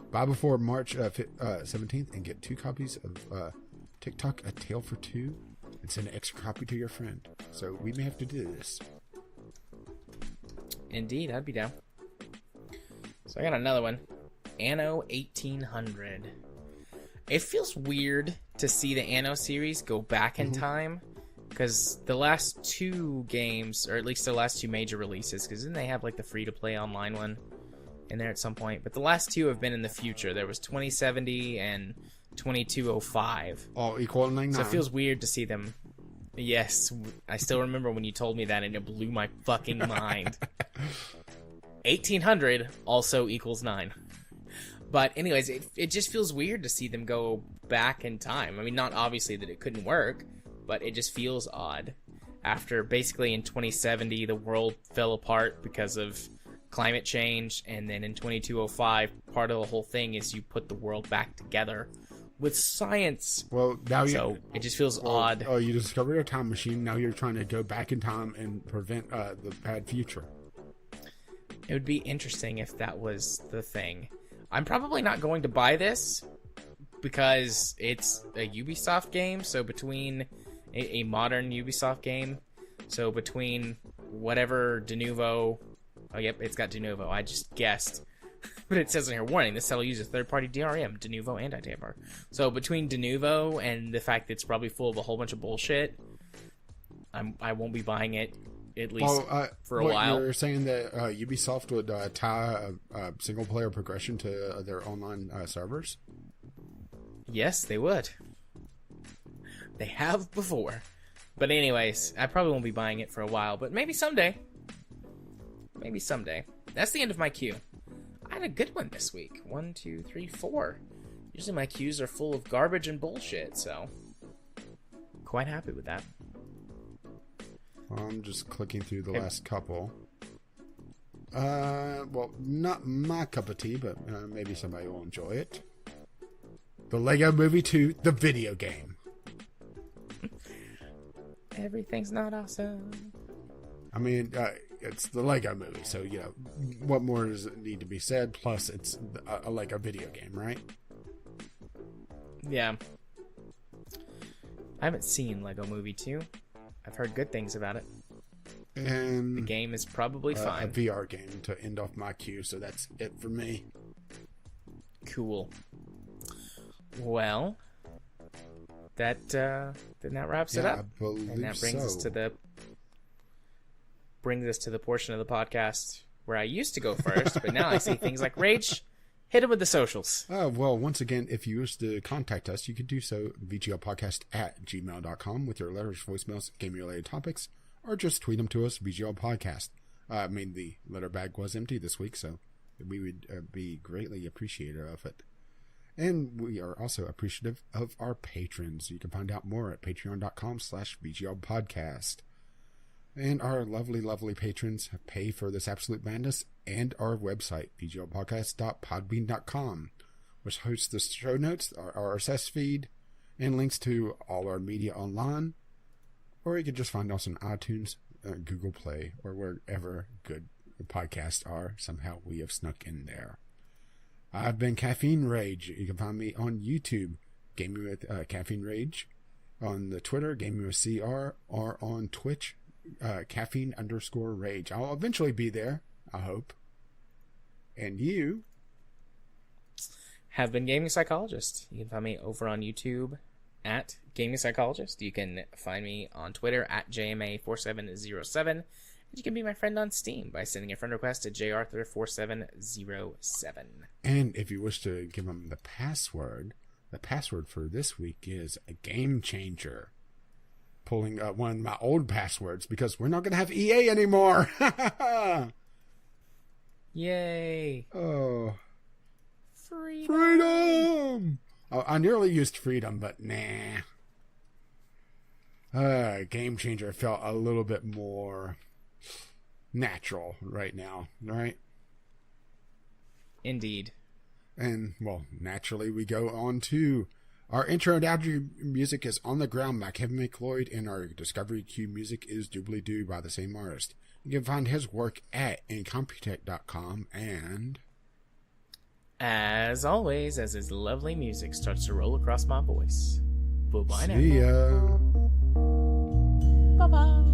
Buy before March 17th and get 2 copies of TikTok, A Tale for Two, and send an extra copy to your friend. So we may have to do this. Indeed, I'd be down. So I got another one. Anno 1800. It feels weird to see the Anno series go back in time, because the last 2 games, or at least the last 2 major releases, because then they have like the free-to-play online one in there at some point, but the last 2 have been in the future. There was 2070 and 2205. All equaling 9. So it feels weird to see them. Yes, I still remember when you told me that, and it blew my fucking mind. 1800 also equals 9. But anyways, it just feels weird to see them go back in time. I mean, not obviously that it couldn't work, but it just feels odd. After basically in 2070, the world fell apart because of climate change, and then in 2205, part of the whole thing is you put the world back together with science. Well, now it just feels odd. Oh, you discovered a time machine. Now you're trying to go back in time and prevent the bad future. It would be interesting if that was the thing. I'm probably not going to buy this because it's a Ubisoft game. So between a modern Ubisoft game, so between whatever Denuvo. Oh, yep, it's got Denuvo. I just guessed. But it says in here, warning, this title uses third-party DRM, Denuvo, and Anti-Tamper. So between Denuvo and the fact that it's probably full of a whole bunch of bullshit, I won't be buying it, at least for a while. You're saying that Ubisoft would tie a single-player progression to their online servers? Yes, they would. They have before. But anyways, I probably won't be buying it for a while, but maybe someday. Maybe someday. That's the end of my queue. I had a good one this week. 1, 2, 3, 4. Usually my queues are full of garbage and bullshit, so quite happy with that. I'm just clicking through the last couple. Well, not my cup of tea, but maybe somebody will enjoy it. The Lego Movie 2, the video game. Everything's not awesome. I mean, it's the Lego movie, so, you know, what more does it need to be said? Plus, it's a Lego video game, right? Yeah. I haven't seen Lego Movie 2. I've heard good things about it. And the game is probably fine. A VR game to end off my queue, so that's it for me. Cool. Well, that wraps it up. I believe and that brings us to the portion of the podcast where I used to go first, but now I see things like Rage. Hit him with the socials. Well, once again, if you wish to contact us, you could do so vglpodcast@gmail.com with your letters, voicemails, game-related topics, or just tweet them to us, VGL Podcast. I mean, the letter bag was empty this week, so we would be greatly appreciative of it. And we are also appreciative of our patrons. You can find out more at patreon.com/VGL Podcast. And our lovely, lovely patrons pay for this absolute madness and our website, vglpodcast.podbean.com, which hosts the show notes, our RSS feed, and links to all our media online. Or you can just find us on iTunes, Google Play, or wherever good podcasts are. Somehow we have snuck in there. I've been Caffeine Rage. You can find me on YouTube, Gaming with Caffeine Rage, on the Twitter, Gaming with CR, or on Twitch, Caffeine_Rage. I'll eventually be there, I hope. And you have been Gaming Psychologist. You can find me over on YouTube at Gaming Psychologist. You can find me on Twitter at JMA4707. And you can be my friend on Steam by sending a friend request to jarthur4707. And if you wish to give them the password for this week is a game changer. Pulling one of my old passwords because we're not going to have EA anymore. Yay. Oh. Freedom. Oh, I nearly used freedom, but nah. Game changer felt a little bit more natural right now, right? Indeed. And, well, naturally we go on to our intro and outro music is On the Ground by Kevin McLeod, and our Discovery Cue music is Doobly Doo by the same artist. You can find his work at incompetech.com, and as always, as his lovely music starts to roll across my voice. Bye-bye now. See ya. Bye-bye.